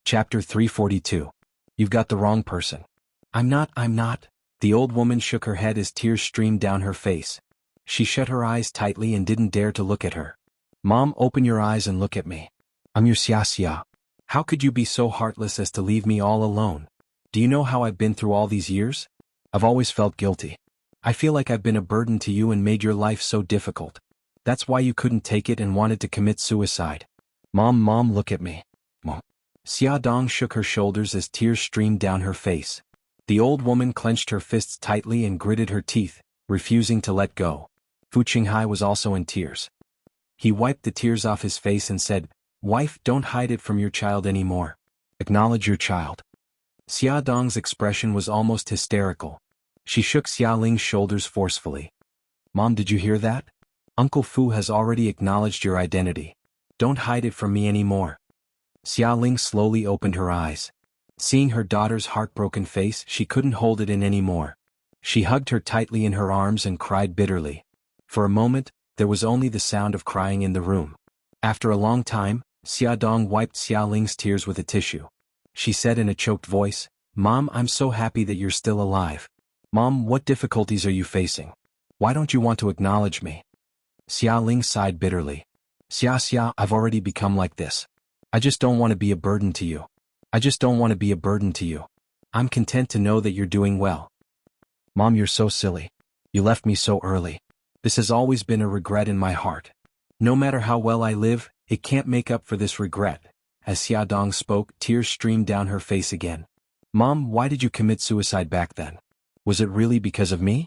Chapter 342. You've got the wrong person. I'm not. The old woman shook her head as tears streamed down her face. She shut her eyes tightly and didn't dare to look at her. Mom, open your eyes and look at me. I'm your xianxia. How could you be so heartless as to leave me all alone? Do you know how I've been through all these years? I've always felt guilty. I feel like I've been a burden to you and made your life so difficult. That's why you couldn't take it and wanted to commit suicide. Mom, look at me. Mom. Xia Dong shook her shoulders as tears streamed down her face. The old woman clenched her fists tightly and gritted her teeth, refusing to let go. Fu Qinghai was also in tears. He wiped the tears off his face and said, "Wife, don't hide it from your child anymore. Acknowledge your child." Xia Dong's expression was almost hysterical. She shook Xia Ling's shoulders forcefully. Mom, did you hear that? Uncle Fu has already acknowledged your identity. Don't hide it from me anymore. Xia Ling slowly opened her eyes. Seeing her daughter's heartbroken face, she couldn't hold it in anymore. She hugged her tightly in her arms and cried bitterly. For a moment, there was only the sound of crying in the room. After a long time, Xia Dong wiped Xia Ling's tears with a tissue. She said in a choked voice, "Mom, I'm so happy that you're still alive. Mom, what difficulties are you facing? Why don't you want to acknowledge me?" Xia Ling sighed bitterly. Xia, I've already become like this. I just don't want to be a burden to you. I'm content to know that you're doing well. Mom, you're so silly. You left me so early. This has always been a regret in my heart. No matter how well I live, it can't make up for this regret. As Xia Dong spoke, tears streamed down her face again. Mom, why did you commit suicide back then? Was it really because of me?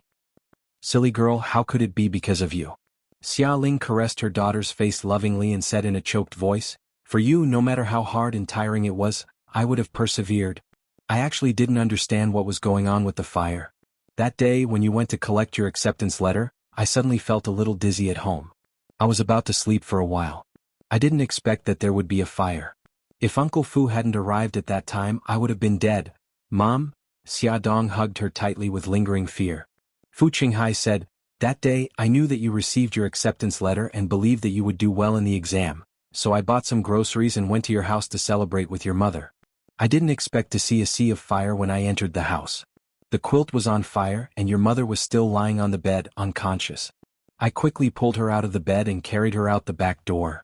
Silly girl, how could it be because of you? Xia Ling caressed her daughter's face lovingly and said in a choked voice, "For you, no matter how hard and tiring it was, I would have persevered. I actually didn't understand what was going on with the fire. That day, when you went to collect your acceptance letter, I suddenly felt a little dizzy at home. I was about to sleep for a while. I didn't expect that there would be a fire. If Uncle Fu hadn't arrived at that time, I would have been dead." Mom? Xia Dong hugged her tightly with lingering fear. Fu Qinghai said, "That day, I knew that you received your acceptance letter and believed that you would do well in the exam, so I bought some groceries and went to your house to celebrate with your mother. I didn't expect to see a sea of fire when I entered the house. The quilt was on fire and your mother was still lying on the bed, unconscious. I quickly pulled her out of the bed and carried her out the back door."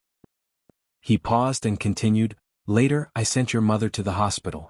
He paused and continued, "Later, I sent your mother to the hospital.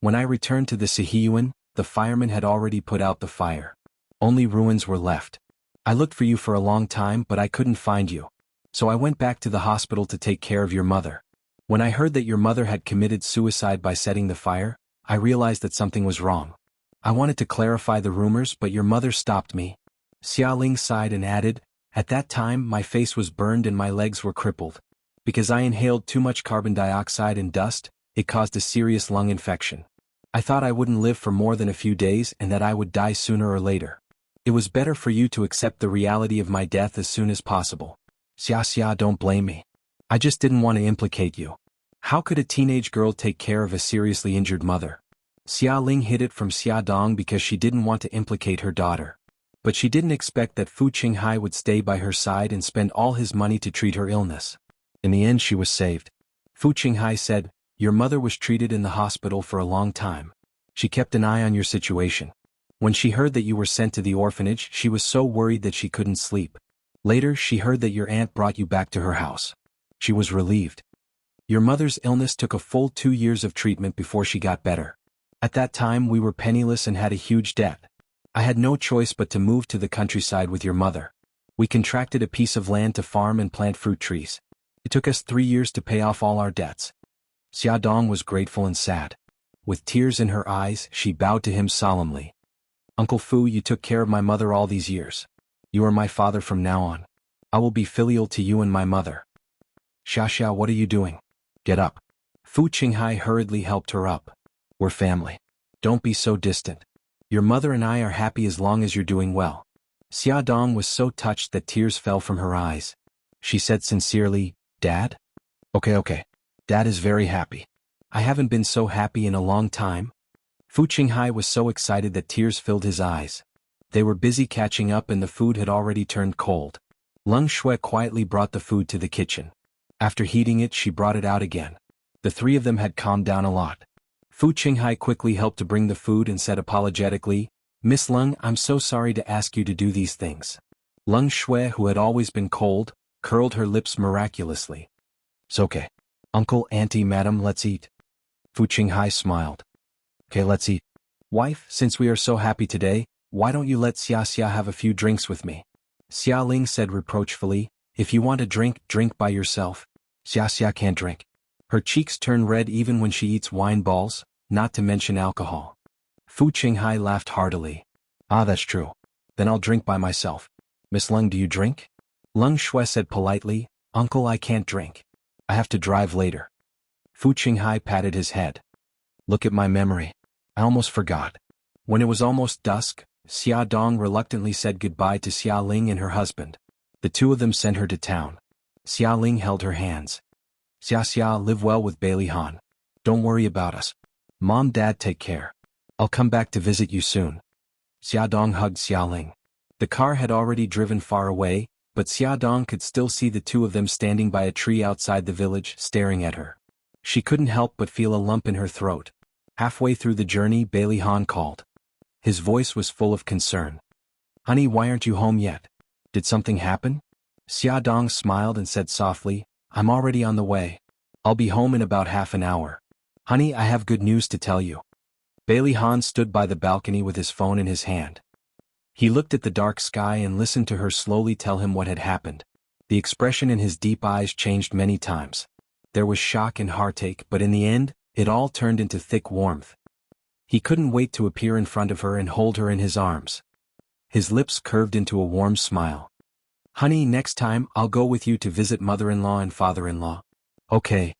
When I returned to the Xianhuan, the firemen had already put out the fire. Only ruins were left. I looked for you for a long time but I couldn't find you. So I went back to the hospital to take care of your mother. When I heard that your mother had committed suicide by setting the fire, I realized that something was wrong. I wanted to clarify the rumors but your mother stopped me." Xia Ling sighed and added, "At that time my face was burned and my legs were crippled. Because I inhaled too much carbon dioxide and dust, it caused a serious lung infection. I thought I wouldn't live for more than a few days and that I would die sooner or later. It was better for you to accept the reality of my death as soon as possible. Xia, don't blame me. I just didn't want to implicate you. How could a teenage girl take care of a seriously injured mother?" Xia Ling hid it from Xia Dong because she didn't want to implicate her daughter. But she didn't expect that Fu Qinghai would stay by her side and spend all his money to treat her illness. In the end she was saved. Fu Qinghai said, "Your mother was treated in the hospital for a long time. She kept an eye on your situation. When she heard that you were sent to the orphanage, she was so worried that she couldn't sleep. Later she heard that your aunt brought you back to her house. She was relieved. Your mother's illness took a full 2 years of treatment before she got better. At that time we were penniless and had a huge debt. I had no choice but to move to the countryside with your mother. We contracted a piece of land to farm and plant fruit trees. It took us 3 years to pay off all our debts." Xia Dong was grateful and sad. With tears in her eyes, she bowed to him solemnly. "Uncle Fu, you took care of my mother all these years. You are my father from now on. I will be filial to you and my mother." Xia, what are you doing? Get up." Fu Qinghai hurriedly helped her up. "We're family. Don't be so distant. Your mother and I are happy as long as you're doing well." Xia Dong was so touched that tears fell from her eyes. She said sincerely, "Dad? Okay. Dad is very happy. I haven't been so happy in a long time." Fu Qinghai was so excited that tears filled his eyes. They were busy catching up and the food had already turned cold. Leng Shui quietly brought the food to the kitchen. After heating it, she brought it out again. The three of them had calmed down a lot. Fu Qinghai quickly helped to bring the food and said apologetically, "Miss Leng, I'm so sorry to ask you to do these things." Leng Shui, who had always been cold, curled her lips miraculously. "It's okay. Uncle, auntie, madam, let's eat." Fu Qinghai smiled. "Okay, let's eat. Wife, since we are so happy today, why don't you let Xiaxia have a few drinks with me?" Xia Ling said reproachfully, "If you want a drink, drink by yourself. Xiaxia can't drink. Her cheeks turn red even when she eats wine balls, not to mention alcohol." Fu Qinghai laughed heartily. "Ah, that's true. Then I'll drink by myself. Miss Leng, do you drink?" Leng Shui said politely, "Uncle, I can't drink. I have to drive later." Fu Qinghai patted his head. "Look at my memory. I almost forgot." When it was almost dusk, Xia Dong reluctantly said goodbye to Xia Ling and her husband. The two of them sent her to town. Xia Ling held her hands. "Xiaxia, live well with Bailey Han. Don't worry about us. Mom, Dad, take care. I'll come back to visit you soon." Xia Dong hugged Xia Ling. The car had already driven far away, but Xia Dong could still see the two of them standing by a tree outside the village, staring at her. She couldn't help but feel a lump in her throat. Halfway through the journey, Bailey Han called. His voice was full of concern. "Honey, why aren't you home yet? Did something happen?" Xia Dong smiled and said softly, "I'm already on the way. I'll be home in about half an hour. Honey, I have good news to tell you." Bailey Han stood by the balcony with his phone in his hand. He looked at the dark sky and listened to her slowly tell him what had happened. The expression in his deep eyes changed many times. There was shock and heartache, but in the end, it all turned into thick warmth. He couldn't wait to appear in front of her and hold her in his arms. His lips curved into a warm smile. "Honey, next time, I'll go with you to visit mother-in-law and father-in-law." "Okay."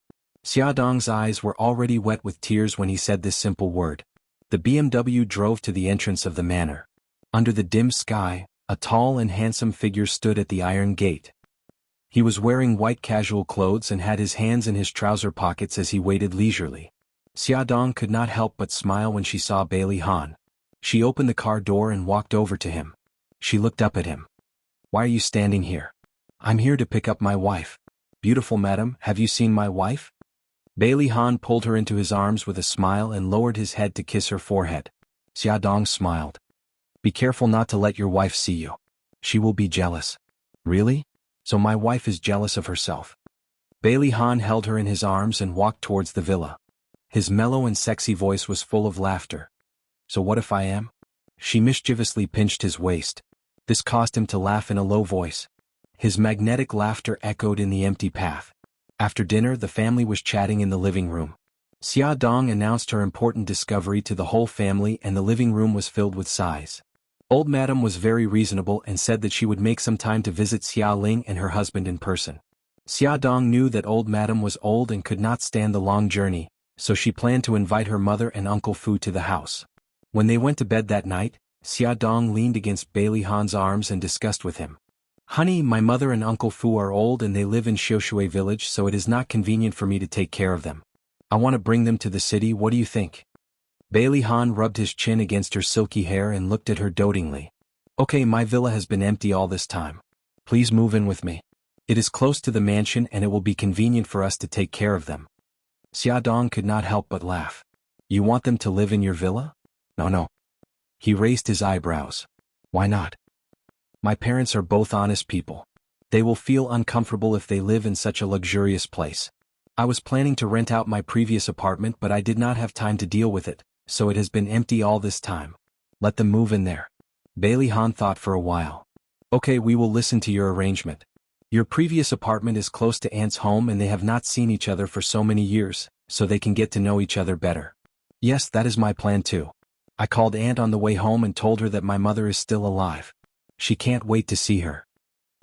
Xia Dong's eyes were already wet with tears when he said this simple word. The BMW drove to the entrance of the manor. Under the dim sky, a tall and handsome figure stood at the iron gate. He was wearing white casual clothes and had his hands in his trouser pockets as he waited leisurely. Xia Dong could not help but smile when she saw Bailey Han. She opened the car door and walked over to him. She looked up at him. "Why are you standing here?" "I'm here to pick up my wife." "Beautiful madam, have you seen my wife?" Bailey Han pulled her into his arms with a smile and lowered his head to kiss her forehead. Xia Dong smiled. "Be careful not to let your wife see you. She will be jealous." "Really? So my wife is jealous of herself." Bailey Han held her in his arms and walked towards the villa. His mellow and sexy voice was full of laughter. "So what if I am?" She mischievously pinched his waist. This caused him to laugh in a low voice. His magnetic laughter echoed in the empty path. After dinner, the family was chatting in the living room. Xia Dong announced her important discovery to the whole family and the living room was filled with sighs. Old Madam was very reasonable and said that she would make some time to visit Xia Ling and her husband in person. Xia Dong knew that Old Madam was old and could not stand the long journey, so she planned to invite her mother and Uncle Fu to the house. When they went to bed that night, Xia Dong leaned against Bailey Han's arms and discussed with him. "Honey, my mother and Uncle Fu are old and they live in Xiushui village, so it is not convenient for me to take care of them. I want to bring them to the city, what do you think?" Bailey Han rubbed his chin against her silky hair and looked at her dotingly. "Okay, my villa has been empty all this time. Please move in with me. It is close to the mansion and it will be convenient for us to take care of them." Xia Dong could not help but laugh. "You want them to live in your villa?" No. He raised his eyebrows. "Why not?" "My parents are both honest people. They will feel uncomfortable if they live in such a luxurious place. I was planning to rent out my previous apartment but I did not have time to deal with it, so it has been empty all this time. Let them move in there." Bailey Han thought for a while. "Okay, we will listen to your arrangement. Your previous apartment is close to Aunt's home and they have not seen each other for so many years, so they can get to know each other better." "Yes, that is my plan too. I called Aunt on the way home and told her that my mother is still alive. She can't wait to see her."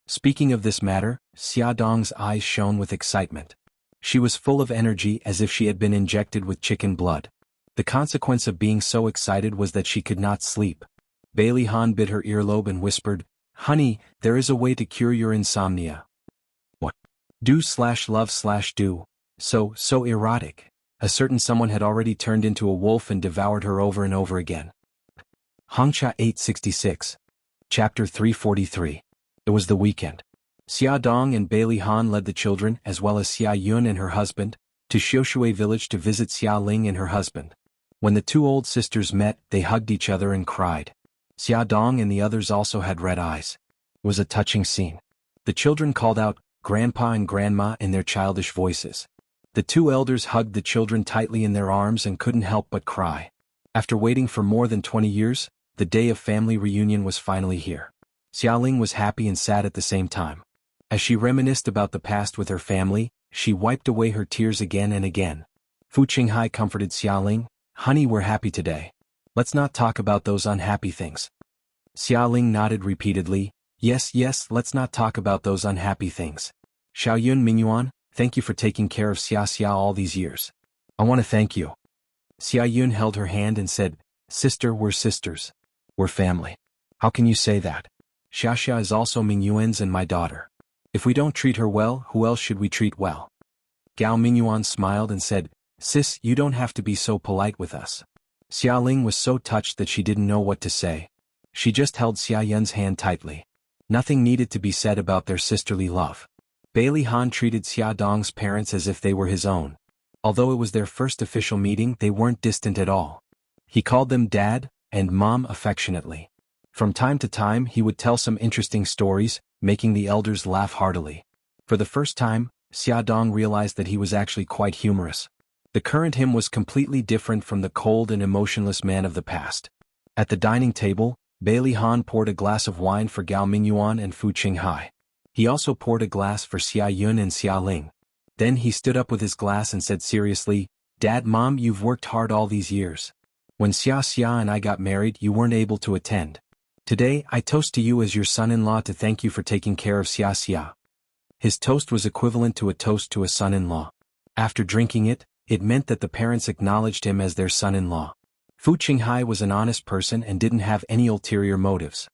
Speaking of this matter, Xia Dong's eyes shone with excitement. She was full of energy as if she had been injected with chicken blood. The consequence of being so excited was that she could not sleep. Bailey Han bit her earlobe and whispered, "Honey, there is a way to cure your insomnia." "What?" "Do/love/do. So erotic. A certain someone had already turned into a wolf and devoured her over and over again." Hangcha 866. Chapter 343. It was the weekend. Xia Dong and Bailey Han led the children as well as Xia Yun and her husband, to Xiaoshui village to visit Xia Ling and her husband. When the two old sisters met, they hugged each other and cried. Xia Dong and the others also had red eyes. It was a touching scene. The children called out, "Grandpa and Grandma," in their childish voices. The two elders hugged the children tightly in their arms and couldn't help but cry. After waiting for more than 20 years, the day of family reunion was finally here. Xia Ling was happy and sad at the same time. As she reminisced about the past with her family, she wiped away her tears again and again. Fu Qinghai comforted Xia Ling, "Honey, we're happy today. Let's not talk about those unhappy things." Xia Ling nodded repeatedly, Yes, let's not talk about those unhappy things. Xiaoyun Mingyuan, thank you for taking care of Xiaxia all these years. I want to thank you. Xiaoyun held her hand and said, Sister, we're sisters. We're family. How can you say that? Xiaxia is also Mingyuan's and my daughter. If we don't treat her well, who else should we treat well? Gao Mingyuan smiled and said, Sis, you don't have to be so polite with us. Xia Ling was so touched that she didn't know what to say. She just held Xiaoyun's hand tightly. Nothing needed to be said about their sisterly love. Bailey Han treated Xia Dong's parents as if they were his own. Although it was their first official meeting, they weren't distant at all. He called them Dad and Mom affectionately. From time to time he would tell some interesting stories, making the elders laugh heartily. For the first time, Xia Dong realized that he was actually quite humorous. The current him was completely different from the cold and emotionless man of the past. At the dining table, Bailey Han poured a glass of wine for Gao Mingyuan and Fu Qinghai. He also poured a glass for Xia Yun and Xia Ling. Then he stood up with his glass and said seriously, Dad, Mom, you've worked hard all these years. When Xia and I got married, you weren't able to attend. Today, I toast to you as your son-in-law to thank you for taking care of Xia. His toast was equivalent to a toast to a son-in-law. After drinking it, it meant that the parents acknowledged him as their son-in-law. Fu Qinghai was an honest person and didn't have any ulterior motives.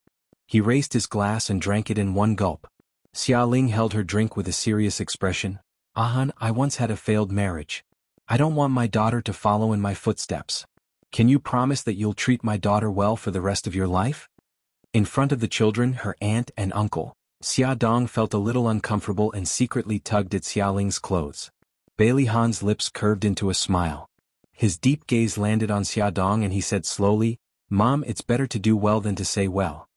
He raised his glass and drank it in one gulp. Xia Ling held her drink with a serious expression. Ahan, I once had a failed marriage. I don't want my daughter to follow in my footsteps. Can you promise that you'll treat my daughter well for the rest of your life? In front of the children, her aunt and uncle, Xia Dong felt a little uncomfortable and secretly tugged at Xia Ling's clothes. Bailey Han's lips curved into a smile. His deep gaze landed on Xia Dong and he said slowly, Mom, it's better to do well than to say well.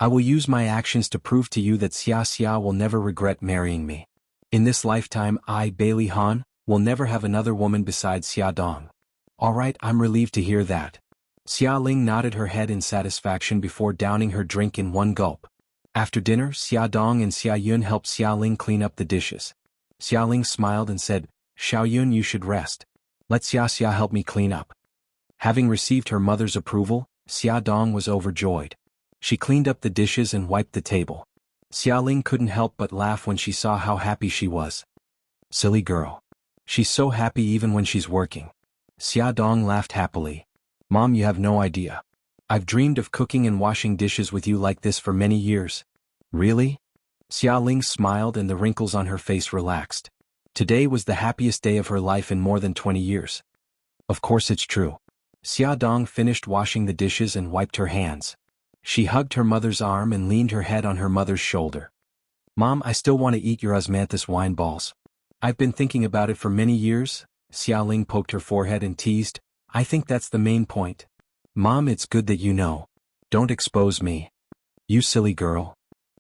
I will use my actions to prove to you that Xia will never regret marrying me. In this lifetime, I, Bailey Han, will never have another woman besides Xia Dong. Alright, I'm relieved to hear that. Xia Ling nodded her head in satisfaction before downing her drink in one gulp. After dinner, Xia Dong and Xia Yun helped Xia Ling clean up the dishes. Xia Ling smiled and said, Xiao Yun, you should rest. Let Xia help me clean up. Having received her mother's approval, Xia Dong was overjoyed. She cleaned up the dishes and wiped the table. Xia Ling couldn't help but laugh when she saw how happy she was. Silly girl. She's so happy even when she's working. Xia Dong laughed happily. Mom, you have no idea. I've dreamed of cooking and washing dishes with you like this for many years. Really? Xia Ling smiled and the wrinkles on her face relaxed. Today was the happiest day of her life in more than 20 years. Of course it's true. Xia Dong finished washing the dishes and wiped her hands. She hugged her mother's arm and leaned her head on her mother's shoulder. Mom, I still want to eat your osmanthus wine balls. I've been thinking about it for many years. Xia Ling poked her forehead and teased, I think that's the main point. Mom, it's good that you know. Don't expose me. You silly girl.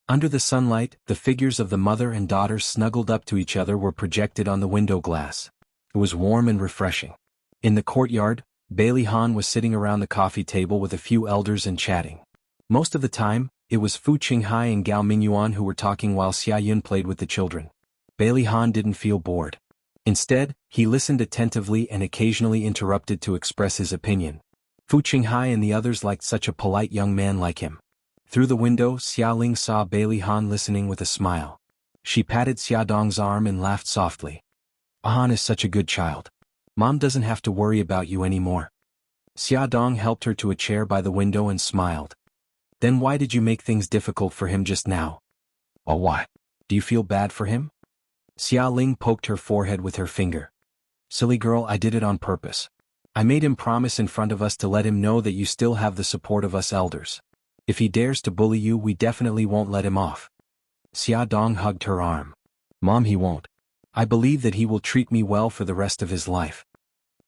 Under the sunlight, the figures of the mother and daughter snuggled up to each other were projected on the window glass. It was warm and refreshing. In the courtyard, Bailey Han was sitting around the coffee table with a few elders and chatting. Most of the time, it was Fu Qinghai and Gao Mingyuan who were talking while Xia Yun played with the children. Bailey Han didn't feel bored. Instead, he listened attentively and occasionally interrupted to express his opinion. Fu Qinghai and the others liked such a polite young man like him. Through the window, Xia Ling saw Bailey Han listening with a smile. She patted Xia Dong's arm and laughed softly. Han is such a good child. Mom doesn't have to worry about you anymore. Xia Dong helped her to a chair by the window and smiled. Then why did you make things difficult for him just now? Oh, why? Do you feel bad for him? Xia Ling poked her forehead with her finger. Silly girl, I did it on purpose. I made him promise in front of us to let him know that you still have the support of us elders. If he dares to bully you, we definitely won't let him off. Xia Dong hugged her arm. Mom, he won't. I believe that he will treat me well for the rest of his life.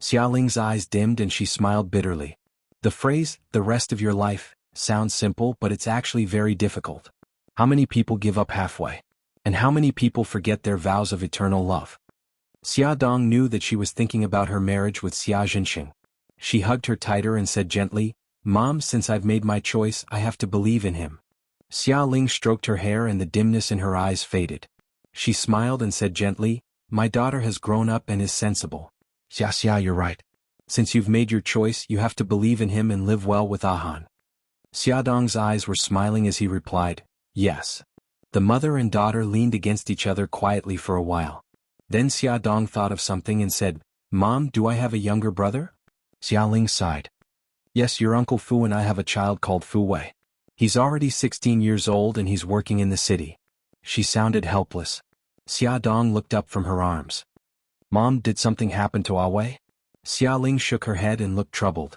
Xiaoling's eyes dimmed and she smiled bitterly. The phrase, the rest of your life, sounds simple but it's actually very difficult. How many people give up halfway? And how many people forget their vows of eternal love? Xia Dong knew that she was thinking about her marriage with Xia Zhenxing. She hugged her tighter and said gently, Mom, since I've made my choice, I have to believe in him. Xia Ling stroked her hair and the dimness in her eyes faded. She smiled and said gently, My daughter has grown up and is sensible. Xia, you're right. Since you've made your choice, you have to believe in him and live well with Ahan. Xia Dong's eyes were smiling as he replied, Yes. The mother and daughter leaned against each other quietly for a while. Then Xia Dong thought of something and said, Mom, do I have a younger brother? Xia Ling sighed. Yes, your Uncle Fu and I have a child called Fu Wei. He's already 16 years old and he's working in the city. She sounded helpless. Xia Dong looked up from her arms. Mom, did something happen to Wei? Xia Ling shook her head and looked troubled.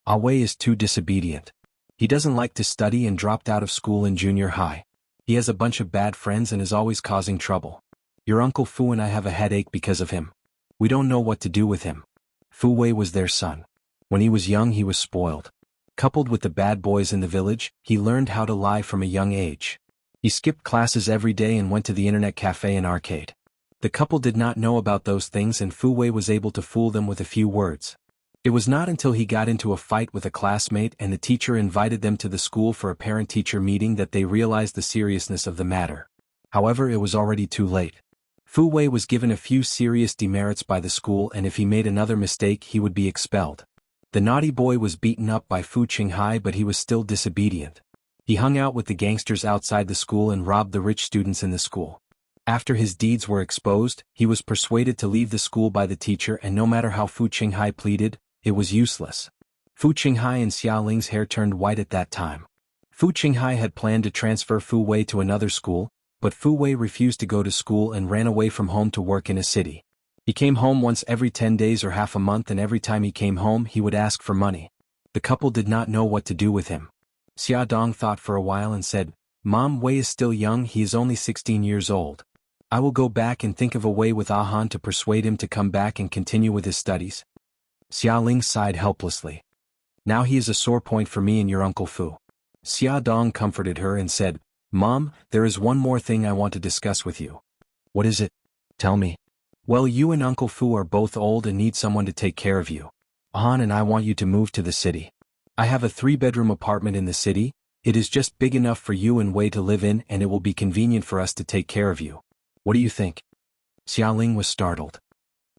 Wei is too disobedient. He doesn't like to study and dropped out of school in junior high. He has a bunch of bad friends and is always causing trouble. Your Uncle Fu and I have a headache because of him. We don't know what to do with him. Fu Wei was their son. When he was young he was spoiled. Coupled with the bad boys in the village, he learned how to lie from a young age. He skipped classes every day and went to the internet cafe and arcade. The couple did not know about those things and Fu Wei was able to fool them with a few words. It was not until he got into a fight with a classmate and the teacher invited them to the school for a parent-teacher meeting that they realized the seriousness of the matter. However, it was already too late. Fu Wei was given a few serious demerits by the school and if he made another mistake he would be expelled. The naughty boy was beaten up by Fu Qinghai but he was still disobedient. He hung out with the gangsters outside the school and robbed the rich students in the school. After his deeds were exposed, he was persuaded to leave the school by the teacher and no matter how Fu Qinghai pleaded, it was useless. Fu Qinghai and Xia Ling's hair turned white at that time. Fu Qinghai had planned to transfer Fu Wei to another school, but Fu Wei refused to go to school and ran away from home to work in a city. He came home once every 10 days or half a month and every time he came home he would ask for money. The couple did not know what to do with him. Xia Dong thought for a while and said, Mom, Wei is still young, he is only 16 years old. I will go back and think of a way with Ahan to persuade him to come back and continue with his studies. Xia Ling sighed helplessly. Now he is a sore point for me and your Uncle Fu. Xia Dong comforted her and said, Mom, there is one more thing I want to discuss with you. What is it? Tell me. Well, you and Uncle Fu are both old and need someone to take care of you. Ahan and I want you to move to the city. I have a 3-bedroom apartment in the city. It is just big enough for you and Wei to live in and it will be convenient for us to take care of you. What do you think? Xia Ling was startled.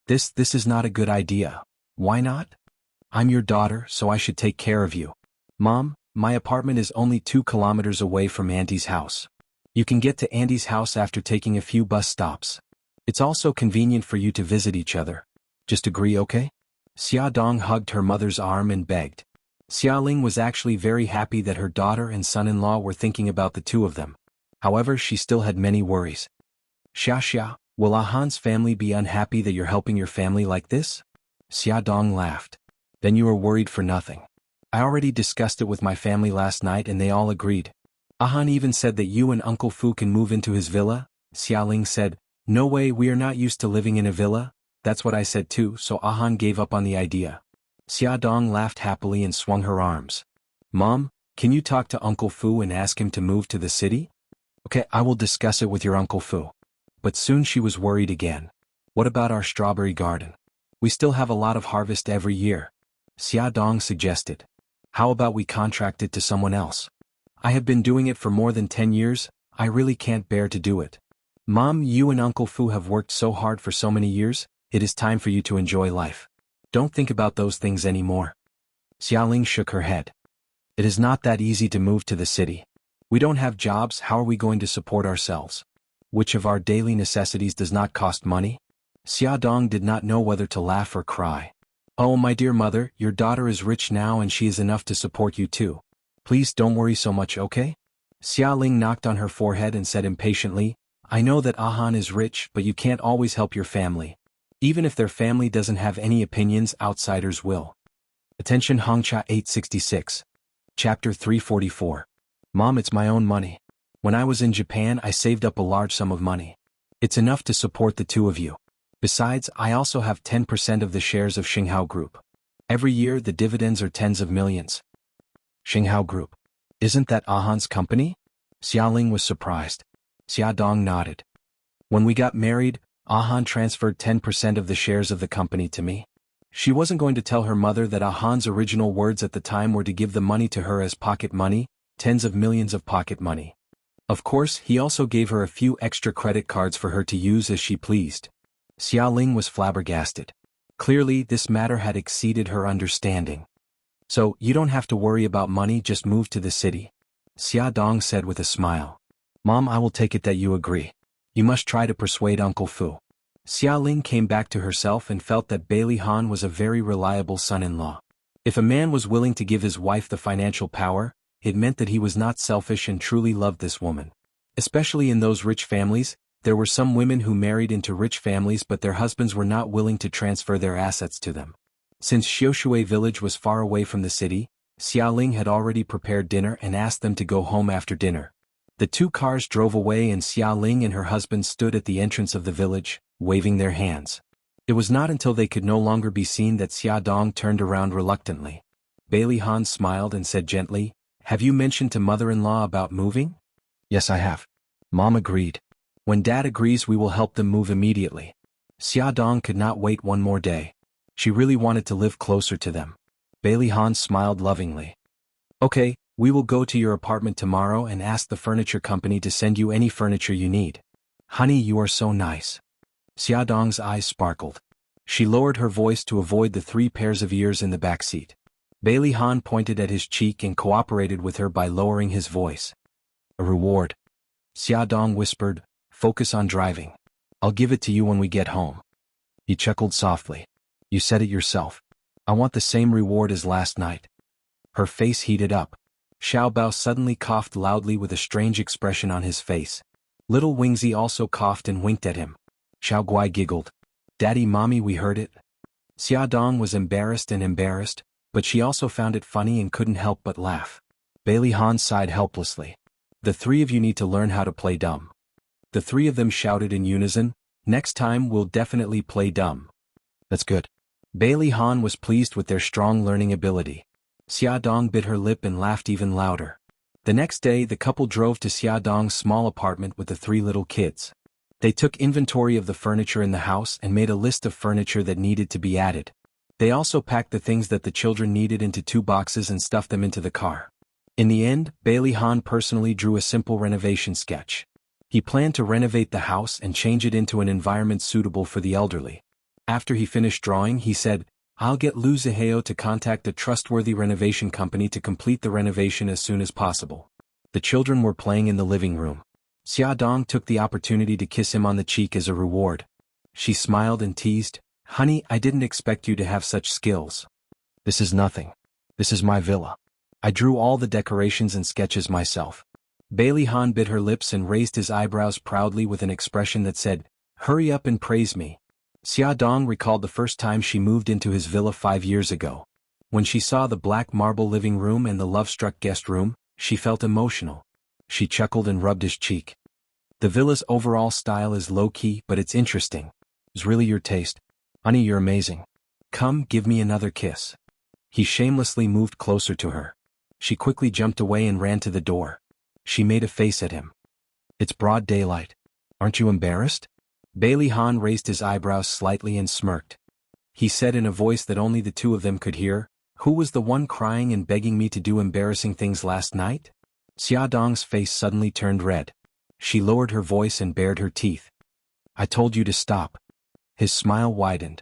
This is not a good idea. Why not? I'm your daughter, so I should take care of you. Mom, my apartment is only 2 kilometers away from Auntie's house. You can get to Auntie's house after taking a few bus stops. It's also convenient for you to visit each other. Just agree, okay? Xia Dong hugged her mother's arm and begged. Xia Ling was actually very happy that her daughter and son-in-law were thinking about the two of them. However, she still had many worries. Xia, will Ahan's family be unhappy that you're helping your family like this? Xia Dong laughed. Then you are worried for nothing. I already discussed it with my family last night and they all agreed. Ahan even said that you and Uncle Fu can move into his villa. Xia Ling said, No way, we are not used to living in a villa. That's what I said too, so Ahan gave up on the idea. Xia Dong laughed happily and swung her arms. Mom, can you talk to Uncle Fu and ask him to move to the city? Okay, I will discuss it with your Uncle Fu. But soon she was worried again. What about our strawberry garden? We still have a lot of harvest every year. Xia Dong suggested. How about we contract it to someone else? I have been doing it for more than 10 years, I really can't bear to do it. Mom, you and Uncle Fu have worked so hard for so many years, it is time for you to enjoy life. Don't think about those things anymore. Xia Ling shook her head. It is not that easy to move to the city. We don't have jobs, how are we going to support ourselves? Which of our daily necessities does not cost money? Xia Dong did not know whether to laugh or cry. Oh, my dear mother, your daughter is rich now and she is enough to support you too. Please don't worry so much, okay? Xia Ling knocked on her forehead and said impatiently, I know that Ahan is rich, but you can't always help your family. Even if their family doesn't have any opinions, outsiders will. Attention Hongxia 866. Chapter 344. Mom, it's my own money. When I was in Japan, I saved up a large sum of money. It's enough to support the two of you. Besides, I also have 10% of the shares of Xinghao Group. Every year the dividends are tens of millions. Xinghao Group. Isn't that Ahan's company? Xiaoling was surprised. Xiaodong nodded. When we got married, Ahan transferred 10% of the shares of the company to me. She wasn't going to tell her mother that Ahan's original words at the time were to give the money to her as pocket money, tens of millions of pocket money. Of course, he also gave her a few extra credit cards for her to use as she pleased. Xiaoling was flabbergasted. Clearly, this matter had exceeded her understanding. So, you don't have to worry about money, just move to the city. Xiaodong said with a smile. Mom, I will take it that you agree. You must try to persuade Uncle Fu. Xiaoling came back to herself and felt that Bai Han was a very reliable son-in-law. If a man was willing to give his wife the financial power, it meant that he was not selfish and truly loved this woman. Especially in those rich families, there were some women who married into rich families but their husbands were not willing to transfer their assets to them. Since Xiaoshui village was far away from the city, Xiaoling had already prepared dinner and asked them to go home after dinner. The two cars drove away and Xiaoling and her husband stood at the entrance of the village, waving their hands. It was not until they could no longer be seen that Xiaodong turned around reluctantly. Bai Han smiled and said gently, "Have you mentioned to mother-in-law about moving?" "Yes, I have." Mom agreed. "When Dad agrees, we will help them move immediately." Xiaodong could not wait one more day. She really wanted to live closer to them. Bai Han smiled lovingly. "Okay, we will go to your apartment tomorrow and ask the furniture company to send you any furniture you need." "Honey, you are so nice." Xiaodong's eyes sparkled. She lowered her voice to avoid the 3 pairs of ears in the back seat. Bai Han pointed at his cheek and cooperated with her by lowering his voice. "A reward." Xiaodong whispered, "Focus on driving. I'll give it to you when we get home." He chuckled softly. "You said it yourself. I want the same reward as last night." Her face heated up. Xiao Bao suddenly coughed loudly with a strange expression on his face. Little Wingzi also coughed and winked at him. Xiao Guai giggled. "Daddy, Mommy, we heard it." Xiaodong was embarrassed, but she also found it funny and couldn't help but laugh. Bai Han sighed helplessly. "The 3 of you need to learn how to play dumb." The 3 of them shouted in unison, "Next time we'll definitely play dumb." "That's good." Bai Han was pleased with their strong learning ability. Xiaodong bit her lip and laughed even louder. The next day the couple drove to Xiaodong's small apartment with the 3 little kids. They took inventory of the furniture in the house and made a list of furniture that needed to be added. They also packed the things that the children needed into 2 boxes and stuffed them into the car. In the end, Bai Han personally drew a simple renovation sketch. He planned to renovate the house and change it into an environment suitable for the elderly. After he finished drawing, he said, "I'll get Lu Zihao to contact a trustworthy renovation company to complete the renovation as soon as possible." The children were playing in the living room. Xiaodong took the opportunity to kiss him on the cheek as a reward. She smiled and teased, "Honey, I didn't expect you to have such skills." "This is nothing. This is my villa. I drew all the decorations and sketches myself." Bai Han bit her lips and raised his eyebrows proudly with an expression that said, "Hurry up and praise me." Xiaodong recalled the first time she moved into his villa 5 years ago. When she saw the black marble living room and the love-struck guest room, she felt emotional. She chuckled and rubbed his cheek. "The villa's overall style is low-key, but it's interesting. It's really your taste. Honey, you're amazing. Come, give me another kiss." He shamelessly moved closer to her. She quickly jumped away and ran to the door. She made a face at him. "It's broad daylight. Aren't you embarrassed?" Bai Han raised his eyebrows slightly and smirked. He said in a voice that only the 2 of them could hear, "Who was the one crying and begging me to do embarrassing things last night?" Xiaodong's face suddenly turned red. She lowered her voice and bared her teeth. "I told you to stop." His smile widened.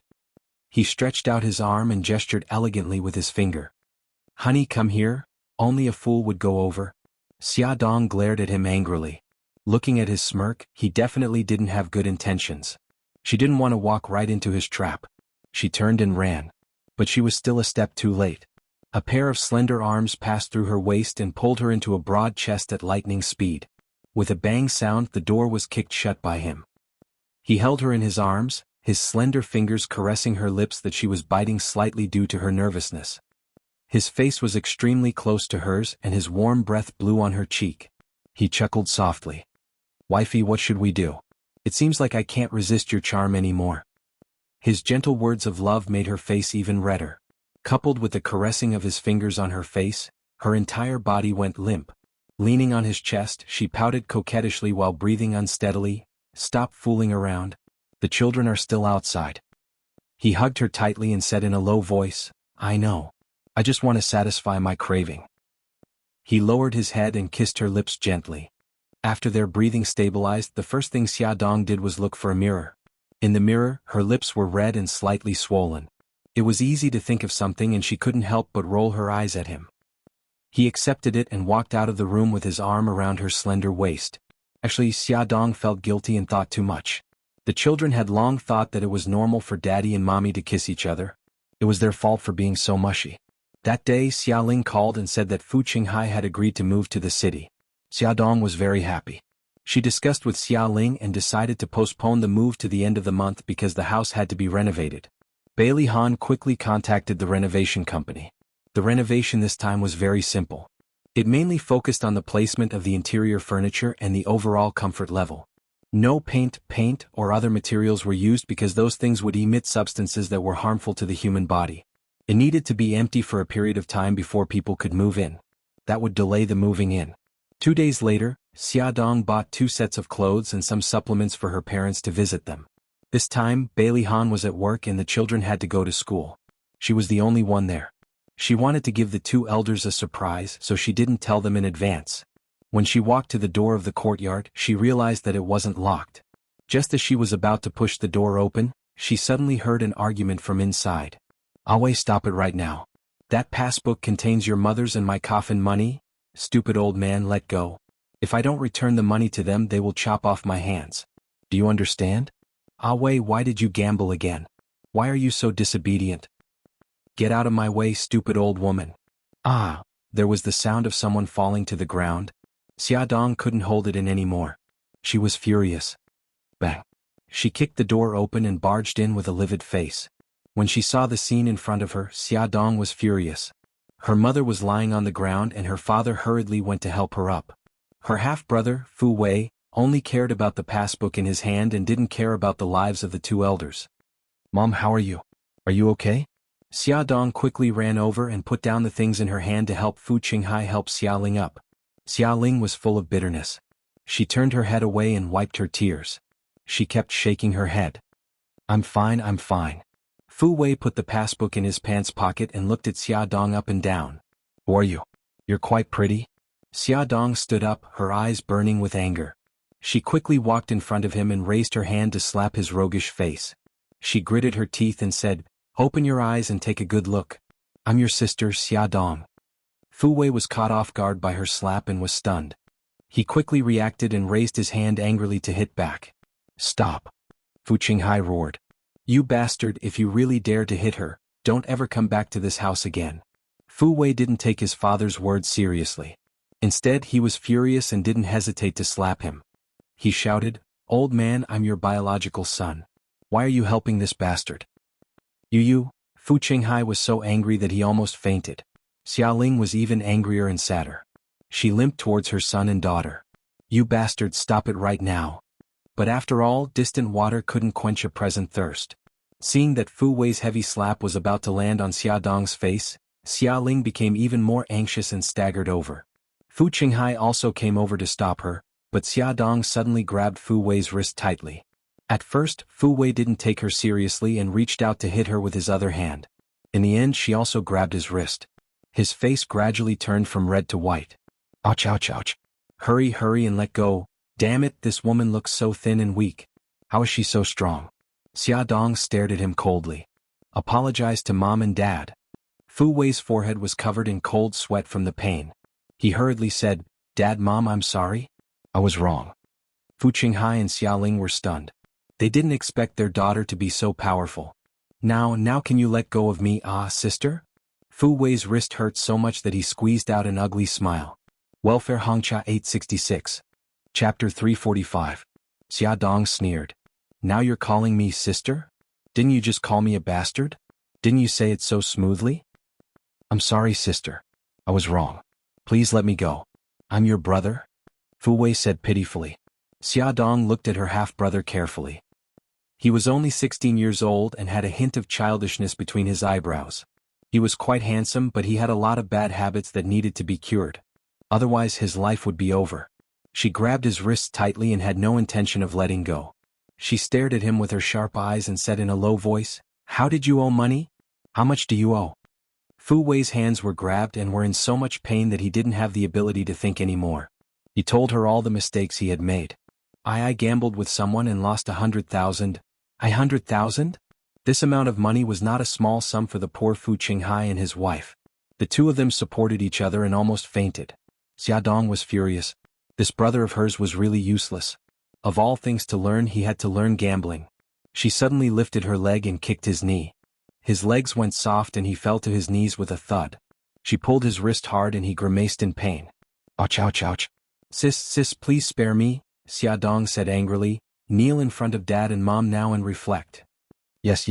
He stretched out his arm and gestured elegantly with his finger. "Honey, come here, only a fool would go over." Xiaodong glared at him angrily. Looking at his smirk, he definitely didn't have good intentions. She didn't want to walk right into his trap. She turned and ran. But she was still a step too late. A pair of slender arms passed through her waist and pulled her into a broad chest at lightning speed. With a bang sound, the door was kicked shut by him. He held her in his arms, his slender fingers caressing her lips that she was biting slightly due to her nervousness. His face was extremely close to hers and his warm breath blew on her cheek. He chuckled softly. "Wifey, what should we do? It seems like I can't resist your charm anymore. His gentle words of love made her face even redder. Coupled with the caressing of his fingers on her face, her entire body went limp. Leaning on his chest, she pouted coquettishly while breathing unsteadily. Stop fooling around. The children are still outside. He hugged her tightly and said in a low voice, I know. I just want to satisfy my craving. He lowered his head and kissed her lips gently. After their breathing stabilized, the first thing Xiaodong did was look for a mirror. In the mirror, her lips were red and slightly swollen. It was easy to think of something and she couldn't help but roll her eyes at him. He accepted it and walked out of the room with his arm around her slender waist. Actually, Xiaodong felt guilty and thought too much. The children had long thought that it was normal for daddy and mommy to kiss each other. It was their fault for being so mushy. That day, Xiaoling called and said that Fu Qinghai had agreed to move to the city. Xiaodong was very happy. She discussed with Xiaoling and decided to postpone the move to the end of the month because the house had to be renovated. Bailey Han quickly contacted the renovation company. The renovation this time was very simple. It mainly focused on the placement of the interior furniture and the overall comfort level. No paint, or other materials were used because those things would emit substances that were harmful to the human body. It needed to be empty for a period of time before people could move in. That would delay the moving in. 2 days later, Xiaodong bought 2 sets of clothes and some supplements for her parents to visit them. This time, Bailey Han was at work and the children had to go to school. She was the only one there. She wanted to give the 2 elders a surprise, so she didn't tell them in advance. When she walked to the door of the courtyard, she realized that it wasn't locked. Just as she was about to push the door open, she suddenly heard an argument from inside. Always stop it right now. That passbook contains your mother's and my coffin money. Stupid old man, let go. If I don't return the money to them, they will chop off my hands. Do you understand? Awei, why did you gamble again? Why are you so disobedient? Get out of my way, stupid old woman. Ah, there was the sound of someone falling to the ground. Xiaodong couldn't hold it in anymore. She was furious. Bang. She kicked the door open and barged in with a livid face. When she saw the scene in front of her, Xiaodong was furious. Her mother was lying on the ground and her father hurriedly went to help her up. Her half-brother, Fu Wei, only cared about the passbook in his hand and didn't care about the lives of the 2 elders. Mom, how are you? Are you okay? Xiaodong quickly ran over and put down the things in her hand to help Fu Qinghai help Xiaoling up. Xiaoling was full of bitterness. She turned her head away and wiped her tears. She kept shaking her head. I'm fine, I'm fine. Fu Wei put the passbook in his pants pocket and looked at Xiaodong up and down. Who are you? You're quite pretty. Xiaodong stood up, her eyes burning with anger. She quickly walked in front of him and raised her hand to slap his roguish face. She gritted her teeth and said, Open your eyes and take a good look. I'm your sister, Xiaodong. Fu Wei was caught off guard by her slap and was stunned. He quickly reacted and raised his hand angrily to hit back. Stop. Fu Qinghai roared. You bastard, if you really dare to hit her, don't ever come back to this house again. Fu Wei didn't take his father's words seriously. Instead, he was furious and didn't hesitate to slap him. He shouted, Old man, I'm your biological son. Why are you helping this bastard? You. Fu Qinghai was so angry that he almost fainted. Xiaoling was even angrier and sadder. She limped towards her son and daughter. You bastards, stop it right now. But after all, distant water couldn't quench a present thirst. Seeing that Fu Wei's heavy slap was about to land on Xiaodong's face, Xiaoling became even more anxious and staggered over. Fu Qinghai also came over to stop her, but Xiaodong suddenly grabbed Fu Wei's wrist tightly. At first, Fu Wei didn't take her seriously and reached out to hit her with his other hand. In the end, she also grabbed his wrist. His face gradually turned from red to white. Ouch, ouch, ouch. Hurry and let go. Damn it, this woman looks so thin and weak. How is she so strong? Xiaodong stared at him coldly. Apologize to mom and dad. Fu Wei's forehead was covered in cold sweat from the pain. He hurriedly said, Dad, Mom, I'm sorry. I was wrong. Fu Qinghai and Xiaoling were stunned. They didn't expect their daughter to be so powerful. Now can you let go of me, sister? Fu Wei's wrist hurt so much that he squeezed out an ugly smile. Welfare Hongcha 866. Chapter 345. Xiaodong sneered. Now you're calling me sister? Didn't you just call me a bastard? Didn't you say it so smoothly? I'm sorry, sister. I was wrong. Please let me go. I'm your brother? Fu Wei said pitifully. Xiaodong looked at her half-brother carefully. He was only 16 years old and had a hint of childishness between his eyebrows. He was quite handsome, but he had a lot of bad habits that needed to be cured. Otherwise his life would be over. She grabbed his wrists tightly and had no intention of letting go. She stared at him with her sharp eyes and said in a low voice, "How did you owe money? How much do you owe?" Fu Wei's hands were grabbed and were in so much pain that he didn't have the ability to think anymore. He told her all the mistakes he had made. I gambled with someone and lost 100,000. 100,000? This amount of money was not a small sum for the poor Fu Qinghai and his wife. The two of them supported each other and almost fainted. Xiaodong was furious. This brother of hers was really useless. Of all things to learn, he had to learn gambling. She suddenly lifted her leg and kicked his knee. His legs went soft and he fell to his knees with a thud. She pulled his wrist hard and he grimaced in pain. Ouch, ouch, ouch. Sis, please spare me, Xiaodong said angrily. Kneel in front of Dad and Mom now and reflect. Yes.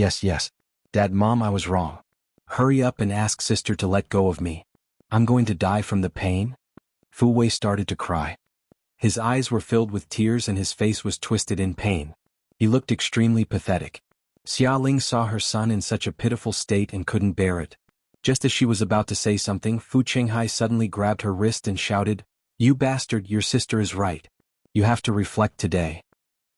Dad, Mom, I was wrong. Hurry up and ask Sister to let go of me. I'm going to die from the pain. Fu Wei started to cry. His eyes were filled with tears and his face was twisted in pain. He looked extremely pathetic. Xia Ling saw her son in such a pitiful state and couldn't bear it. Just as she was about to say something, Fu Qinghai suddenly grabbed her wrist and shouted, "You bastard, your sister is right. You have to reflect today."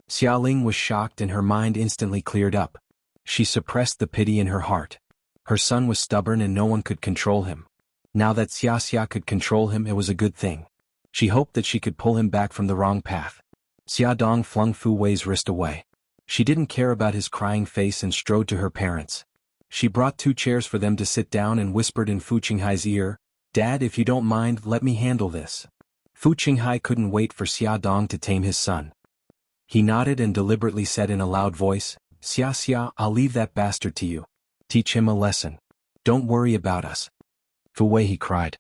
Xia Ling was shocked and her mind instantly cleared up. She suppressed the pity in her heart. Her son was stubborn and no one could control him. Now that Xiaxia could control him, it was a good thing. She hoped that she could pull him back from the wrong path. Xiaodong flung Fu Wei's wrist away. She didn't care about his crying face and strode to her parents. She brought 2 chairs for them to sit down and whispered in Fu Qinghai's ear, "Dad, if you don't mind, let me handle this." Fu Qinghai couldn't wait for Xiaodong to tame his son. He nodded and deliberately said in a loud voice, "Xiaxia, I'll leave that bastard to you. Teach him a lesson. Don't worry about us." Fu Wei, he cried.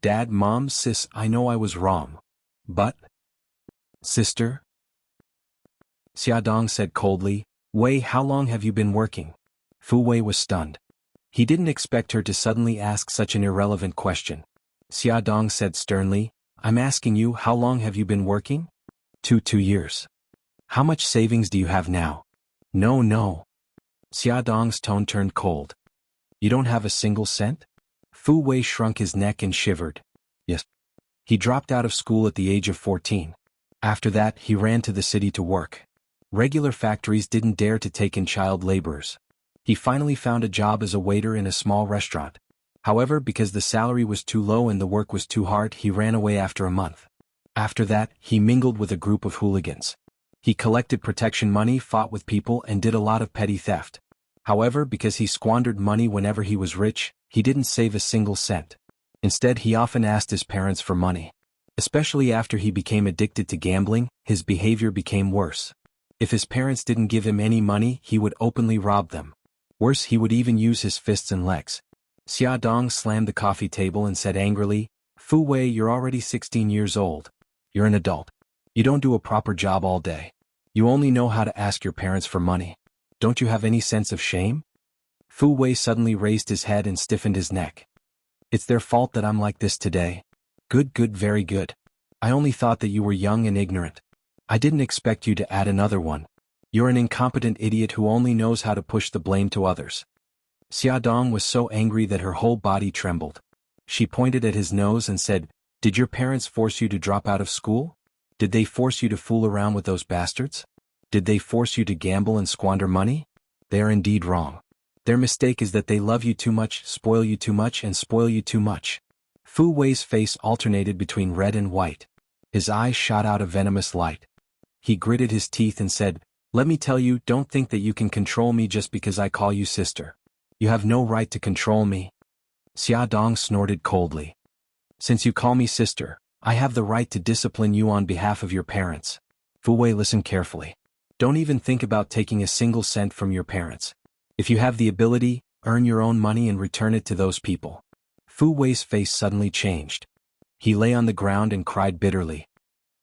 "Dad, Mom, Sis, I know I was wrong. But... Sister?" Xiaodong said coldly, "Wei, how long have you been working?" Fu Wei was stunned. He didn't expect her to suddenly ask such an irrelevant question. Xiaodong said sternly, "I'm asking you, how long have you been working?" 2 years. "How much savings do you have now?" No. Xiaodong's tone turned cold. "You don't have a single cent?" Fu Wei shrunk his neck and shivered. "Yes." He dropped out of school at the age of 14. After that, he ran to the city to work. Regular factories didn't dare to take in child laborers. He finally found a job as a waiter in a small restaurant. However, because the salary was too low and the work was too hard, he ran away after a month. After that, he mingled with a group of hooligans. He collected protection money, fought with people, and did a lot of petty theft. However, because he squandered money whenever he was rich, he didn't save a single cent. Instead, he often asked his parents for money. Especially after he became addicted to gambling, his behavior became worse. If his parents didn't give him any money, he would openly rob them. Worse, he would even use his fists and legs. Xiaodong slammed the coffee table and said angrily, "Fu Wei, you're already 16 years old. You're an adult. You don't do a proper job all day. You only know how to ask your parents for money. Don't you have any sense of shame?" Fu Wei suddenly raised his head and stiffened his neck. "It's their fault that I'm like this today. Good, very good. I only thought that you were young and ignorant. I didn't expect you to add another one. You're an incompetent idiot who only knows how to push the blame to others." Xiaodong was so angry that her whole body trembled. She pointed at his nose and said, "Did your parents force you to drop out of school? Did they force you to fool around with those bastards? Did they force you to gamble and squander money? They are indeed wrong. Their mistake is that they love you too much, spoil you too much, and spoil you too much." Fu Wei's face alternated between red and white. His eyes shot out a venomous light. He gritted his teeth and said, "Let me tell you, don't think that you can control me just because I call you sister. You have no right to control me." Xiaodong snorted coldly. "Since you call me sister, I have the right to discipline you on behalf of your parents." Fu Wei, listen carefully. Don't even think about taking a single cent from your parents. If you have the ability, earn your own money and return it to those people. Fu Wei's face suddenly changed. He lay on the ground and cried bitterly.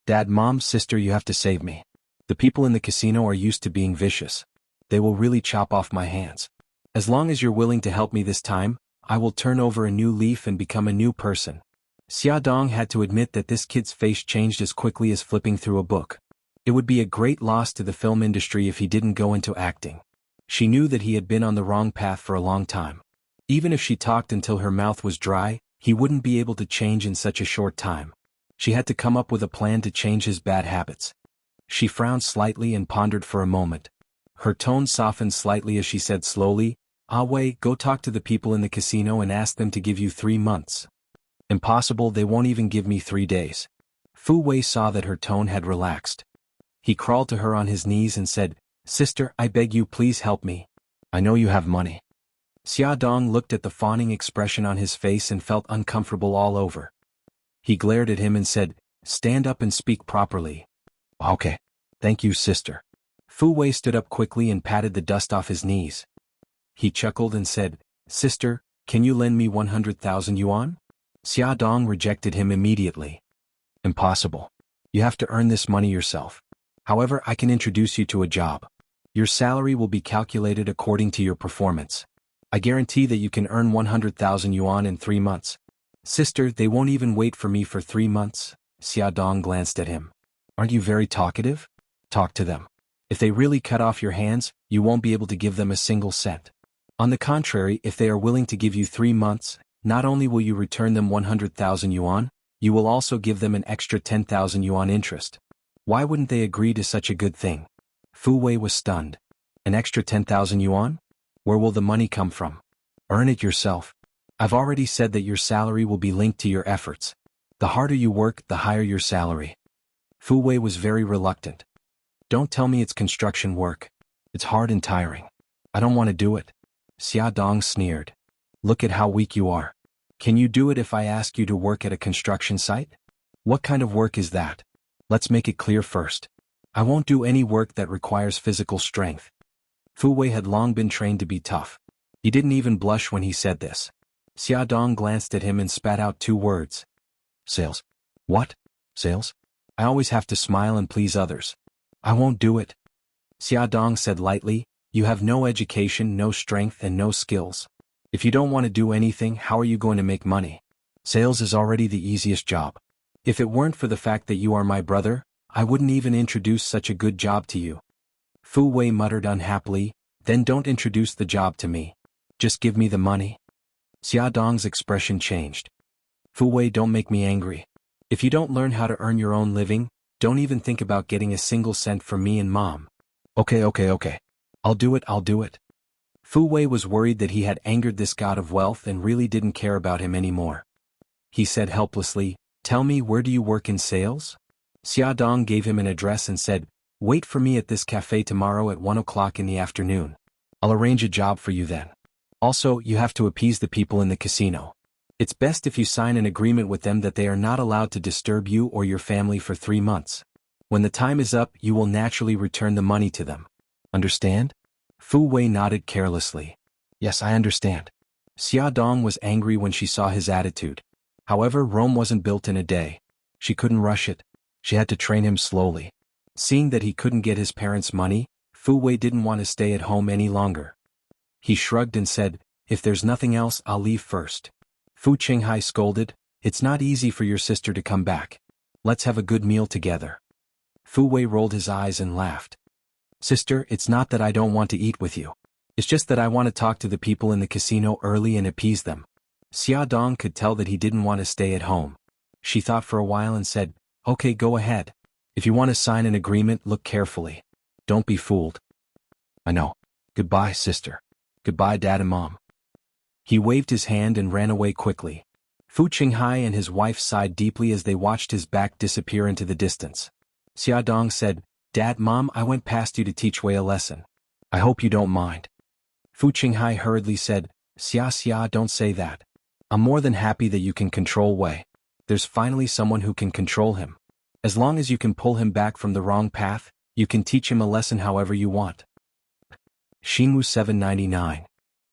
"Dad, Mom, Sister, you have to save me. The people in the casino are used to being vicious. They will really chop off my hands. As long as you're willing to help me this time, I will turn over a new leaf and become a new person." Xiaodong had to admit that this kid's face changed as quickly as flipping through a book. It would be a great loss to the film industry if he didn't go into acting. She knew that he had been on the wrong path for a long time. Even if she talked until her mouth was dry, he wouldn't be able to change in such a short time. She had to come up with a plan to change his bad habits. She frowned slightly and pondered for a moment. Her tone softened slightly as she said slowly, "Ah Wei, go talk to the people in the casino and ask them to give you 3 months. Impossible, they won't even give me 3 days." Fu Wei saw that her tone had relaxed. He crawled to her on his knees and said, "Sister, I beg you please help me. I know you have money." Xia Dong looked at the fawning expression on his face and felt uncomfortable all over. He glared at him and said, "Stand up and speak properly." "Okay. Thank you, sister." Fu Wei stood up quickly and patted the dust off his knees. He chuckled and said, "Sister, can you lend me 100,000 yuan?" Xia Dong rejected him immediately. "Impossible. You have to earn this money yourself. However, I can introduce you to a job. Your salary will be calculated according to your performance. I guarantee that you can earn 100,000 yuan in 3 months. "Sister, they won't even wait for me for 3 months. Xia Dong glanced at him. "Aren't you very talkative? Talk to them. If they really cut off your hands, you won't be able to give them a single cent. On the contrary, if they are willing to give you 3 months, not only will you return them 100,000 yuan, you will also give them an extra 10,000 yuan interest. Why wouldn't they agree to such a good thing?" Fu Wei was stunned. "An extra 10,000 yuan? Where will the money come from? Earn it yourself. I've already said that your salary will be linked to your efforts. The harder you work, the higher your salary." Fu Wei was very reluctant. "Don't tell me it's construction work. It's hard and tiring. I don't want to do it." Xia Dong sneered. "Look at how weak you are. Can you do it if I ask you to work at a construction site? What kind of work is that? Let's make it clear first. I won't do any work that requires physical strength." Fu Wei had long been trained to be tough. He didn't even blush when he said this. Xia Dong glanced at him and spat out 2 words. "Sales." "What? Sales? I always have to smile and please others. I won't do it." Xia Dong said lightly, "You have no education, no strength, and no skills. If you don't want to do anything, how are you going to make money? Sales is already the easiest job. If it weren't for the fact that you are my brother, I wouldn't even introduce such a good job to you." Fu Wei muttered unhappily, "Then don't introduce the job to me. Just give me the money." Xia Dong's expression changed. "Fu Wei, don't make me angry. If you don't learn how to earn your own living, don't even think about getting a single cent from me and Mom." Okay. I'll do it. Fu Wei was worried that he had angered this god of wealth and really didn't care about him anymore. He said helplessly, "Tell me, where do you work in sales?" Xia Dong gave him an address and said, "Wait for me at this cafe tomorrow at 1 o'clock in the afternoon. I'll arrange a job for you then. Also, you have to appease the people in the casino. It's best if you sign an agreement with them that they are not allowed to disturb you or your family for 3 months. When the time is up, you will naturally return the money to them. Understand?" Fu Wei nodded carelessly. "Yes, I understand." Xia Dong was angry when she saw his attitude. However, Rome wasn't built in a day. She couldn't rush it. She had to train him slowly. Seeing that he couldn't get his parents' money, Fu Wei didn't want to stay at home any longer. He shrugged and said, "If there's nothing else, I'll leave first." Fu Qinghai scolded, "It's not easy for your sister to come back. Let's have a good meal together." Fu Wei rolled his eyes and laughed. "Sister, it's not that I don't want to eat with you. It's just that I want to talk to the people in the casino early and appease them." Xia Dong could tell that he didn't want to stay at home. She thought for a while and said, "Okay, go ahead. If you want to sign an agreement, look carefully. Don't be fooled." "I know. Goodbye, sister. Goodbye, Dad and Mom." He waved his hand and ran away quickly. Fu Qinghai and his wife sighed deeply as they watched his back disappear into the distance. Xia Dong said, "Dad, Mom, I went past you to teach Wei a lesson. I hope you don't mind." Fu Qinghai hurriedly said, Xia, don't say that. I'm more than happy that you can control Wei. There's finally someone who can control him. As long as you can pull him back from the wrong path, you can teach him a lesson however you want." Xinhu 799.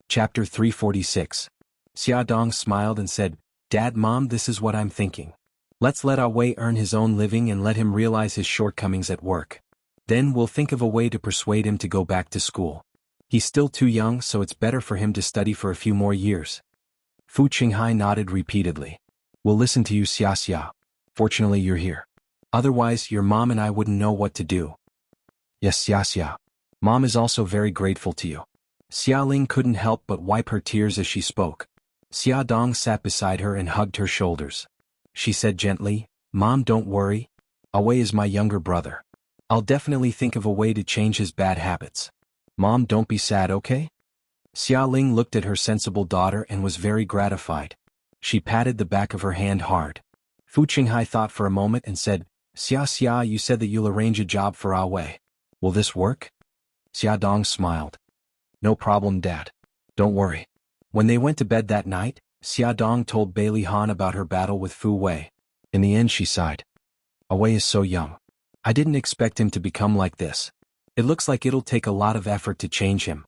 Chapter 346. Xia Dong smiled and said, "Dad, Mom, this is what I'm thinking. Let's let Wei earn his own living and let him realize his shortcomings at work. Then we'll think of a way to persuade him to go back to school. He's still too young, so it's better for him to study for a few more years." Fu Qinghai nodded repeatedly. "We'll listen to you, Xia. Fortunately you're here. Otherwise, your mom and I wouldn't know what to do. Yes, xiaxia. Mom is also very grateful to you. Xiaoling couldn't help but wipe her tears as she spoke. Xiaodong sat beside her and hugged her shoulders. She said gently, Mom, don't worry. Awei is my younger brother. I'll definitely think of a way to change his bad habits. Mom, don't be sad, okay? Xiaoling looked at her sensible daughter and was very gratified. She patted the back of her hand hard. Fu Qinghai thought for a moment and said, Xia, you said that you'll arrange a job for Awei. Will this work? Xiaodong smiled. No problem, Dad. Don't worry. When they went to bed that night, Xiaodong told Bailey Han about her battle with Fu Wei. In the end, she sighed. Awei is so young. I didn't expect him to become like this. It looks like it'll take a lot of effort to change him.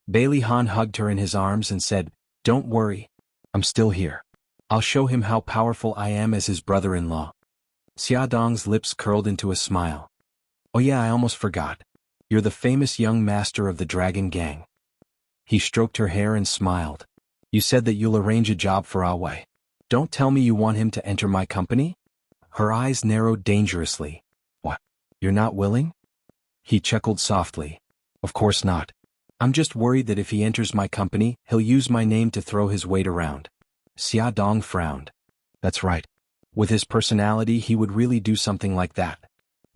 Bailey Han hugged her in his arms and said, Don't worry. I'm still here. I'll show him how powerful I am as his brother-in-law. Xiaodong's lips curled into a smile. Oh yeah, I almost forgot. You're the famous young master of the Dragon Gang. He stroked her hair and smiled. You said that you'll arrange a job for Awei. Don't tell me you want him to enter my company? Her eyes narrowed dangerously. What? You're not willing? He chuckled softly. Of course not. I'm just worried that if he enters my company, he'll use my name to throw his weight around. Xiaodong frowned. That's right. With his personality, he would really do something like that.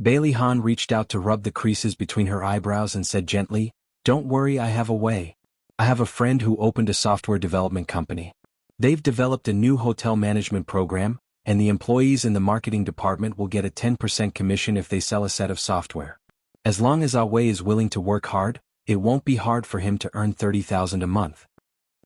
Bailey Han reached out to rub the creases between her eyebrows and said gently, Don't worry, I have a way. I have a friend who opened a software development company. They've developed a new hotel management program, and the employees in the marketing department will get a 10% commission if they sell a set of software. As long as Awei is willing to work hard, it won't be hard for him to earn 30,000 a month.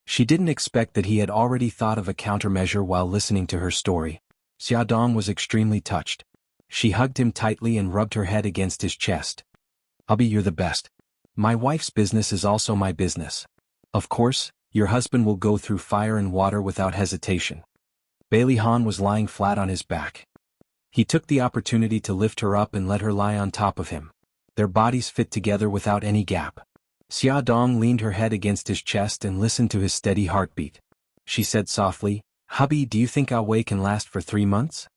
She didn't expect that he had already thought of a countermeasure while listening to her story. Xiaodong was extremely touched. She hugged him tightly and rubbed her head against his chest. Hubby, you're the best. My wife's business is also my business. Of course, your husband will go through fire and water without hesitation. Bailey Han was lying flat on his back. He took the opportunity to lift her up and let her lie on top of him. Their bodies fit together without any gap. Xiaodong leaned her head against his chest and listened to his steady heartbeat. She said softly, Hubby, do you think Awei can last for 3 months?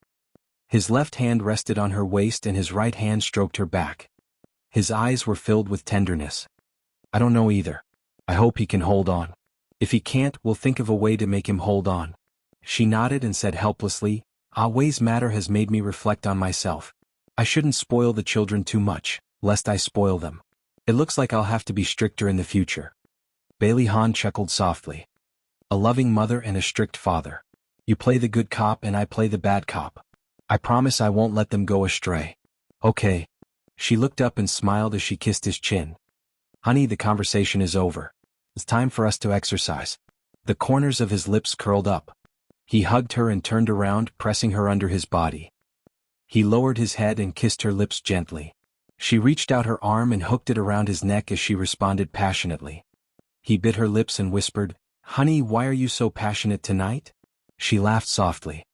His left hand rested on her waist and his right hand stroked her back. His eyes were filled with tenderness. I don't know either. I hope he can hold on. If he can't, we'll think of a way to make him hold on. She nodded and said helplessly, Awei's matter has made me reflect on myself. I shouldn't spoil the children too much, lest I spoil them. It looks like I'll have to be stricter in the future. Bailey Han chuckled softly. A loving mother and a strict father. You play the good cop and I play the bad cop. I promise I won't let them go astray. Okay. She looked up and smiled as she kissed his chin. Honey, the conversation is over. It's time for us to exercise. The corners of his lips curled up. He hugged her and turned around, pressing her under his body. He lowered his head and kissed her lips gently. She reached out her arm and hooked it around his neck as she responded passionately. He bit her lips and whispered, Honey, why are you so passionate tonight? She laughed softly.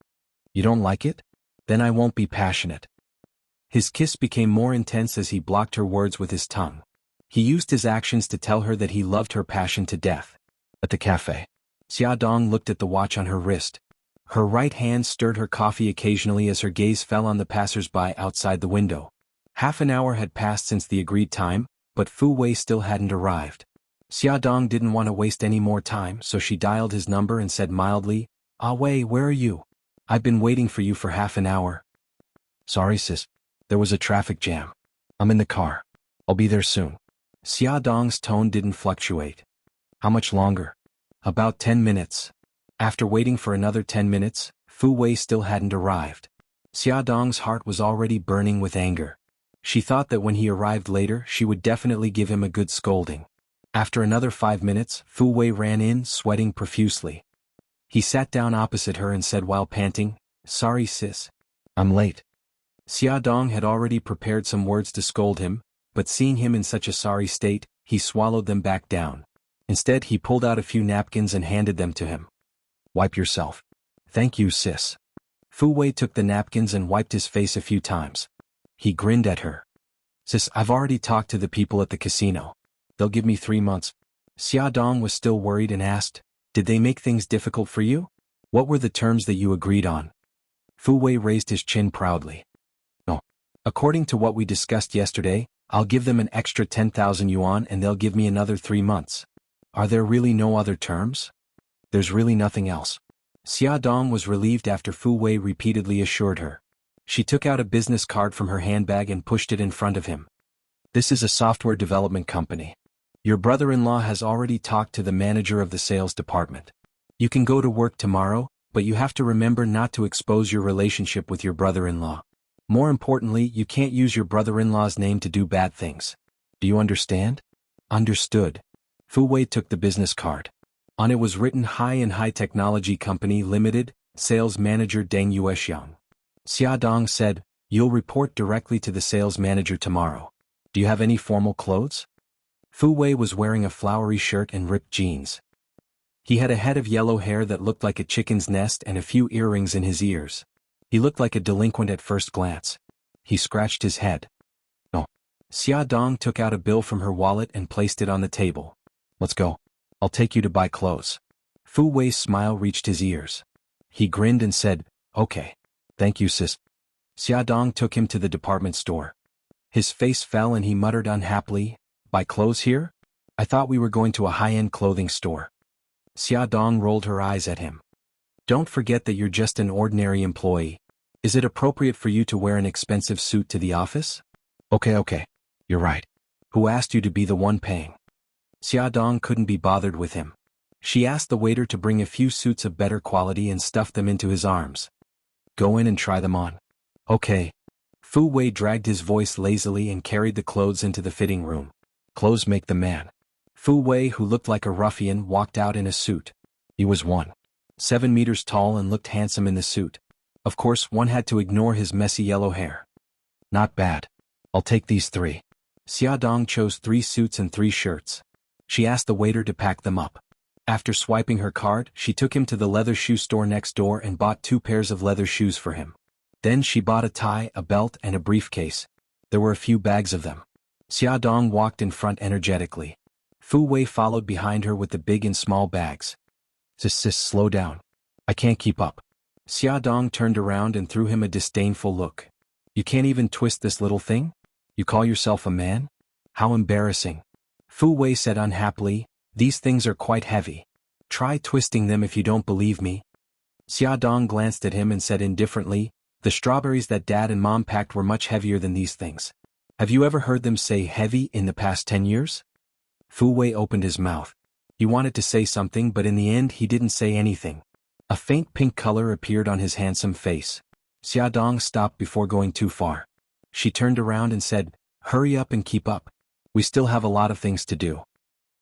You don't like it? Then I won't be passionate. His kiss became more intense as he blocked her words with his tongue. He used his actions to tell her that he loved her passion to death. At the cafe, Xiaodong looked at the watch on her wrist. Her right hand stirred her coffee occasionally as her gaze fell on the passers-by outside the window. Half an hour had passed since the agreed time, but Fu Wei still hadn't arrived. Xiaodong didn't want to waste any more time, so she dialed his number and said mildly, Wei, where are you? I've been waiting for you for half an hour. Sorry, sis. There was a traffic jam. I'm in the car. I'll be there soon. Xiaodong's tone didn't fluctuate. How much longer? About 10 minutes. After waiting for another 10 minutes, Fu Wei still hadn't arrived. Xiaodong's heart was already burning with anger. She thought that when he arrived later, she would definitely give him a good scolding. After another 5 minutes, Fu Wei ran in, sweating profusely. He sat down opposite her and said while panting, Sorry, sis. I'm late. Xiaodong had already prepared some words to scold him, but seeing him in such a sorry state, he swallowed them back down. Instead, he pulled out a few napkins and handed them to him. Wipe yourself. Thank you, sis. Fu Wei took the napkins and wiped his face a few times. He grinned at her. Sis, I've already talked to the people at the casino. They'll give me 3 months. Xiaodong was still worried and asked, Did they make things difficult for you? What were the terms that you agreed on? Fu Wei raised his chin proudly. No, According to what we discussed yesterday, I'll give them an extra 10,000 yuan and they'll give me another 3 months. Are there really no other terms? There's really nothing else. Xia Dong was relieved after Fu Wei repeatedly assured her. She took out a business card from her handbag and pushed it in front of him. This is a software development company. Your brother-in-law has already talked to the manager of the sales department. You can go to work tomorrow, but you have to remember not to expose your relationship with your brother-in-law. More importantly, you can't use your brother-in-law's name to do bad things. Do you understand? Understood. Fu Wei took the business card. On it was written High Technology Company Limited, Sales Manager Deng Yuexiang. Xia Dong said, "You'll report directly to the sales manager tomorrow. Do you have any formal clothes?" Fu Wei was wearing a flowery shirt and ripped jeans. He had a head of yellow hair that looked like a chicken's nest and a few earrings in his ears. He looked like a delinquent at first glance. He scratched his head. "No." Xia Dong took out a bill from her wallet and placed it on the table. "Let's go. I'll take you to buy clothes." Fu Wei's smile reached his ears. He grinned and said, "Okay. Thank you, sis." Xia Dong took him to the department store. His face fell and he muttered unhappily, "Buy clothes here? I thought we were going to a high-end clothing store." Xia Dong rolled her eyes at him. "Don't forget that you're just an ordinary employee. Is it appropriate for you to wear an expensive suit to the office?" Okay. You're right. Who asked you to be the one paying?" Xia Dong couldn't be bothered with him. She asked the waiter to bring a few suits of better quality and stuffed them into his arms. "Go in and try them on." "Okay." Fu Wei dragged his voice lazily and carried the clothes into the fitting room. Clothes make the man. Fu Wei, who looked like a ruffian, walked out in a suit. He was 1.7 meters tall and looked handsome in the suit. Of course, one had to ignore his messy yellow hair. "Not bad. I'll take these 3. Xia Dong chose 3 suits and 3 shirts. She asked the waiter to pack them up. After swiping her card, she took him to the leather shoe store next door and bought 2 pairs of leather shoes for him. Then she bought a tie, a belt, and a briefcase. There were a few bags of them. Xia Dong walked in front energetically. Fu Wei followed behind her with the big and small bags. Sis, slow down. I can't keep up." Xia Dong turned around and threw him a disdainful look. "You can't even twist this little thing? You call yourself a man? How embarrassing." Fu Wei said unhappily, "These things are quite heavy. Try twisting them if you don't believe me." Xia Dong glanced at him and said indifferently, "The strawberries that Dad and Mom packed were much heavier than these things. Have you ever heard them say heavy in the past 10 years? Fu Wei opened his mouth. He wanted to say something, but in the end he didn't say anything. A faint pink color appeared on his handsome face. Xia Dong stopped before going too far. She turned around and said, "Hurry up and keep up. We still have a lot of things to do."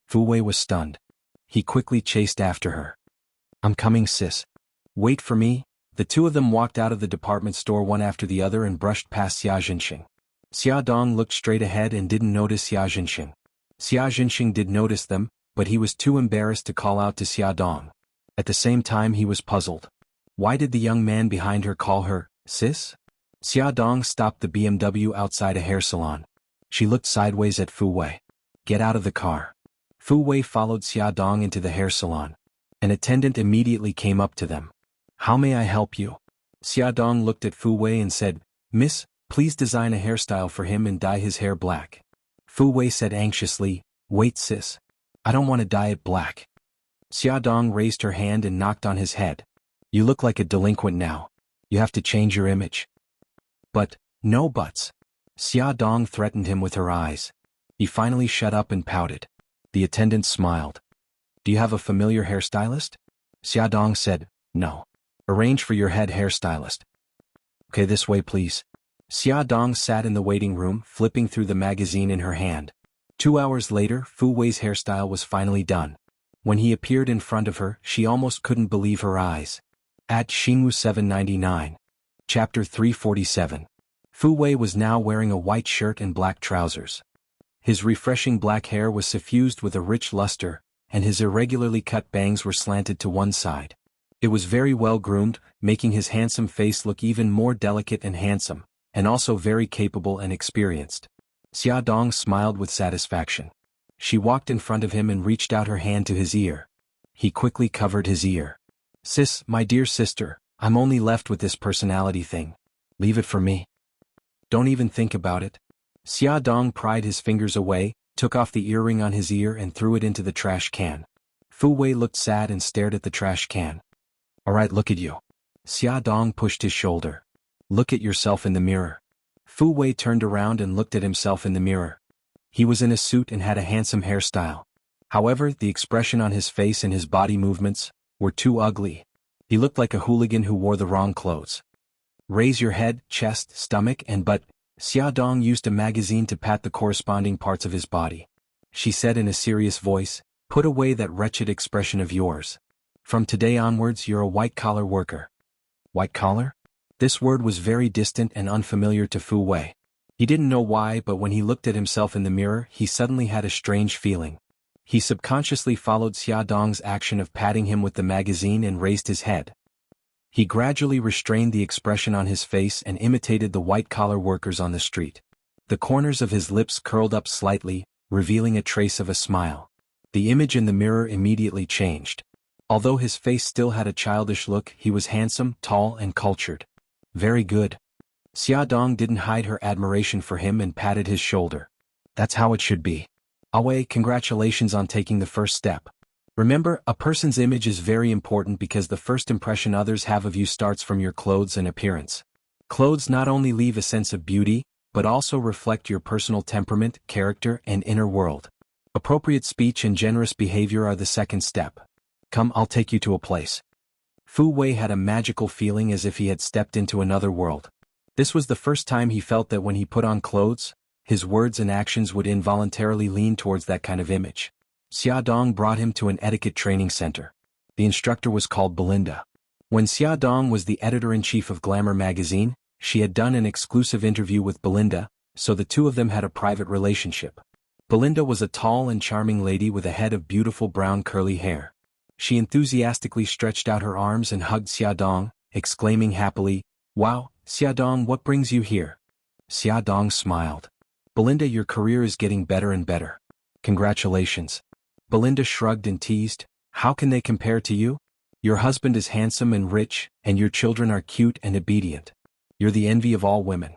Fu Wei was stunned. He quickly chased after her. "I'm coming, sis. Wait for me." The 2 of them walked out of the department store one after the other and brushed past Xianxia. Xia Dong looked straight ahead and didn't notice Xianxia. Xianxia did notice them, but he was too embarrassed to call out to Xia Dong. At the same time he was puzzled. Why did the young man behind her call her, sis? Xia Dong stopped the BMW outside a hair salon. She looked sideways at Fu Wei. "Get out of the car." Fu Wei followed Xia Dong into the hair salon. An attendant immediately came up to them. "How may I help you?" Xia Dong looked at Fu Wei and said, "Miss, please design a hairstyle for him and dye his hair black." Fu Wei said anxiously, "Wait, sis. I don't want to dye it black." Xia Dong raised her hand and knocked on his head. "You look like a delinquent now. You have to change your image." "But, no buts." Xia Dong threatened him with her eyes. He finally shut up and pouted. The attendant smiled. "Do you have a familiar hairstylist?" Xia Dong said, "No." "Arrange for your head hairstylist." "Okay, this way please." Xia Dong sat in the waiting room, flipping through the magazine in her hand. 2 hours later, Fu Wei's hairstyle was finally done. When he appeared in front of her, she almost couldn't believe her eyes. At Xianhu 799. Chapter 347. Fu Wei was now wearing a white shirt and black trousers. His refreshing black hair was suffused with a rich luster, and his irregularly cut bangs were slanted to one side. It was very well groomed, making his handsome face look even more delicate and handsome, and also very capable and experienced. Xia Dong smiled with satisfaction. She walked in front of him and reached out her hand to his ear. He quickly covered his ear. "Sis, my dear sister, I'm only left with this personality thing. Leave it for me." Don't even think about it. Xiaodong pried his fingers away, took off the earring on his ear and threw it into the trash can. Fu Wei looked sad and stared at the trash can. Alright, look at you. Xiaodong pushed his shoulder. Look at yourself in the mirror. Fu Wei turned around and looked at himself in the mirror. He was in a suit and had a handsome hairstyle. However, the expression on his face and his body movements were too ugly. He looked like a hooligan who wore the wrong clothes. Raise your head, chest, stomach and butt. Xiaodong used a magazine to pat the corresponding parts of his body. She said in a serious voice, put away that wretched expression of yours. From today onwards you're a white-collar worker. White-collar? This word was very distant and unfamiliar to Fu Wei. He didn't know why, but when he looked at himself in the mirror he suddenly had a strange feeling. He subconsciously followed Xiaodong's action of patting him with the magazine and raised his head. He gradually restrained the expression on his face and imitated the white-collar workers on the street. The corners of his lips curled up slightly, revealing a trace of a smile. The image in the mirror immediately changed. Although his face still had a childish look, he was handsome, tall, and cultured. Very good. Xiaodong didn't hide her admiration for him and patted his shoulder. That's how it should be. Awei, congratulations on taking the first step. Remember, a person's image is very important because the first impression others have of you starts from your clothes and appearance. Clothes not only leave a sense of beauty, but also reflect your personal temperament, character, and inner world. Appropriate speech and generous behavior are the second step. Come, I'll take you to a place. Fu Wei had a magical feeling as if he had stepped into another world. This was the first time he felt that when he put on clothes, his words and actions would involuntarily lean towards that kind of image. Xiaodong brought him to an etiquette training center. The instructor was called Belinda. When Xiaodong was the editor-in-chief of Glamour magazine, she had done an exclusive interview with Belinda, so the two of them had a private relationship. Belinda was a tall and charming lady with a head of beautiful brown curly hair. She enthusiastically stretched out her arms and hugged Xiaodong, exclaiming happily, "Wow, Xiaodong, what brings you here?" Xiaodong smiled. "Belinda, your career is getting better and better. Congratulations." Belinda shrugged and teased, "How can they compare to you? Your husband is handsome and rich, and your children are cute and obedient. You're the envy of all women."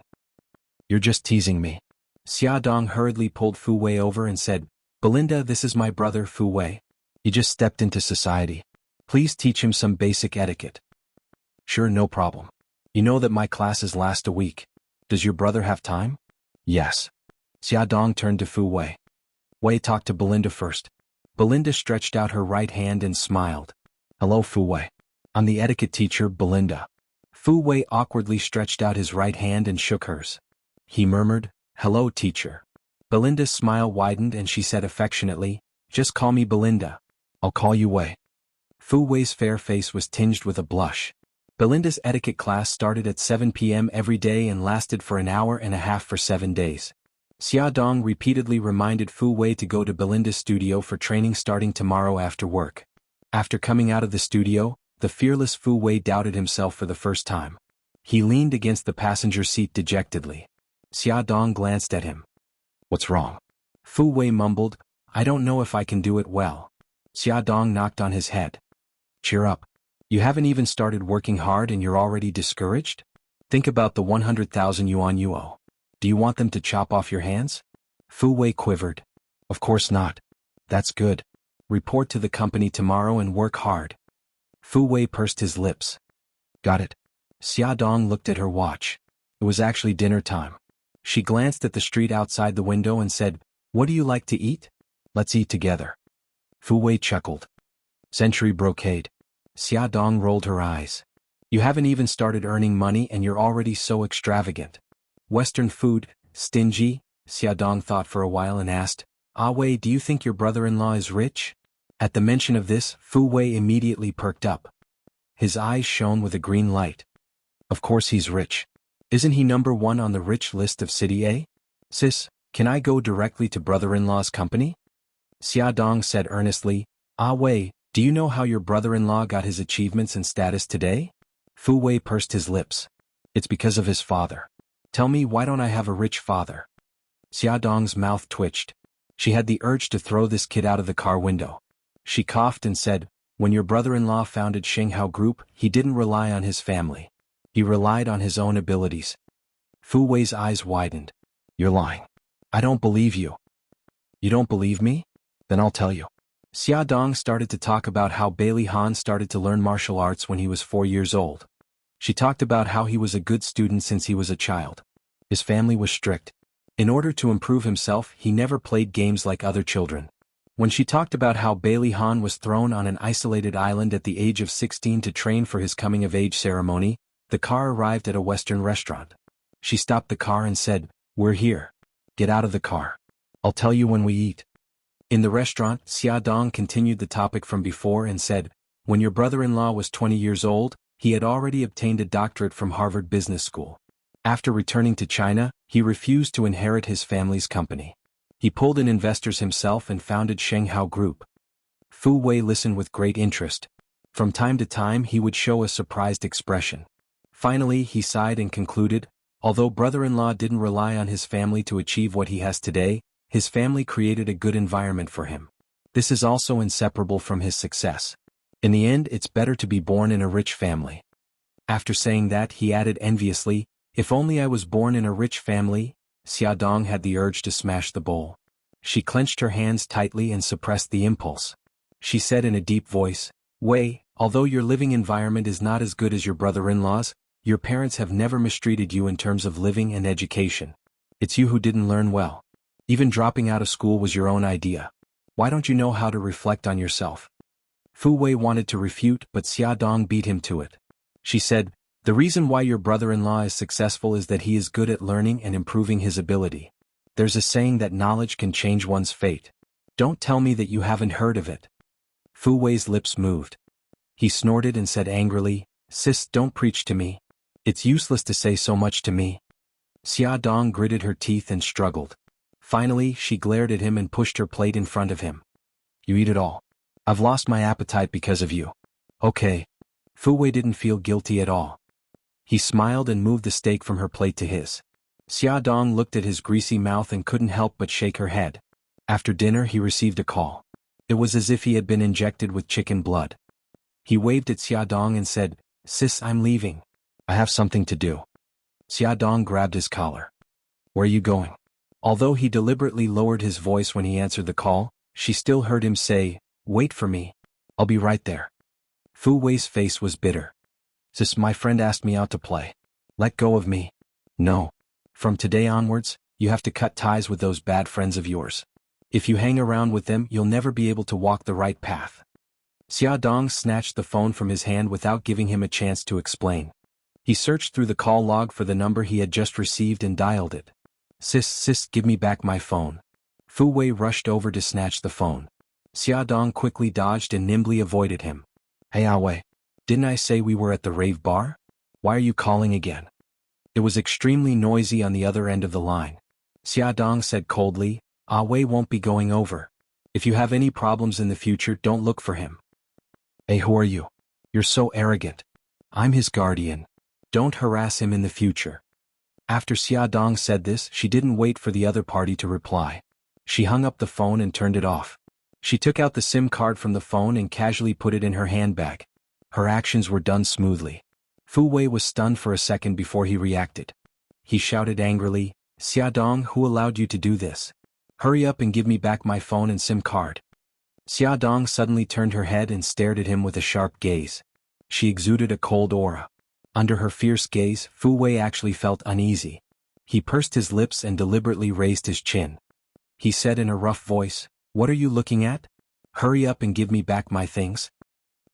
"You're just teasing me." Xiaodong hurriedly pulled Fu Wei over and said, "Belinda, this is my brother Fu Wei. He just stepped into society. Please teach him some basic etiquette." "Sure, no problem. You know that my classes last a week. Does your brother have time?" "Yes." Xiaodong turned to Fu Wei. "Wei, talk to Belinda first." Belinda stretched out her right hand and smiled. "Hello, Fu Wei. I'm the etiquette teacher, Belinda." Fu Wei awkwardly stretched out his right hand and shook hers. He murmured, "Hello, teacher." Belinda's smile widened and she said affectionately, "Just call me Belinda. I'll call you Wei." Fu Wei's fair face was tinged with a blush. Belinda's etiquette class started at 7 p.m. every day and lasted for an hour and a half for 7 days. Xiaodong repeatedly reminded Fu Wei to go to Belinda's studio for training starting tomorrow after work. After coming out of the studio, the fearless Fu Wei doubted himself for the first time. He leaned against the passenger seat dejectedly. Xiaodong glanced at him. "What's wrong?" Fu Wei mumbled, "I don't know if I can do it well." Xiaodong knocked on his head. "Cheer up. You haven't even started working hard and you're already discouraged? Think about the 100,000 yuan you owe. Do you want them to chop off your hands?" Fu Wei quivered. "Of course not. That's good. Report to the company tomorrow and work hard." Fu Wei pursed his lips. "Got it." Xiaodong looked at her watch. It was actually dinner time. She glanced at the street outside the window and said, "What do you like to eat? Let's eat together." Fu Wei chuckled. "Century brocade." Xiaodong rolled her eyes. "You haven't even started earning money and you're already so extravagant." "Western food, stingy?" Xiaodong thought for a while and asked, "Ah Wei, do you think your brother-in-law is rich?" At the mention of this, Fu Wei immediately perked up. His eyes shone with a green light. "Of course he's rich. Isn't he number 1 on the rich list of City A? Sis, can I go directly to brother-in-law's company?" Xiaodong said earnestly, "Ah Wei, do you know how your brother-in-law got his achievements and status today?" Fu Wei pursed his lips. "It's because of his father. Tell me, why don't I have a rich father?" Xiaodong's mouth twitched. She had the urge to throw this kid out of the car window. She coughed and said, "When your brother-in-law founded Xianxia Group, he didn't rely on his family. He relied on his own abilities." Fu Wei's eyes widened. You're lying. I don't believe you. You don't believe me? Then I'll tell you. Xia Dong started to talk about how Bailey Han started to learn martial arts when he was 4 years old. She talked about how he was a good student since he was a child. His family was strict. In order to improve himself, he never played games like other children. When she talked about how Bailey Han was thrown on an isolated island at the age of 16 to train for his coming-of-age ceremony, the car arrived at a Western restaurant. She stopped the car and said, "We're here. Get out of the car. I'll tell you when we eat." In the restaurant, Xia Dong continued the topic from before and said, when your brother-in-law was 20 years old, he had already obtained a doctorate from Harvard Business School. After returning to China, he refused to inherit his family's company. He pulled in investors himself and founded Shanghao Group. Fu Wei listened with great interest. From time to time he would show a surprised expression. Finally he sighed and concluded, although brother-in-law didn't rely on his family to achieve what he has today, his family created a good environment for him. This is also inseparable from his success. In the end, it's better to be born in a rich family. After saying that, he added enviously, if only I was born in a rich family. Xia Dong had the urge to smash the bowl. She clenched her hands tightly and suppressed the impulse. She said in a deep voice, Wei, although your living environment is not as good as your brother-in-law's, your parents have never mistreated you in terms of living and education. It's you who didn't learn well. Even dropping out of school was your own idea. Why don't you know how to reflect on yourself? Fu Wei wanted to refute, but Xia Dong beat him to it. She said, the reason why your brother-in-law is successful is that he is good at learning and improving his ability. There's a saying that knowledge can change one's fate. Don't tell me that you haven't heard of it. Fu Wei's lips moved. He snorted and said angrily, Sis, don't preach to me. It's useless to say so much to me. Xia Dong gritted her teeth and struggled. Finally, she glared at him and pushed her plate in front of him. You eat it all. I've lost my appetite because of you. Okay. Fu Wei didn't feel guilty at all. He smiled and moved the steak from her plate to his. Xia Dong looked at his greasy mouth and couldn't help but shake her head. After dinner he received a call. It was as if he had been injected with chicken blood. He waved at Xia Dong and said, Sis, I'm leaving. I have something to do. Xia Dong grabbed his collar. Where are you going? Although he deliberately lowered his voice when he answered the call, she still heard him say, Wait for me. I'll be right there. Fu Wei's face was bitter. Sis, my friend asked me out to play. Let go of me. No. From today onwards, you have to cut ties with those bad friends of yours. If you hang around with them, you'll never be able to walk the right path. Xia Dong snatched the phone from his hand without giving him a chance to explain. He searched through the call log for the number he had just received and dialed it. Sis, give me back my phone. Fu Wei rushed over to snatch the phone. Xia Dong quickly dodged and nimbly avoided him. Hey Wei, didn't I say we were at the rave bar? Why are you calling again? It was extremely noisy on the other end of the line. Xia Dong said coldly, Wei won't be going over. If you have any problems in the future, don't look for him. Hey, who are you? You're so arrogant. I'm his guardian. Don't harass him in the future. After Xia Dong said this, she didn't wait for the other party to reply. She hung up the phone and turned it off. She took out the SIM card from the phone and casually put it in her handbag. Her actions were done smoothly. Fu Wei was stunned for a second before he reacted. He shouted angrily, Xia Dong, who allowed you to do this? Hurry up and give me back my phone and SIM card. Xia Dong suddenly turned her head and stared at him with a sharp gaze. She exuded a cold aura. Under her fierce gaze, Fu Wei actually felt uneasy. He pursed his lips and deliberately raised his chin. He said in a rough voice, What are you looking at? Hurry up and give me back my things.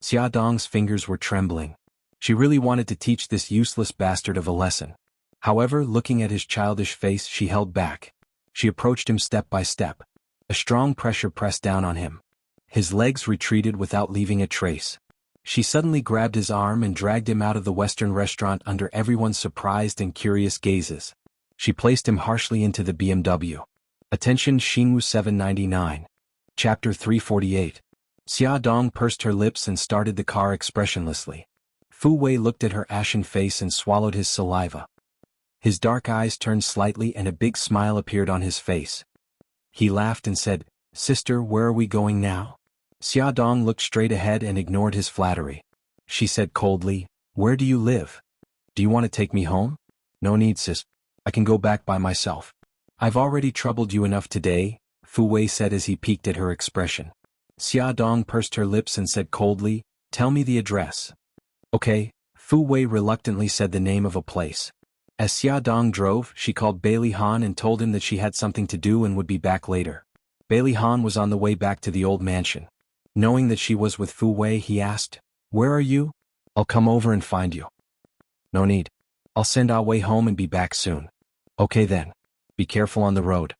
Xia Dong's fingers were trembling. She really wanted to teach this useless bastard of a lesson. However, looking at his childish face, she held back. She approached him step by step. A strong pressure pressed down on him. His legs retreated without leaving a trace. She suddenly grabbed his arm and dragged him out of the Western restaurant under everyone's surprised and curious gazes. She placed him harshly into the BMW. Attention Xianxia 799. Chapter 348. Xia Dong pursed her lips and started the car expressionlessly. Fu Wei looked at her ashen face and swallowed his saliva. His dark eyes turned slightly and a big smile appeared on his face. He laughed and said, Sister, where are we going now? Xia Dong looked straight ahead and ignored his flattery. She said coldly, Where do you live? Do you want to take me home? No need, sis. I can go back by myself. I've already troubled you enough today, Fu Wei said as he peeked at her expression. Xia Dong pursed her lips and said coldly, tell me the address. Okay, Fu Wei reluctantly said the name of a place. As Xia Dong drove, she called Bailey Han and told him that she had something to do and would be back later. Bailey Han was on the way back to the old mansion. Knowing that she was with Fu Wei, he asked, where are you? I'll come over and find you. No need. I'll send Ah Wei home and be back soon. Okay then. Be careful on the road.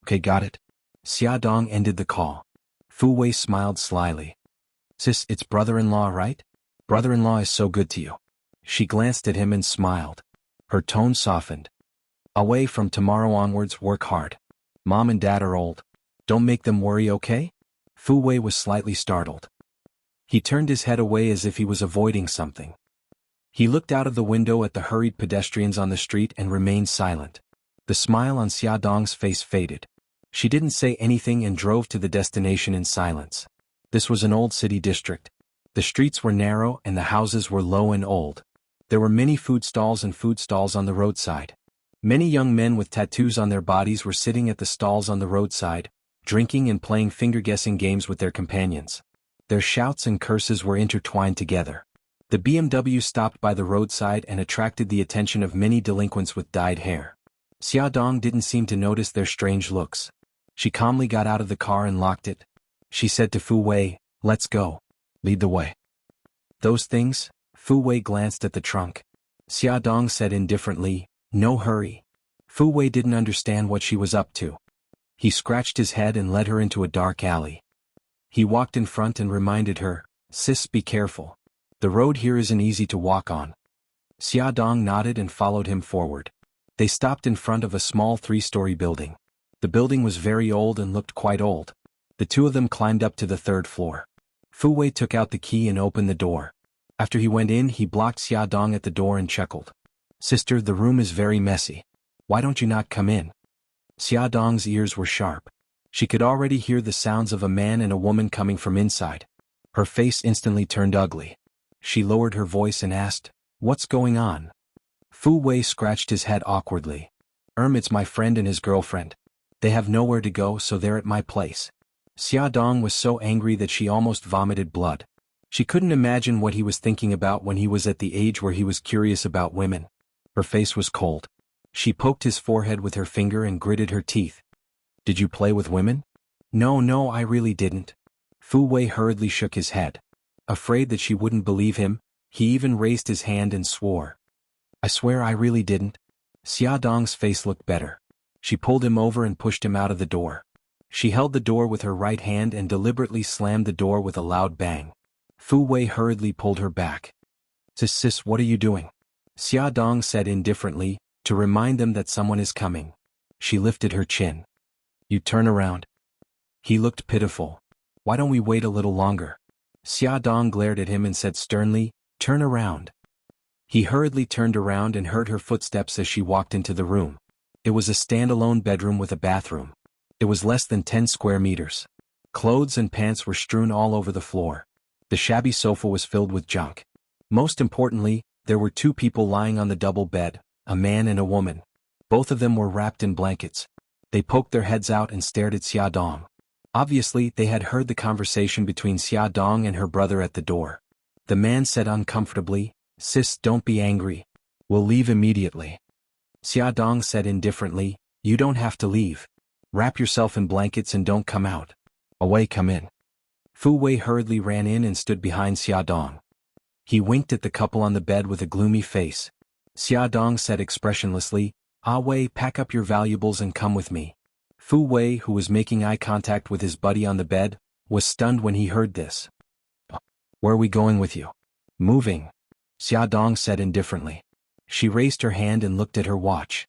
Okay, got it. Xia Dong ended the call. Fu Wei smiled slyly. Sis, it's brother-in-law, right? Brother-in-law is so good to you. She glanced at him and smiled. Her tone softened. Ah Wei, from tomorrow onwards, work hard. Mom and Dad are old. Don't make them worry, okay? Fu Wei was slightly startled. He turned his head away as if he was avoiding something. He looked out of the window at the hurried pedestrians on the street and remained silent. The smile on Xia Dong's face faded. She didn't say anything and drove to the destination in silence. This was an old city district. The streets were narrow and the houses were low and old. There were many food stalls on the roadside. Many young men with tattoos on their bodies were sitting at the stalls on the roadside, drinking and playing finger-guessing games with their companions. Their shouts and curses were intertwined together. The BMW stopped by the roadside and attracted the attention of many delinquents with dyed hair. Xia Dong didn't seem to notice their strange looks. She calmly got out of the car and locked it. She said to Fu Wei, let's go. Lead the way. Those things? Fu Wei glanced at the trunk. Xia Dong said indifferently, no hurry. Fu Wei didn't understand what she was up to. He scratched his head and led her into a dark alley. He walked in front and reminded her, sis, be careful. The road here isn't easy to walk on. Xia Dong nodded and followed him forward. They stopped in front of a small 3-story building. The building was very old and looked quite old. The two of them climbed up to the 3rd floor. Fu Wei took out the key and opened the door. After he went in, he blocked Xia Dong at the door and chuckled. Sister, the room is very messy. Why don't you not come in? Xia Dong's ears were sharp. She could already hear the sounds of a man and a woman coming from inside. Her face instantly turned ugly. She lowered her voice and asked, what's going on? Fu Wei scratched his head awkwardly. It's my friend and his girlfriend. They have nowhere to go, so they're at my place. Xia Dong was so angry that she almost vomited blood. She couldn't imagine what he was thinking about when he was at the age where he was curious about women. Her face was cold. She poked his forehead with her finger and gritted her teeth. Did you play with women? No, I really didn't. Fu Wei hurriedly shook his head. Afraid that she wouldn't believe him, he even raised his hand and swore. I swear I really didn't. Xia Dong's face looked better. She pulled him over and pushed him out of the door. She held the door with her right hand and deliberately slammed the door with a loud bang. Fu Wei hurriedly pulled her back. Sis, what are you doing? Xia Dong said indifferently, to remind them that someone is coming. She lifted her chin. You turn around. He looked pitiful. Why don't we wait a little longer? Xia Dong glared at him and said sternly, turn around. He hurriedly turned around and heard her footsteps as she walked into the room. It was a standalone bedroom with a bathroom. It was less than 10 square meters. Clothes and pants were strewn all over the floor. The shabby sofa was filled with junk. Most importantly, there were 2 people lying on the double bed, a man and a woman. Both of them were wrapped in blankets. They poked their heads out and stared at Xia Dong. Obviously, they had heard the conversation between Xia Dong and her brother at the door. The man said uncomfortably, Sis, don't be angry. We'll leave immediately. Xia Dong said indifferently, you don't have to leave. Wrap yourself in blankets and don't come out. Away, come in. Fu Wei hurriedly ran in and stood behind Xia Dong. He winked at the couple on the bed with a gloomy face. Xia Dong said expressionlessly, Ah Wei, pack up your valuables and come with me. Fu Wei, who was making eye contact with his buddy on the bed, was stunned when he heard this. Where are we going with you? Moving. Xia Dong said indifferently. She raised her hand and looked at her watch.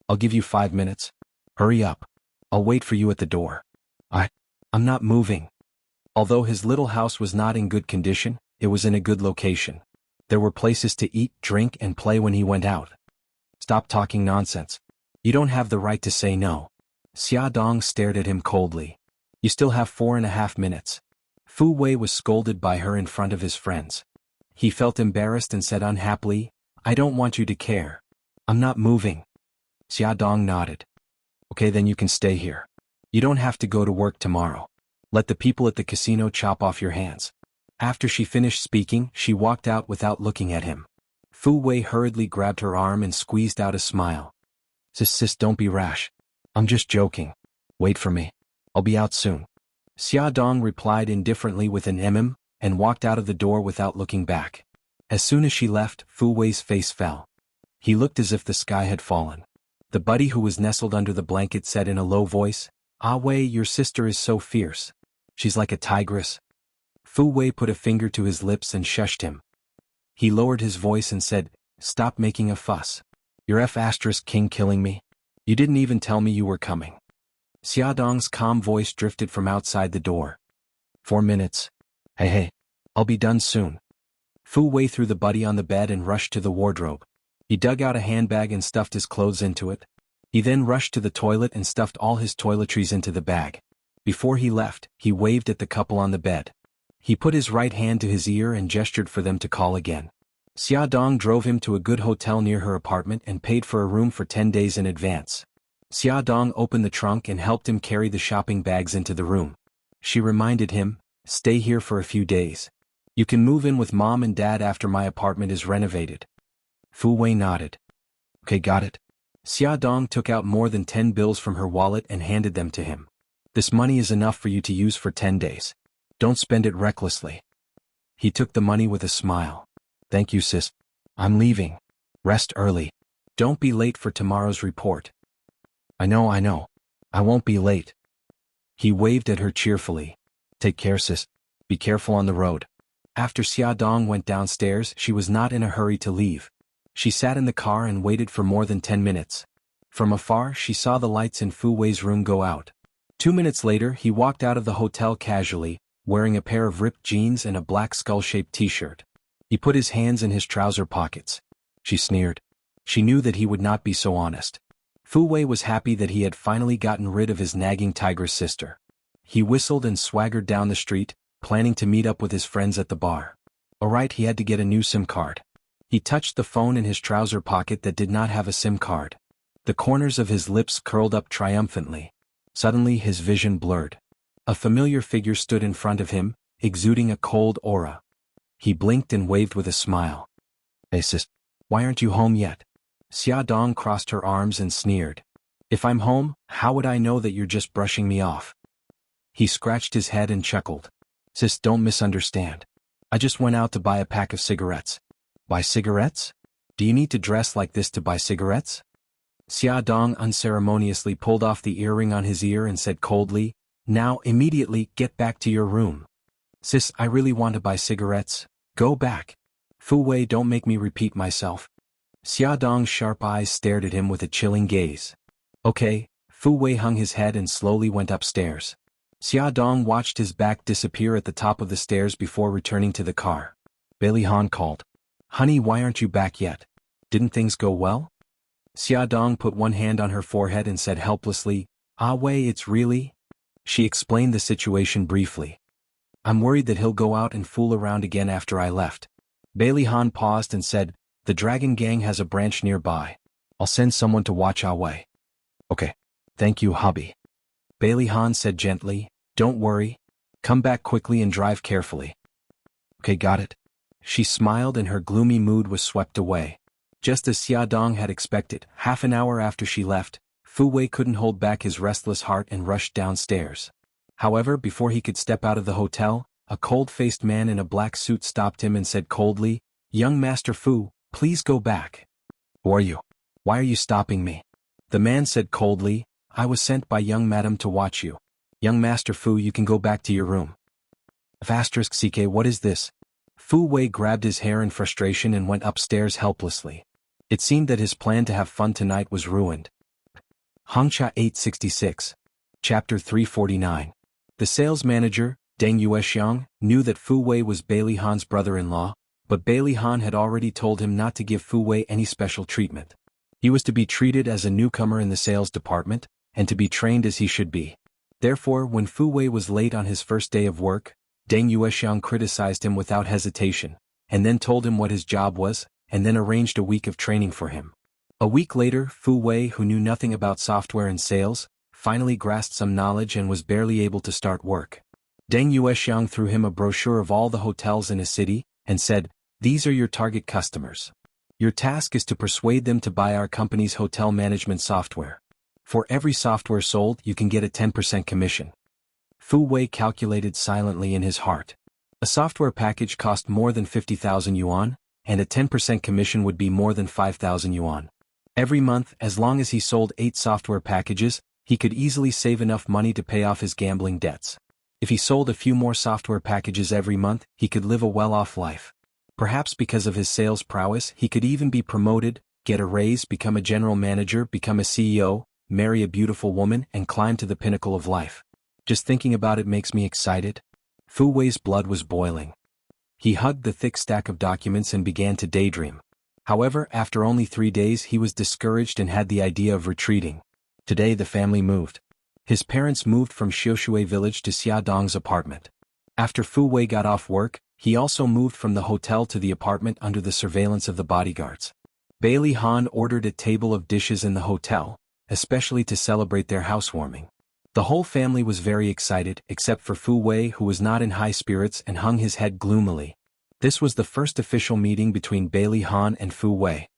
I'll give you 5 minutes. Hurry up. I'll wait for you at the door. I'm not moving. Although his little house was not in good condition, it was in a good location. There were places to eat, drink, and play when he went out. Stop talking nonsense. You don't have the right to say no. Xia Dong stared at him coldly. You still have 4.5 minutes. Fu Wei was scolded by her in front of his friends. He felt embarrassed and said unhappily, I don't want you to care. I'm not moving. Xiaodong nodded. Okay, then you can stay here. You don't have to go to work tomorrow. Let the people at the casino chop off your hands. After she finished speaking, she walked out without looking at him. Fu Wei hurriedly grabbed her arm and squeezed out a smile. Sis, don't be rash. I'm just joking. Wait for me. I'll be out soon. Xiaodong replied indifferently with an and walked out of the door without looking back. As soon as she left, Fu Wei's face fell. He looked as if the sky had fallen. The buddy who was nestled under the blanket said in a low voice, Ah Wei, your sister is so fierce. She's like a tigress. Fu Wei put a finger to his lips and shushed him. He lowered his voice and said, Stop making a fuss. Your F*king killing me? You didn't even tell me you were coming. Xiaodong's calm voice drifted from outside the door. 4 minutes. Hey, I'll be done soon. Fu Wei threw the buddy on the bed and rushed to the wardrobe. He dug out a handbag and stuffed his clothes into it. He then rushed to the toilet and stuffed all his toiletries into the bag. Before he left, he waved at the couple on the bed. He put his right hand to his ear and gestured for them to call again. Xiaodong drove him to a good hotel near her apartment and paid for a room for 10 days in advance. Xiaodong opened the trunk and helped him carry the shopping bags into the room. She reminded him, Stay here for a few days. You can move in with Mom and Dad after my apartment is renovated. Fu Wei nodded. Okay, got it. Xiaodong took out more than 10 bills from her wallet and handed them to him. This money is enough for you to use for 10 days. Don't spend it recklessly. He took the money with a smile. Thank you, sis. I'm leaving. Rest early. Don't be late for tomorrow's report. I know. I won't be late. He waved at her cheerfully. Take care, sis. Be careful on the road. After Xiaodong went downstairs, she was not in a hurry to leave. She sat in the car and waited for more than 10 minutes. From afar, she saw the lights in Fu Wei's room go out. 2 minutes later, he walked out of the hotel casually, wearing a pair of ripped jeans and a black skull-shaped t-shirt. He put his hands in his trouser pockets. She sneered. She knew that he would not be so honest. Fu Wei was happy that he had finally gotten rid of his nagging tigress sister. He whistled and swaggered down the street, planning to meet up with his friends at the bar. Alright, he had to get a new SIM card. He touched the phone in his trouser pocket that did not have a SIM card. The corners of his lips curled up triumphantly. Suddenly his vision blurred. A familiar figure stood in front of him, exuding a cold aura. He blinked and waved with a smile. Hey sis, why aren't you home yet? Xiaodong crossed her arms and sneered. If I'm home, how would I know that you're just brushing me off? He scratched his head and chuckled. Sis, don't misunderstand. I just went out to buy a pack of cigarettes. Buy cigarettes? Do you need to dress like this to buy cigarettes? Xiaodong unceremoniously pulled off the earring on his ear and said coldly, Now immediately get back to your room. Sis, I really want to buy cigarettes. Go back. Fu Wei, don't make me repeat myself. Xiaodong's sharp eyes stared at him with a chilling gaze. Okay, Fu Wei hung his head and slowly went upstairs. Xiaodong watched his back disappear at the top of the stairs before returning to the car. Beilihan called. Honey, why aren't you back yet? Didn't things go well? Xiaodong put one hand on her forehead and said helplessly, Ah Wei, it's really? She explained the situation briefly. I'm worried that he'll go out and fool around again after I left. Beilihan paused and said, The Dragon Gang has a branch nearby. I'll send someone to watch Ah Wei. Okay. Thank you, hubby. Beilihan said gently, Don't worry. Come back quickly and drive carefully. Okay, got it. She smiled and her gloomy mood was swept away. Just as Xiaodong had expected, half an hour after she left, Fu Wei couldn't hold back his restless heart and rushed downstairs. However, before he could step out of the hotel, a cold-faced man in a black suit stopped him and said coldly, Young Master Fu, please go back. Who are you? Why are you stopping me? The man said coldly, I was sent by young madam to watch you. Young Master Fu, you can go back to your room. *CK, what is this? Fu Wei grabbed his hair in frustration and went upstairs helplessly. It seemed that his plan to have fun tonight was ruined. xianxia 866. Chapter 349. The sales manager, Deng Yuexiang, knew that Fu Wei was Beilihan's brother-in-law, but Beilihan had already told him not to give Fu Wei any special treatment. He was to be treated as a newcomer in the sales department, and to be trained as he should be. Therefore, when Fu Wei was late on his first day of work, Deng Yuexiang criticized him without hesitation, and then told him what his job was, and then arranged a week of training for him. A week later, Fu Wei, who knew nothing about software and sales, finally grasped some knowledge and was barely able to start work. Deng Yuexiang threw him a brochure of all the hotels in a city, and said, "These are your target customers. Your task is to persuade them to buy our company's hotel management software. For every software sold, you can get a 10% commission." Fu Wei calculated silently in his heart. A software package cost more than 50,000 yuan, and a 10% commission would be more than 5,000 yuan. Every month, as long as he sold 8 software packages, he could easily save enough money to pay off his gambling debts. If he sold a few more software packages every month, he could live a well-off life. Perhaps because of his sales prowess, he could even be promoted, get a raise, become a general manager, become a CEO, marry a beautiful woman, and climb to the pinnacle of life. Just thinking about it makes me excited. Fu Wei's blood was boiling. He hugged the thick stack of documents and began to daydream. However, after only 3 days he was discouraged and had the idea of retreating. Today the family moved. His parents moved from Xiaoshui village to Xiadong's apartment. After Fu Wei got off work, he also moved from the hotel to the apartment under the surveillance of the bodyguards. Bailey Han ordered a table of dishes in the hotel, especially to celebrate their housewarming. The whole family was very excited, except for Fu Wei, who was not in high spirits and hung his head gloomily. This was the first official meeting between Bailey Han and Fu Wei.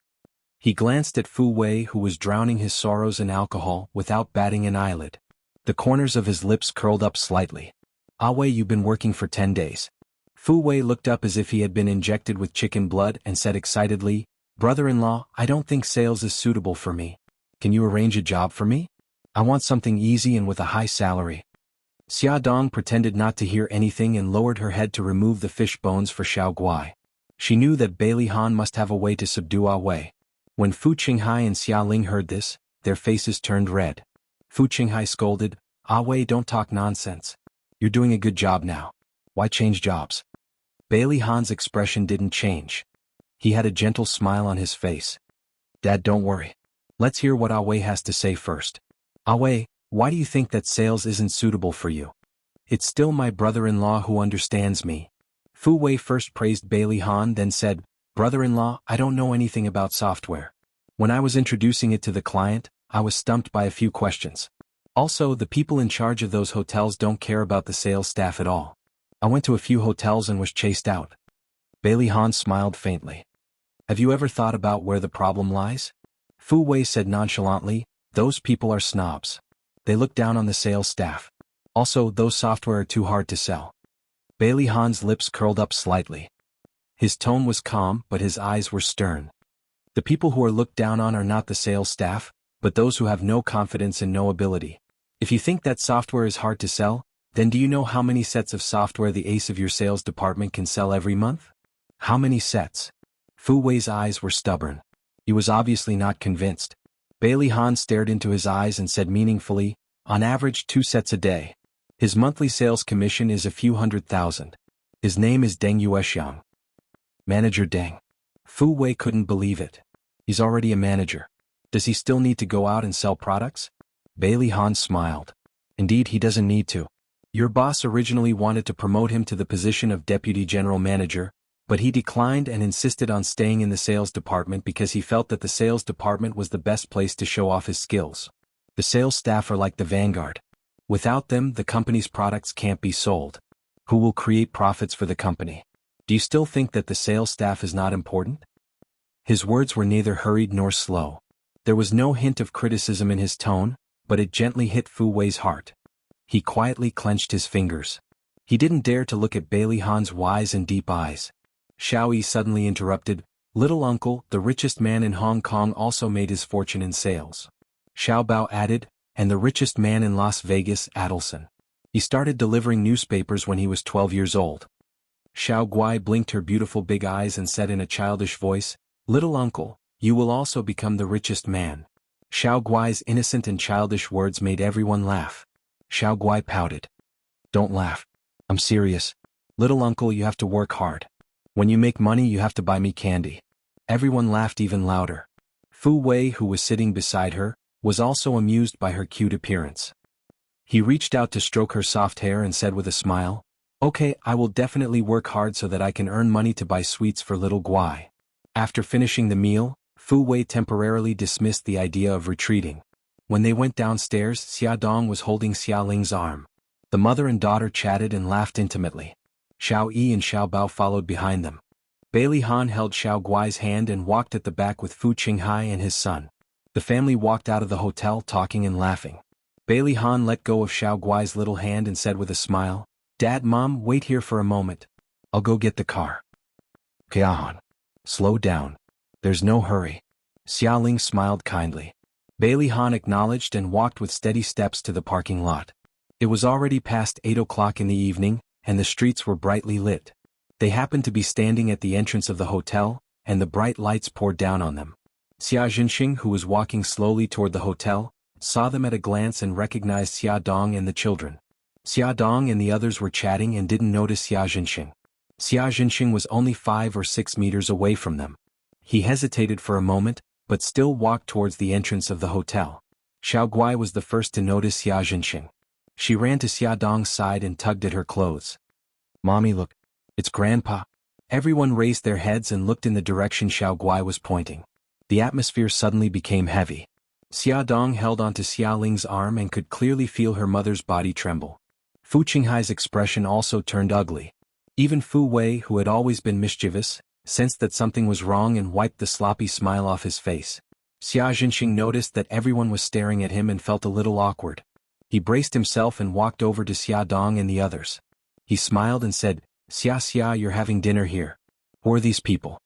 He glanced at Fu Wei, who was drowning his sorrows in alcohol without batting an eyelid. The corners of his lips curled up slightly. "Ah Wei, you've been working for 10 days. Fu Wei looked up as if he had been injected with chicken blood and said excitedly, "Brother-in-law, I don't think sales is suitable for me. Can you arrange a job for me? I want something easy and with a high salary." Xiaodong pretended not to hear anything and lowered her head to remove the fish bones for Xiao Guai. She knew that Bailey Han must have a way to subdue Ah Wei. When Fu Qinghai and Xia Ling heard this, their faces turned red. Fu Qinghai scolded, "Ah Wei, don't talk nonsense. You're doing a good job now. Why change jobs?" Bailey Han's expression didn't change. He had a gentle smile on his face. "Dad, don't worry. Let's hear what Ah Wei has to say first. Ah Wei, why do you think that sales isn't suitable for you?" "It's still my brother-in-law who understands me." Fu Wei first praised Bailey Han, then said, "Brother-in-law, I don't know anything about software. When I was introducing it to the client, I was stumped by a few questions. Also, the people in charge of those hotels don't care about the sales staff at all. I went to a few hotels and was chased out." Bailey Han smiled faintly. "Have you ever thought about where the problem lies?" Fu Wei said nonchalantly, "Those people are snobs. They look down on the sales staff. Also, those software are too hard to sell." Bailey Han's lips curled up slightly. His tone was calm, but his eyes were stern. "The people who are looked down on are not the sales staff, but those who have no confidence and no ability. If you think that software is hard to sell, then do you know how many sets of software the ace of your sales department can sell every month?" "How many sets?" Fu Wei's eyes were stubborn. He was obviously not convinced. Bailey Han stared into his eyes and said meaningfully, "On average 2 sets a day. His monthly sales commission is a few 100,000. His name is Deng Yuexiang." "Manager Deng." Fu Wei couldn't believe it. "He's already a manager. Does he still need to go out and sell products?" Bailey Han smiled. "Indeed, he doesn't need to. Your boss originally wanted to promote him to the position of deputy general manager, but he declined and insisted on staying in the sales department because he felt that the sales department was the best place to show off his skills. The sales staff are like the vanguard. Without them, the company's products can't be sold. Who will create profits for the company? Do you still think that the sales staff is not important?" His words were neither hurried nor slow. There was no hint of criticism in his tone, but it gently hit Fu Wei's heart. He quietly clenched his fingers. He didn't dare to look at Bailey Han's wise and deep eyes. Xiao Yi suddenly interrupted, "Little uncle, the richest man in Hong Kong also made his fortune in sales." Xiao Bao added, "And the richest man in Las Vegas, Adelson. He started delivering newspapers when he was 12 years old." Xiao Guai blinked her beautiful big eyes and said in a childish voice, "Little uncle, you will also become the richest man." Xiao Guai's innocent and childish words made everyone laugh. Xiao Guai pouted. "Don't laugh. I'm serious. Little uncle, you have to work hard. When you make money, you have to buy me candy." Everyone laughed even louder. Fu Wei, who was sitting beside her, was also amused by her cute appearance. He reached out to stroke her soft hair and said with a smile, "Okay, I will definitely work hard so that I can earn money to buy sweets for little Guai." After finishing the meal, Fu Wei temporarily dismissed the idea of retreating. When they went downstairs, Xia Dong was holding Xia Ling's arm. The mother and daughter chatted and laughed intimately. Xiao Yi and Xiao Bao followed behind them. Bailey Han held Xiao Guai's hand and walked at the back with Fu Qinghai and his son. The family walked out of the hotel talking and laughing. Bailey Han let go of Xiao Guai's little hand and said with a smile, "Dad, Mom, wait here for a moment. I'll go get the car." "Xiaohan, slow down. There's no hurry." Xia Ling smiled kindly. Bailey Han acknowledged and walked with steady steps to the parking lot. It was already past 8 o'clock in the evening, and the streets were brightly lit. They happened to be standing at the entrance of the hotel, and the bright lights poured down on them. Xia Jinxing, who was walking slowly toward the hotel, saw them at a glance and recognized Xia Dong and the children. Xia Dong and the others were chatting and didn't notice Xia Jinxing. Xia Jinxing was only 5 or 6 meters away from them. He hesitated for a moment, but still walked towards the entrance of the hotel. Xiao Guai was the first to notice Xia Jinxing. She ran to Xia Dong's side and tugged at her clothes. "Mommy, look. It's Grandpa." Everyone raised their heads and looked in the direction Xiao Guai was pointing. The atmosphere suddenly became heavy. Xia Dong held onto Xia Ling's arm and could clearly feel her mother's body tremble. Fu Qinghai's expression also turned ugly. Even Fu Wei, who had always been mischievous, sensed that something was wrong and wiped the sloppy smile off his face. Xia Jinxing noticed that everyone was staring at him and felt a little awkward. He braced himself and walked over to Xia Dong and the others. He smiled and said, Xia, you're having dinner here. Who are these people?"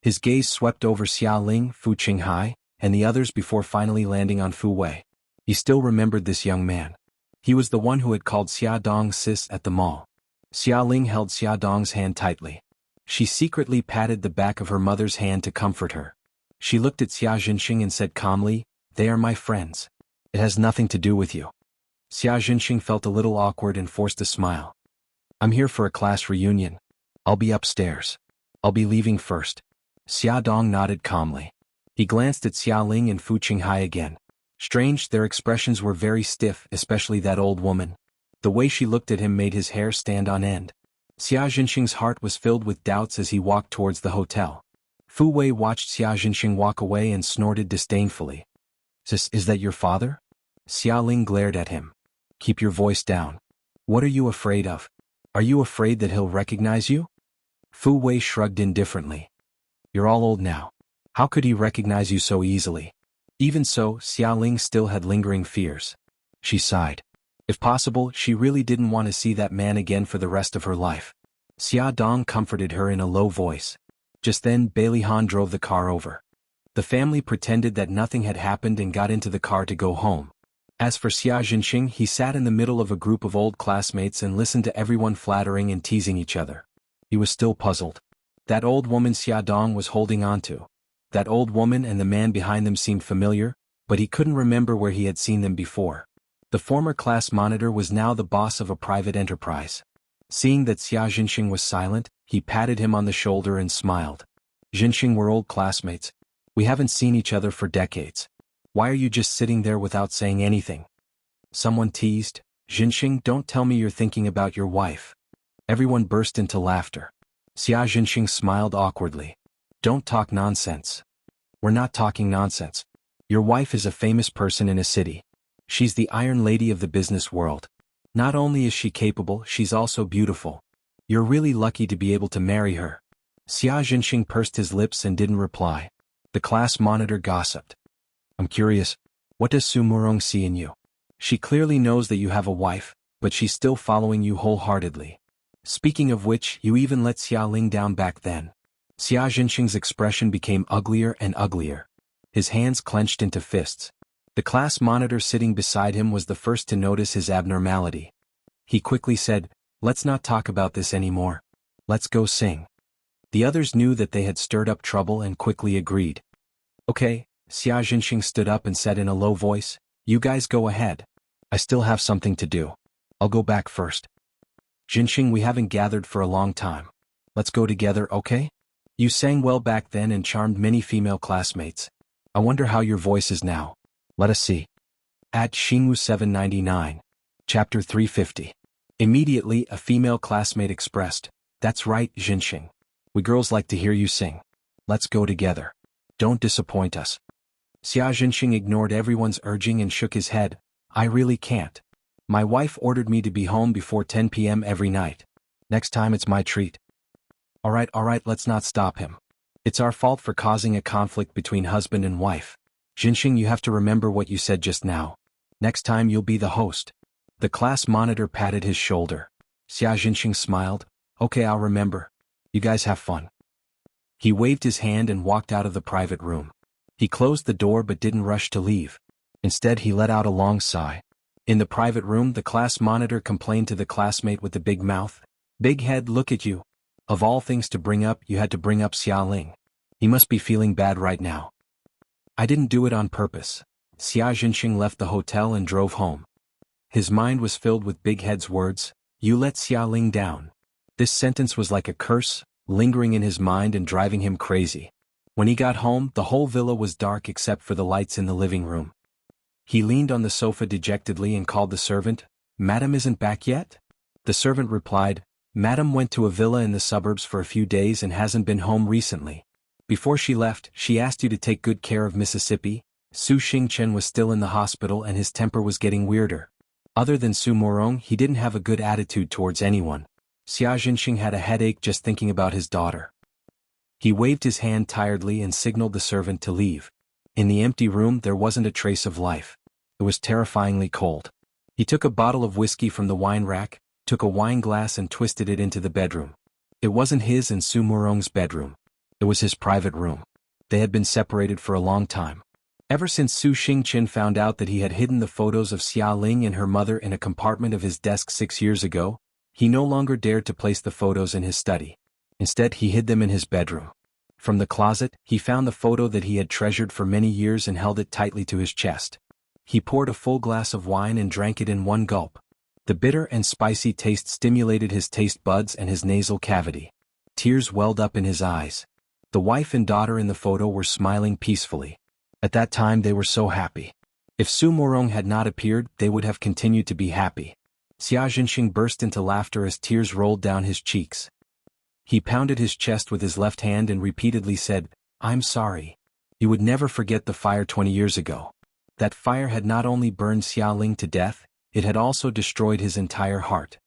His gaze swept over Xia Ling, Fu Qinghai, and the others before finally landing on Fu Wei. He still remembered this young man. He was the one who had called Xia Dong sis at the mall. Xia Ling held Xia Dong's hand tightly. She secretly patted the back of her mother's hand to comfort her. She looked at Xia Jinxing and said calmly, "They are my friends. It has nothing to do with you." Xia Jinxing felt a little awkward and forced a smile. "I'm here for a class reunion. I'll be upstairs. I'll be leaving first." Xia Dong nodded calmly. He glanced at Xia Ling and Fu Qinghai again. Strange, their expressions were very stiff, especially that old woman. The way she looked at him made his hair stand on end. Xia Jinxing's heart was filled with doubts as he walked towards the hotel. Fu Wei watched Xia Jinxing walk away and snorted disdainfully. Is that your father?" Xia Ling glared at him. "Keep your voice down. What are you afraid of? Are you afraid that he'll recognize you?" Fu Wei shrugged indifferently. "You're all old now. How could he recognize you so easily?" Even so, Xia Ling still had lingering fears. She sighed. If possible, she really didn't want to see that man again for the rest of her life. Xia Dong comforted her in a low voice. Just then, Bailey Han drove the car over. The family pretended that nothing had happened and got into the car to go home. As for Xia Jinxing, he sat in the middle of a group of old classmates and listened to everyone flattering and teasing each other. He was still puzzled. That old woman Xia Dong was holding on to. That old woman and the man behind them seemed familiar, but he couldn't remember where he had seen them before. The former class monitor was now the boss of a private enterprise. Seeing that Xia Jinxing was silent, he patted him on the shoulder and smiled. "Jinxing, we're old classmates. We haven't seen each other for decades. Why are you just sitting there without saying anything?" Someone teased, "Jinxing, don't tell me you're thinking about your wife." Everyone burst into laughter. Xia Jinxing smiled awkwardly. "Don't talk nonsense." "We're not talking nonsense. Your wife is a famous person in a city. She's the Iron Lady of the business world. Not only is she capable, she's also beautiful. You're really lucky to be able to marry her." Xia Jinxing pursed his lips and didn't reply. The class monitor gossiped. "I'm curious, what does Su Murong see in you? She clearly knows that you have a wife, but she's still following you wholeheartedly. Speaking of which, you even let Xia Ling down back then." Xia Jinxing's expression became uglier and uglier. His hands clenched into fists. The class monitor sitting beside him was the first to notice his abnormality. He quickly said, "Let's not talk about this anymore. Let's go sing." The others knew that they had stirred up trouble and quickly agreed. "Okay." Xia Jinxing stood up and said in a low voice, "You guys go ahead. I still have something to do. I'll go back first." "Jinxing, we haven't gathered for a long time. Let's go together, okay? You sang well back then and charmed many female classmates. I wonder how your voice is now. Let us see." At Xingu 799. Chapter 350. Immediately, a female classmate expressed, "That's right, Jinxing. We girls like to hear you sing. Let's go together." Don't disappoint us. Xia Jinxing ignored everyone's urging and shook his head. I really can't. My wife ordered me to be home before 10 p.m. every night. Next time it's my treat. Alright, let's not stop him. It's our fault for causing a conflict between husband and wife. Jinxing, you have to remember what you said just now. Next time you'll be the host. The class monitor patted his shoulder. Xia Jinxing smiled. Okay, I'll remember. You guys have fun. He waved his hand and walked out of the private room. He closed the door but didn't rush to leave. Instead, he let out a long sigh. In the private room, the class monitor complained to the classmate with the big mouth. Big head, look at you. Of all things to bring up, you had to bring up Xia Ling. He must be feeling bad right now. I didn't do it on purpose. Xia Jinxing left the hotel and drove home. His mind was filled with Big Head's words, "You let Xia Ling down." This sentence was like a curse, lingering in his mind and driving him crazy. When he got home, the whole villa was dark except for the lights in the living room. He leaned on the sofa dejectedly and called the servant. Madam isn't back yet? The servant replied, Madam went to a villa in the suburbs for a few days and hasn't been home recently. Before she left, she asked you to take good care of Mississippi. Su Xingchen was still in the hospital and his temper was getting weirder. Other than Su Morong, he didn't have a good attitude towards anyone. Xia Jinxing had a headache just thinking about his daughter. He waved his hand tiredly and signaled the servant to leave. In the empty room there wasn't a trace of life. It was terrifyingly cold. He took a bottle of whiskey from the wine rack, took a wine glass and twisted it into the bedroom. It wasn't his and Su Morong's bedroom. It was his private room. They had been separated for a long time. Ever since Su Xingchen found out that he had hidden the photos of Xia Ling and her mother in a compartment of his desk 6 years ago, he no longer dared to place the photos in his study. Instead, he hid them in his bedroom. From the closet, he found the photo that he had treasured for many years and held it tightly to his chest. He poured a full glass of wine and drank it in one gulp. The bitter and spicy taste stimulated his taste buds and his nasal cavity. Tears welled up in his eyes. The wife and daughter in the photo were smiling peacefully. At that time they were so happy. If Su Morong had not appeared, they would have continued to be happy. Xia Jinxing burst into laughter as tears rolled down his cheeks. He pounded his chest with his left hand and repeatedly said, I'm sorry. You would never forget the fire 20 years ago. That fire had not only burned Xia Ling to death, it had also destroyed his entire heart.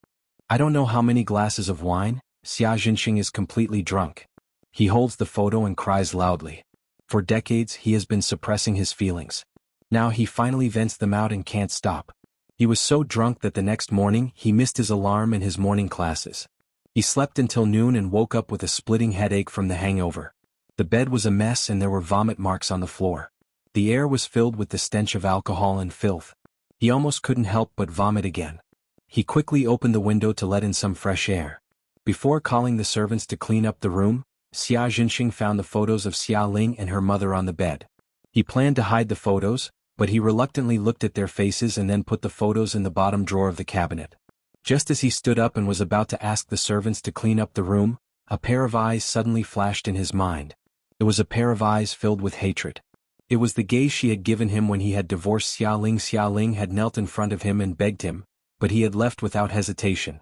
I don't know how many glasses of wine. Xia Jinxing is completely drunk. He holds the photo and cries loudly. For decades he has been suppressing his feelings. Now he finally vents them out and can't stop. He was so drunk that the next morning he missed his alarm and his morning classes. He slept until noon and woke up with a splitting headache from the hangover. The bed was a mess and there were vomit marks on the floor. The air was filled with the stench of alcohol and filth. He almost couldn't help but vomit again. He quickly opened the window to let in some fresh air. Before calling the servants to clean up the room, Xia Jinxing found the photos of Xia Ling and her mother on the bed. He planned to hide the photos, but he reluctantly looked at their faces and then put the photos in the bottom drawer of the cabinet. Just as he stood up and was about to ask the servants to clean up the room, a pair of eyes suddenly flashed in his mind. It was a pair of eyes filled with hatred. It was the gaze she had given him when he had divorced Xia Ling. Xia Ling had knelt in front of him and begged him, but he had left without hesitation.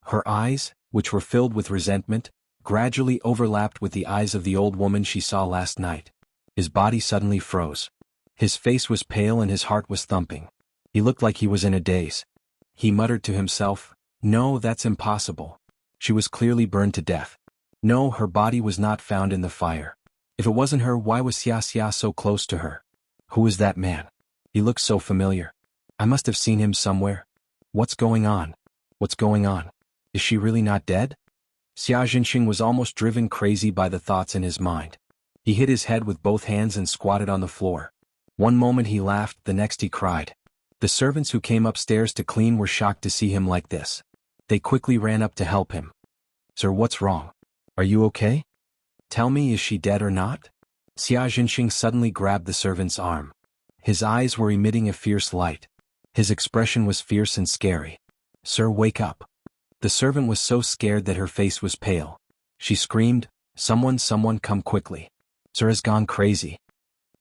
Her eyes, which were filled with resentment, gradually overlapped with the eyes of the old woman she saw last night. His body suddenly froze. His face was pale and his heart was thumping. He looked like he was in a daze. He muttered to himself, No, that's impossible. She was clearly burned to death. No, her body was not found in the fire. If it wasn't her, why was Xiaxia so close to her? Who is that man? He looks so familiar. I must have seen him somewhere. What's going on? What's going on? Is she really not dead? Xia Jinxing was almost driven crazy by the thoughts in his mind. He hit his head with both hands and squatted on the floor. One moment he laughed, the next he cried. The servants who came upstairs to clean were shocked to see him like this. They quickly ran up to help him. Sir, what's wrong? Are you okay? Tell me, is she dead or not? Xia Jinxing suddenly grabbed the servant's arm. His eyes were emitting a fierce light. His expression was fierce and scary. Sir, wake up. The servant was so scared that her face was pale. She screamed, Someone come quickly. Sir has gone crazy.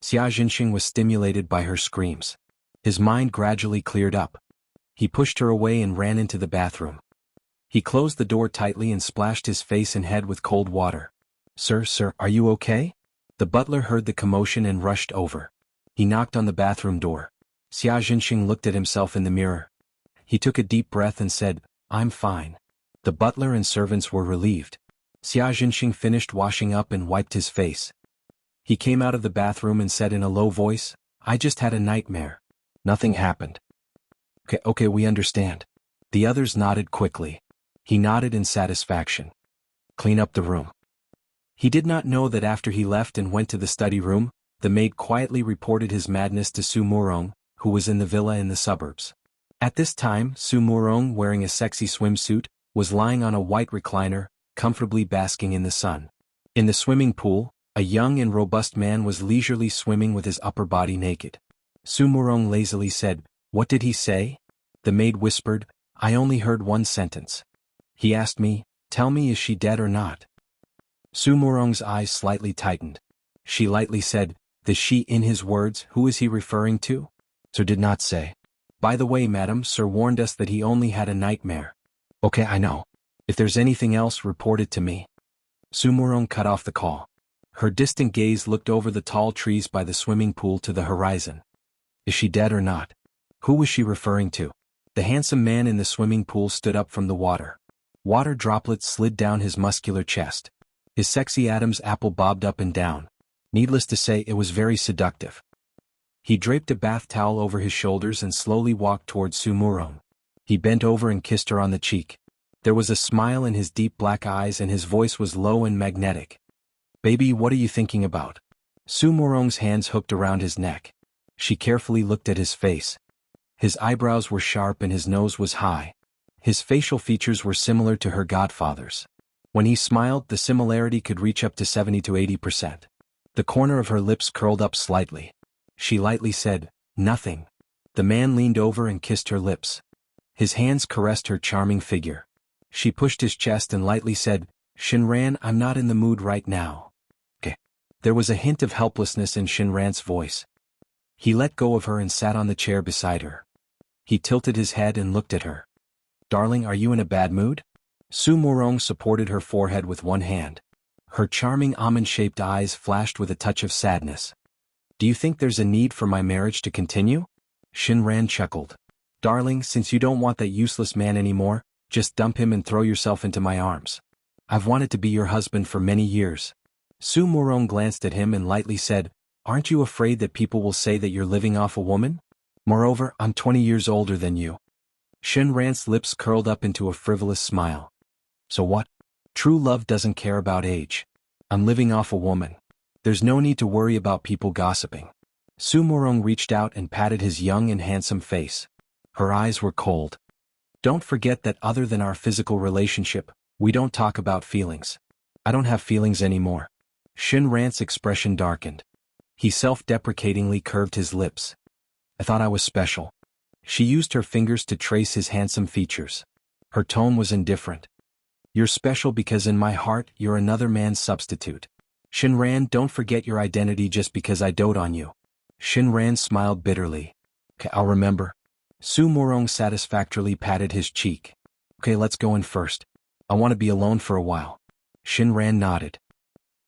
Xia Jinxing was stimulated by her screams. His mind gradually cleared up. He pushed her away and ran into the bathroom. He closed the door tightly and splashed his face and head with cold water. Sir, are you okay? The butler heard the commotion and rushed over. He knocked on the bathroom door. Xianxia looked at himself in the mirror. He took a deep breath and said, "I'm fine." The butler and servants were relieved. Xianxia finished washing up and wiped his face. He came out of the bathroom and said in a low voice, "I just had a nightmare. Nothing happened." Okay, we understand. The others nodded quickly. He nodded in satisfaction. "Clean up the room." He did not know that after he left and went to the study room, the maid quietly reported his madness to Su Murong, who was in the villa in the suburbs. At this time, Su Murong, wearing a sexy swimsuit, was lying on a white recliner, comfortably basking in the sun. In the swimming pool, a young and robust man was leisurely swimming with his upper body naked. Su Murong lazily said, "What did he say?" The maid whispered, "I only heard one sentence. He asked me, 'Tell me, is she dead or not?'" Su Murong's eyes slightly tightened. She lightly said, "The she in his words, who is he referring to?" Sir did not say. "By the way, madam, Sir warned us that he only had a nightmare." "Okay, I know. If there's anything else, report it to me." Su Murong cut off the call. Her distant gaze looked over the tall trees by the swimming pool to the horizon. "Is she dead or not? Who was she referring to?" The handsome man in the swimming pool stood up from the water. Water droplets slid down his muscular chest. His sexy Adam's apple bobbed up and down. Needless to say, it was very seductive. He draped a bath towel over his shoulders and slowly walked towards Su Murong. He bent over and kissed her on the cheek. There was a smile in his deep black eyes and his voice was low and magnetic. "Baby, what are you thinking about?" Su Murong's hands hooked around his neck. She carefully looked at his face. His eyebrows were sharp and his nose was high. His facial features were similar to her godfather's. When he smiled, the similarity could reach up to 70 to 80%. The corner of her lips curled up slightly. She lightly said, "Nothing." The man leaned over and kissed her lips. His hands caressed her charming figure. She pushed his chest and lightly said, "Xuanhuan, I'm not in the mood right now." Okay. There was a hint of helplessness in Xuanhuan's voice. He let go of her and sat on the chair beside her. He tilted his head and looked at her. "Darling, are you in a bad mood?" Su Murong supported her forehead with one hand. Her charming almond-shaped eyes flashed with a touch of sadness. "Do you think there's a need for my marriage to continue?" Xuanhuan chuckled. "Darling, since you don't want that useless man anymore, just dump him and throw yourself into my arms. I've wanted to be your husband for many years." Su Murong glanced at him and lightly said, "Aren't you afraid that people will say that you're living off a woman? Moreover, I'm 20 years older than you." Xuanhuan's lips curled up into a frivolous smile. "So what? True love doesn't care about age. I'm living off a woman. There's no need to worry about people gossiping." Su Murong reached out and patted his young and handsome face. Her eyes were cold. "Don't forget that other than our physical relationship, we don't talk about feelings. I don't have feelings anymore." Xuanhuan's expression darkened. He self-deprecatingly curved his lips. "I thought I was special." She used her fingers to trace his handsome features. Her tone was indifferent. "You're special because in my heart you're another man's substitute. Xuanhuan, don't forget your identity just because I dote on you." Xuanhuan smiled bitterly. "Okay, I'll remember." Su Murong satisfactorily patted his cheek. "Okay, let's go in first. I want to be alone for a while." Xuanhuan nodded.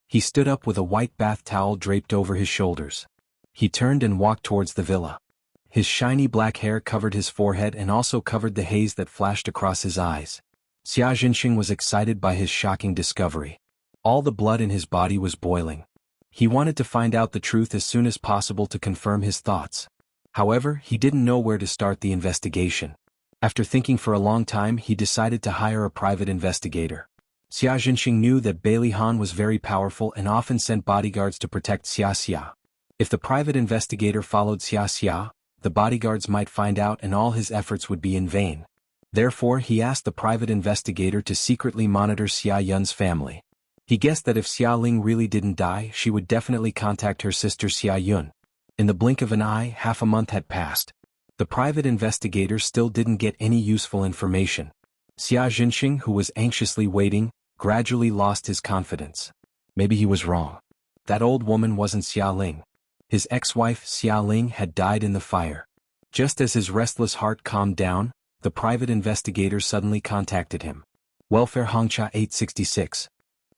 He stood up with a white bath towel draped over his shoulders. He turned and walked towards the villa. His shiny black hair covered his forehead and also covered the haze that flashed across his eyes. Xianxia was excited by his shocking discovery. All the blood in his body was boiling. He wanted to find out the truth as soon as possible to confirm his thoughts. However, he didn't know where to start the investigation. After thinking for a long time, he decided to hire a private investigator. Xianxia knew that Bailey Han was very powerful and often sent bodyguards to protect Xianxia. If the private investigator followed Xianxia, the bodyguards might find out and all his efforts would be in vain. Therefore, he asked the private investigator to secretly monitor Xia Yun's family. He guessed that if Xia Ling really didn't die, she would definitely contact her sister Xia Yun. In the blink of an eye, half a month had passed. The private investigator still didn't get any useful information. Xianxia, who was anxiously waiting, gradually lost his confidence. Maybe he was wrong. That old woman wasn't Xia Ling. His ex-wife Xia Ling had died in the fire. Just as his restless heart calmed down, the private investigator suddenly contacted him. Welfare Hongcha 866.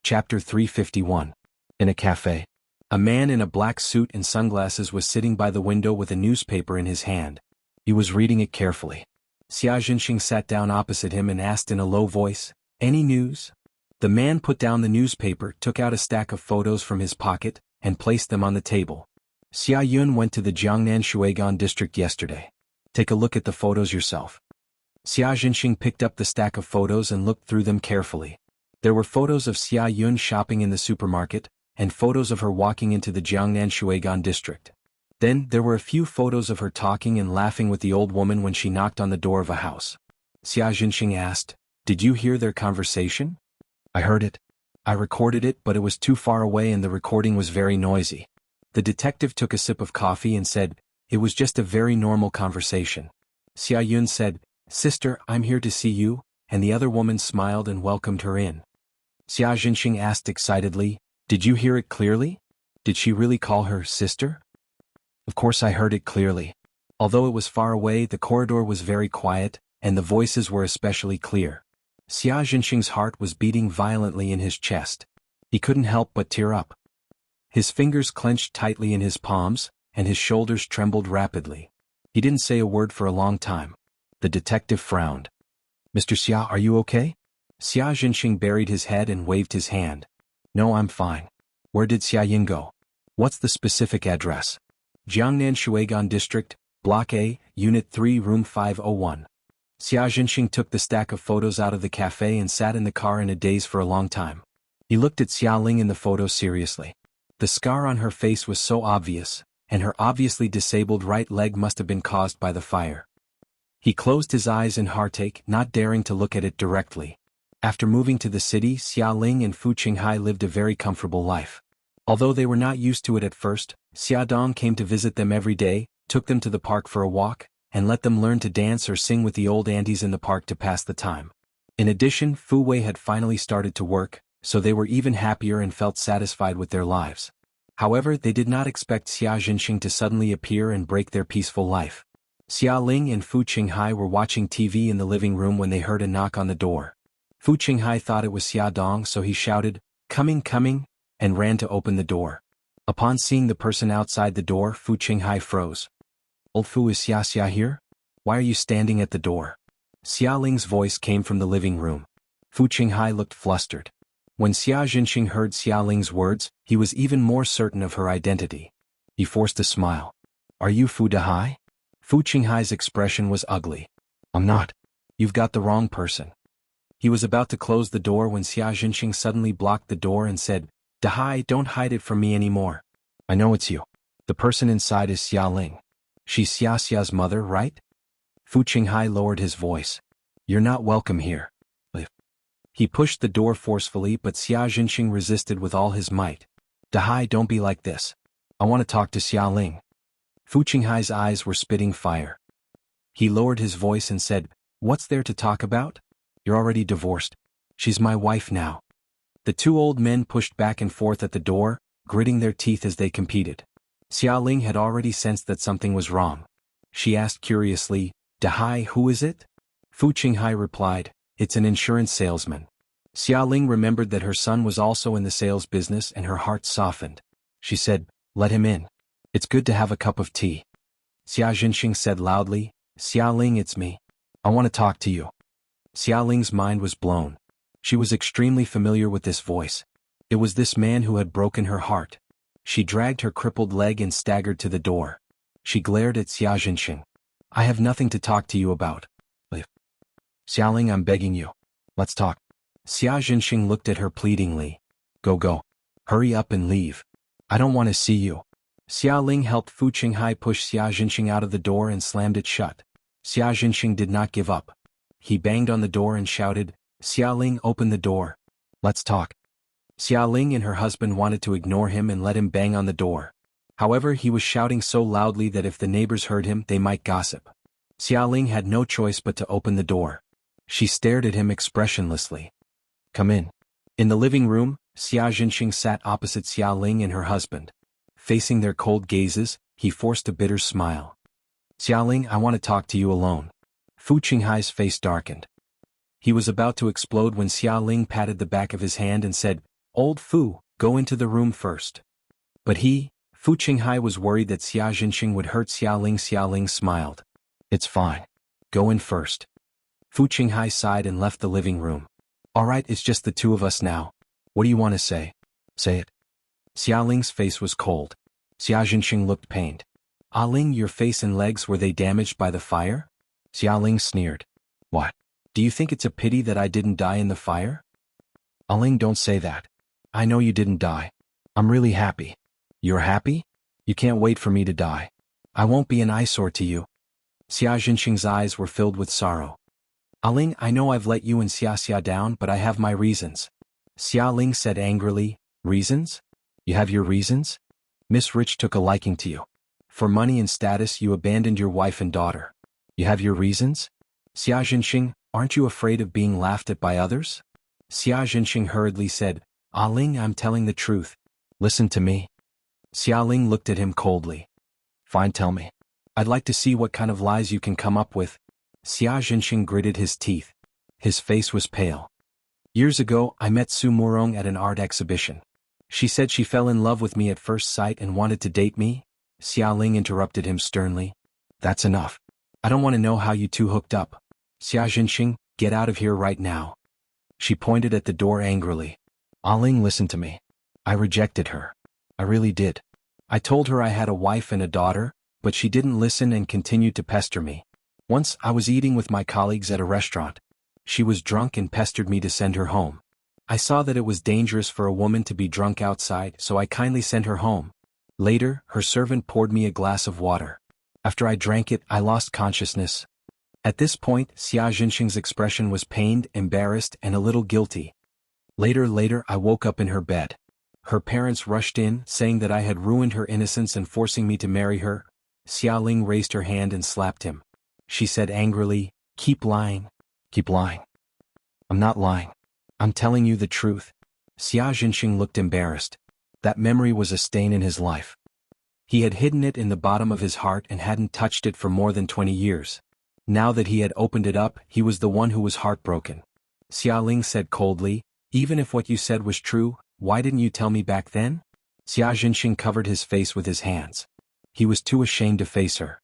Chapter 351. In a cafe. A man in a black suit and sunglasses was sitting by the window with a newspaper in his hand. He was reading it carefully. Xianxia sat down opposite him and asked in a low voice, "Any news?" The man put down the newspaper, took out a stack of photos from his pocket, and placed them on the table. "Xuanhuan went to the Jiangnan district yesterday. Take a look at the photos yourself." Xianxia picked up the stack of photos and looked through them carefully. There were photos of Xuanhuan shopping in the supermarket, and photos of her walking into the Jiangnan district. Then there were a few photos of her talking and laughing with the old woman when she knocked on the door of a house. Xianxia asked, "Did you hear their conversation?" "I heard it. I recorded it, but it was too far away and the recording was very noisy." The detective took a sip of coffee and said, "It was just a very normal conversation." Xuanhuan said, "Sister, I'm here to see you," and the other woman smiled and welcomed her in. Xianxia asked excitedly, "Did you hear it clearly? Did she really call her sister?" "Of course I heard it clearly. Although it was far away, the corridor was very quiet, and the voices were especially clear." Xianxia's heart was beating violently in his chest. He couldn't help but tear up. His fingers clenched tightly in his palms, and his shoulders trembled rapidly. He didn't say a word for a long time. The detective frowned. "Mr. Xia, are you okay?" Xianxia buried his head and waved his hand. "No, I'm fine." "Where did Xiaoyin go? What's the specific address?" "Jiangnan district, Block A, Unit 3, Room 501. Xianxia took the stack of photos out of the cafe and sat in the car in a daze for a long time. He looked at Xiaoling in the photo seriously. The scar on her face was so obvious, and her obviously disabled right leg must have been caused by the fire. He closed his eyes in heartache, not daring to look at it directly. After moving to the city, Xiaoling and Fu Qinghai lived a very comfortable life. Although they were not used to it at first, Xiaodong came to visit them every day, took them to the park for a walk, and let them learn to dance or sing with the old aunties in the park to pass the time. In addition, Fu Wei had finally started to work, so they were even happier and felt satisfied with their lives. However, they did not expect Xiaoxing to suddenly appear and break their peaceful life. Xiaoling and Fu Qinghai were watching TV in the living room when they heard a knock on the door. Fu Qinghai thought it was Xiaodong, so he shouted, "Coming, coming," and ran to open the door. Upon seeing the person outside the door, Fu Qinghai froze. "Old Fu, is Xiaxia here? Why are you standing at the door?" Xiaoling's voice came from the living room. Fu Qinghai looked flustered. When Xiaoxing heard Xiaoling's words, he was even more certain of her identity. He forced a smile. "Are you Fu Dehai?" Fu Qinghai's expression was ugly. "I'm not. You've got the wrong person." He was about to close the door when Xiaoxing suddenly blocked the door and said, "Dehai, don't hide it from me anymore. I know it's you. The person inside is Xiaoling. She's Xiaxia's mother, right?" Fu Qinghai lowered his voice. "You're not welcome here." He pushed the door forcefully, but Xiaoxing resisted with all his might. "Dehai, don't be like this. I want to talk to Xiaoling." Fu Qinghai's eyes were spitting fire. He lowered his voice and said, "What's there to talk about? You're already divorced. She's my wife now." The two old men pushed back and forth at the door, gritting their teeth as they competed. Xiaoling had already sensed that something was wrong. She asked curiously, "Dehai, who is it?" Fu Qinghai replied, "It's an insurance salesman." Xiaoling remembered that her son was also in the sales business and her heart softened. She said, "Let him in. It's good to have a cup of tea." Xiaoxing said loudly, "Xiaoling, it's me. I want to talk to you." Xiaoling's mind was blown. She was extremely familiar with this voice. It was this man who had broken her heart. She dragged her crippled leg and staggered to the door. She glared at Xiaoxing. "I have nothing to talk to you about. Xiaoling, I'm begging you. Let's talk." Xiaoxing looked at her pleadingly. Go. Hurry up and leave. I don't want to see you." Xiaoling helped Fu Qinghai push Xiaoxing out of the door and slammed it shut. Xiaoxing did not give up. He banged on the door and shouted, "Xiaoling, open the door. Let's talk." Xiaoling and her husband wanted to ignore him and let him bang on the door. However, he was shouting so loudly that if the neighbors heard him, they might gossip. Xiaoling had no choice but to open the door. She stared at him expressionlessly. "Come in." In the living room, Xiaoxing sat opposite Xiaoling and her husband. Facing their cold gazes, he forced a bitter smile. "Xiaoling, I want to talk to you alone." Fu Qinghai's face darkened. He was about to explode when Xiaoling patted the back of his hand and said, "Old Fu, go into the room first." Fu Qinghai was worried that Xia Jinxing would hurt Xiaoling. Xiaoling smiled. It's fine. Go in first. Fu Qinghai sighed and left the living room. Alright, it's just the two of us now. What do you want to say? Say it. Xiaoling's face was cold. Xia Jinxing looked pained. Ah Ling, your face and legs, were they damaged by the fire? Xiaoling sneered. What? Do you think it's a pity that I didn't die in the fire? Ah Ling, don't say that. I know you didn't die. I'm really happy. You're happy? You can't wait for me to die. I won't be an eyesore to you. Xia Jinxing's eyes were filled with sorrow. Ah Ling, I know I've let you and Xiaxia down, but I have my reasons. Xia Ling said angrily. Reasons? You have your reasons? Miss Rich took a liking to you. For money and status you abandoned your wife and daughter. You have your reasons? Xia Jinxing, aren't you afraid of being laughed at by others? Xia Jinxing hurriedly said, Ah Ling, I'm telling the truth. Listen to me. Xia Ling looked at him coldly. Fine, tell me. I'd like to see what kind of lies you can come up with. Xia Jinxing gritted his teeth. His face was pale. Years ago, I met Su Murong at an art exhibition. She said she fell in love with me at first sight and wanted to date me. Xia Ling interrupted him sternly. That's enough. I don't want to know how you two hooked up. Xia Jinxing, get out of here right now. She pointed at the door angrily. Ah Ling, listen to me. I rejected her. I really did. I told her I had a wife and a daughter, but she didn't listen and continued to pester me. Once, I was eating with my colleagues at a restaurant. She was drunk and pestered me to send her home. I saw that it was dangerous for a woman to be drunk outside, so I kindly sent her home. Later, her servant poured me a glass of water. After I drank it, I lost consciousness. At this point, Xia Jinxing's expression was pained, embarrassed, and a little guilty. Later, I woke up in her bed. Her parents rushed in, saying that I had ruined her innocence and forcing me to marry her. Xia Ling raised her hand and slapped him. She said angrily, Keep lying. Keep lying. I'm not lying. I'm telling you the truth. Xia Jinxing looked embarrassed. That memory was a stain in his life. He had hidden it in the bottom of his heart and hadn't touched it for more than 20 years. Now that he had opened it up, he was the one who was heartbroken. Xia Ling said coldly, Even if what you said was true, why didn't you tell me back then? Xia Jinxing covered his face with his hands. He was too ashamed to face her.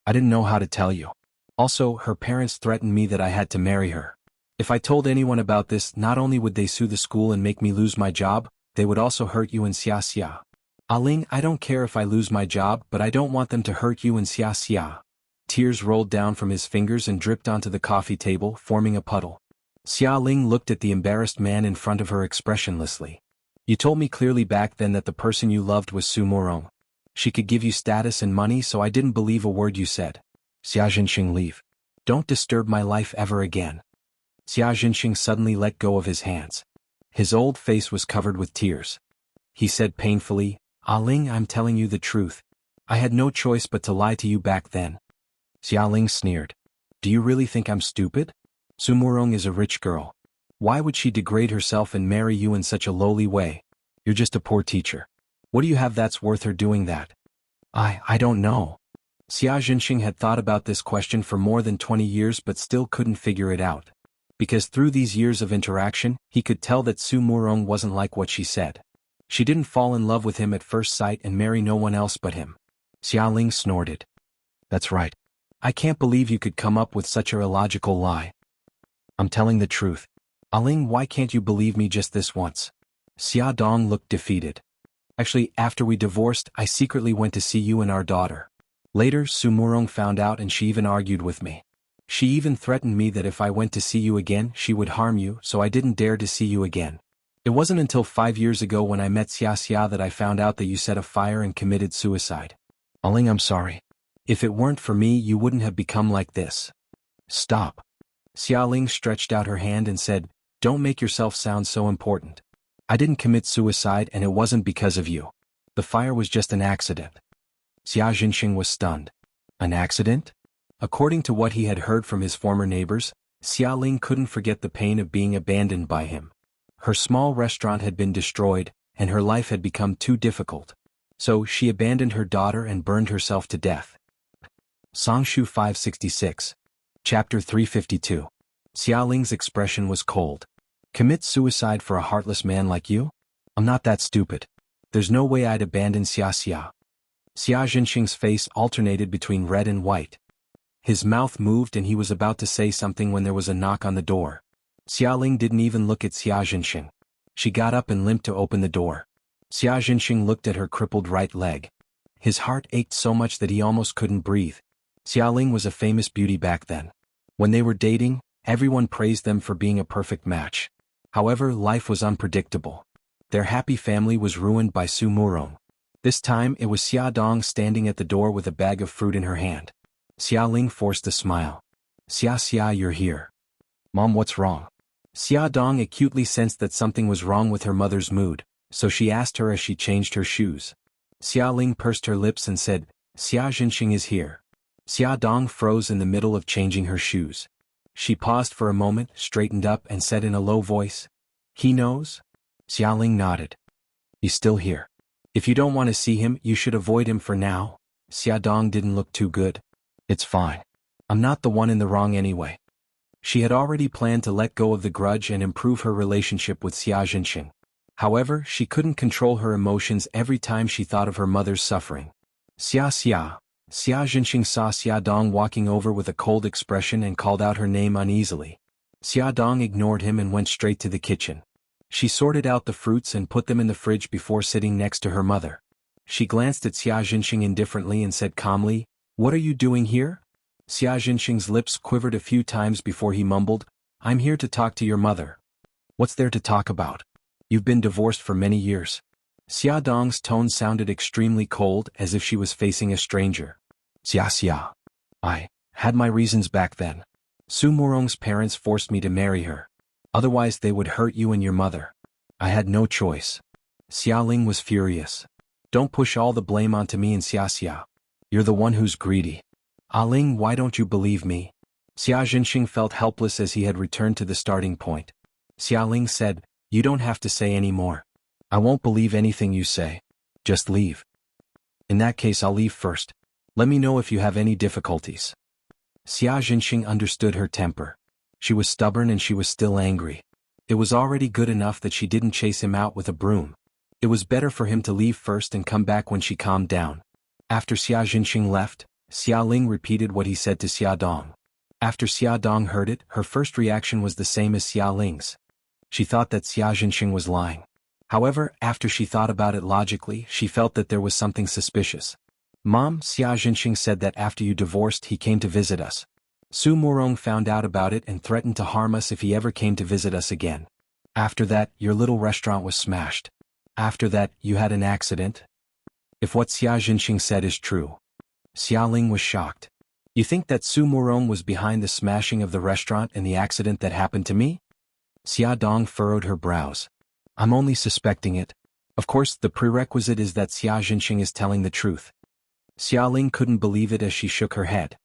I didn't know how to tell you. Also, her parents threatened me that I had to marry her. If I told anyone about this, not only would they sue the school and make me lose my job, they would also hurt you and Xiaxia. Ah Ling, I don't care if I lose my job, but I don't want them to hurt you and Xiaxia. Tears rolled down from his fingers and dripped onto the coffee table, forming a puddle. Xia Ling looked at the embarrassed man in front of her expressionlessly. You told me clearly back then that the person you loved was Su Murong. She could give you status and money, so I didn't believe a word you said. Xia Jinxing, leave. Don't disturb my life ever again. Xia Jinxing suddenly let go of his hands. His old face was covered with tears. He said painfully, Ah Ling, I'm telling you the truth. I had no choice but to lie to you back then. Xia Ling sneered. Do you really think I'm stupid? Su Murong is a rich girl. Why would she degrade herself and marry you in such a lowly way? You're just a poor teacher. What do you have that's worth her doing that? I don't know. Xia Jinxing had thought about this question for more than 20 years but still couldn't figure it out. Because through these years of interaction, he could tell that Su Murong wasn't like what she said. She didn't fall in love with him at first sight and marry no one else but him. Xia Ling snorted. That's right. I can't believe you could come up with such a illogical lie. I'm telling the truth. Ah Ling, why can't you believe me just this once? Xia Dong looked defeated. Actually, after we divorced, I secretly went to see you and our daughter. Later, Su Murong found out and she even argued with me. She even threatened me that if I went to see you again, she would harm you, so I didn't dare to see you again. It wasn't until 5 years ago when I met Xiaxia that I found out that you set a fire and committed suicide. Ah Ling, I'm sorry. If it weren't for me, you wouldn't have become like this. Stop. Xia Ling stretched out her hand and said, Don't make yourself sound so important. I didn't commit suicide and it wasn't because of you. The fire was just an accident. Xia Jinxing was stunned. An accident? According to what he had heard from his former neighbors, Xia Ling couldn't forget the pain of being abandoned by him. Her small restaurant had been destroyed, and her life had become too difficult. So she abandoned her daughter and burned herself to death. Songshu 566. Chapter 352. Xia Ling's expression was cold. Commit suicide for a heartless man like you? I'm not that stupid. There's no way I'd abandon Xiaxia. Xia Jinxing's face alternated between red and white. His mouth moved and he was about to say something when there was a knock on the door. Xialing didn't even look at Xia Jinxing. She got up and limped to open the door. Xia Jinxing looked at her crippled right leg. His heart ached so much that he almost couldn't breathe. Xialing was a famous beauty back then. When they were dating, everyone praised them for being a perfect match. However, life was unpredictable. Their happy family was ruined by Su Murong. This time it was Xia Dong standing at the door with a bag of fruit in her hand. Xialing forced a smile. Xia, you're here. Mom, what's wrong? Xia Dong acutely sensed that something was wrong with her mother's mood, so she asked her as she changed her shoes. Xialing pursed her lips and said, Xia Jinxing is here. Xia Dong froze in the middle of changing her shoes. She paused for a moment, straightened up and said in a low voice, He knows? Xialing nodded. He's still here. If you don't want to see him, you should avoid him for now. Xia Dong didn't look too good. It's fine. I'm not the one in the wrong anyway. She had already planned to let go of the grudge and improve her relationship with Xia Jinxing. However, she couldn't control her emotions every time she thought of her mother's suffering. Xia. Xia Jinxing saw Xia Dong walking over with a cold expression and called out her name uneasily. Xia Dong ignored him and went straight to the kitchen. She sorted out the fruits and put them in the fridge before sitting next to her mother. She glanced at Xia Jinxing indifferently and said calmly, What are you doing here? Xia Jinxing's lips quivered a few times before he mumbled, I'm here to talk to your mother. What's there to talk about? You've been divorced for many years. Xia Dong's tone sounded extremely cold, as if she was facing a stranger. Xia. I had my reasons back then. Su Murong's parents forced me to marry her. Otherwise they would hurt you and your mother. I had no choice. Xialing was furious. Don't push all the blame onto me and Xia. You're the one who's greedy. Ling, why don't you believe me? Xia Jinxing felt helpless as he had returned to the starting point. Xialing said, You don't have to say any more. I won't believe anything you say. Just leave. In that case I'll leave first. Let me know if you have any difficulties. Xia Jinxing understood her temper. She was stubborn and she was still angry. It was already good enough that she didn't chase him out with a broom. It was better for him to leave first and come back when she calmed down. After Xia Jinxing left, Xialing repeated what he said to Xia Dong. After Xia Dong heard it, her first reaction was the same as Xialing's. She thought that Xia Jinxing was lying. However, after she thought about it logically, she felt that there was something suspicious. Mom, Xia Jinxing said that after you divorced he came to visit us. Su Murong found out about it and threatened to harm us if he ever came to visit us again. After that, your little restaurant was smashed. After that, you had an accident. If what Xia Jinxing said is true. Xialing was shocked. You think that Su Murong was behind the smashing of the restaurant and the accident that happened to me? Xia Dong furrowed her brows. I'm only suspecting it. Of course, the prerequisite is that Xia Jinxing is telling the truth. Xialing couldn't believe it as she shook her head.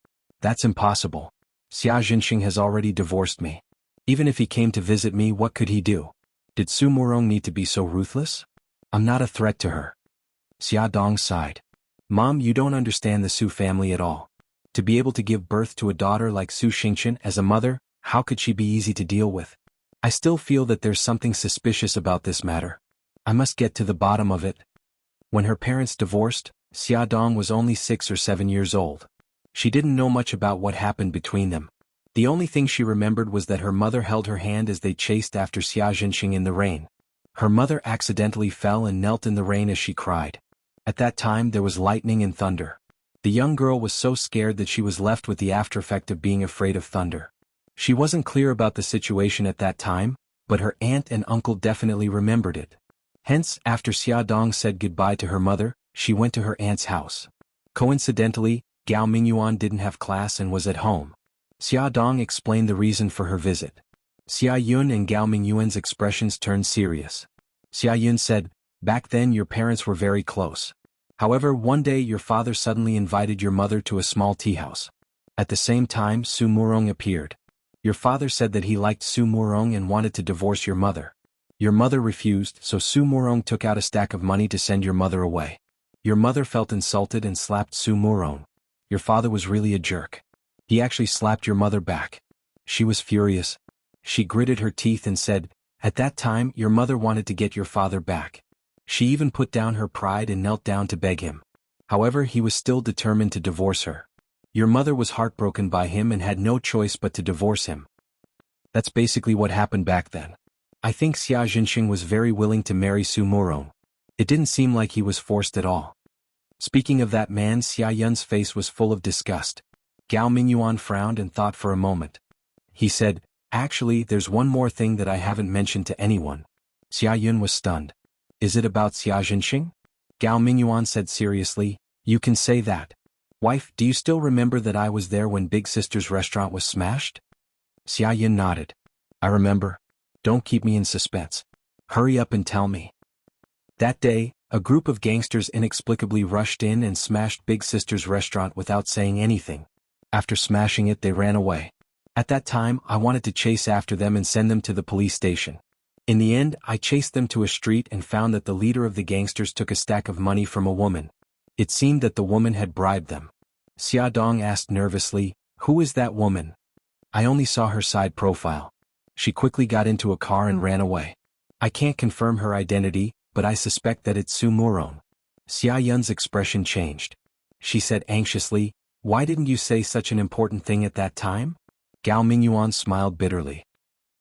That's impossible. Xia Jinxing has already divorced me. Even if he came to visit me, what could he do? Did Su Murong need to be so ruthless? I'm not a threat to her. Xia Dong sighed. Mom, you don't understand the Su family at all. To be able to give birth to a daughter like Su Xingqian as a mother, how could she be easy to deal with? I still feel that there's something suspicious about this matter. I must get to the bottom of it. When her parents divorced, Xia Dong was only 6 or 7 years old. She didn't know much about what happened between them. The only thing she remembered was that her mother held her hand as they chased after Xia Jinxing in the rain. Her mother accidentally fell and knelt in the rain as she cried. At that time there was lightning and thunder. The young girl was so scared that she was left with the aftereffect of being afraid of thunder. She wasn't clear about the situation at that time, but her aunt and uncle definitely remembered it. Hence, after Xia Dong said goodbye to her mother, she went to her aunt's house. Coincidentally, Gao Mingyuan didn't have class and was at home. Xia Dong explained the reason for her visit. Xia Yun and Gao Mingyuan's expressions turned serious. Xia Yun said, Back then your parents were very close. However, one day your father suddenly invited your mother to a small tea house. At the same time, Su Murong appeared. Your father said that he liked Su Murong and wanted to divorce your mother. Your mother refused, so Su Murong took out a stack of money to send your mother away. Your mother felt insulted and slapped Su Murong. Your father was really a jerk. He actually slapped your mother back. She was furious. She gritted her teeth and said, At that time your mother wanted to get your father back. She even put down her pride and knelt down to beg him. However, he was still determined to divorce her. Your mother was heartbroken by him and had no choice but to divorce him. That's basically what happened back then. I think Xia Jinxing was very willing to marry Su Murong. It didn't seem like he was forced at all. Speaking of that man, Xia Yun's face was full of disgust. Gao Mingyuan frowned and thought for a moment. He said, "Actually, there's one more thing that I haven't mentioned to anyone." Xia Yun was stunned. "Is it about Xia Jinxing?" Gao Mingyuan said seriously, "You can say that. Wife, do you still remember that I was there when Big Sister's restaurant was smashed?" Xia Yun nodded. "I remember. Don't keep me in suspense. Hurry up and tell me." That day, a group of gangsters inexplicably rushed in and smashed Big Sister's restaurant without saying anything. After smashing it, they ran away. At that time, I wanted to chase after them and send them to the police station. In the end, I chased them to a street and found that the leader of the gangsters took a stack of money from a woman. It seemed that the woman had bribed them. Xia Dong asked nervously, "Who is that woman?" I only saw her side profile. She quickly got into a car and ran away. I can't confirm her identity, but I suspect that it's Su Murong. Xia Yun's expression changed. She said anxiously, "Why didn't you say such an important thing at that time?" Gao Mingyuan smiled bitterly.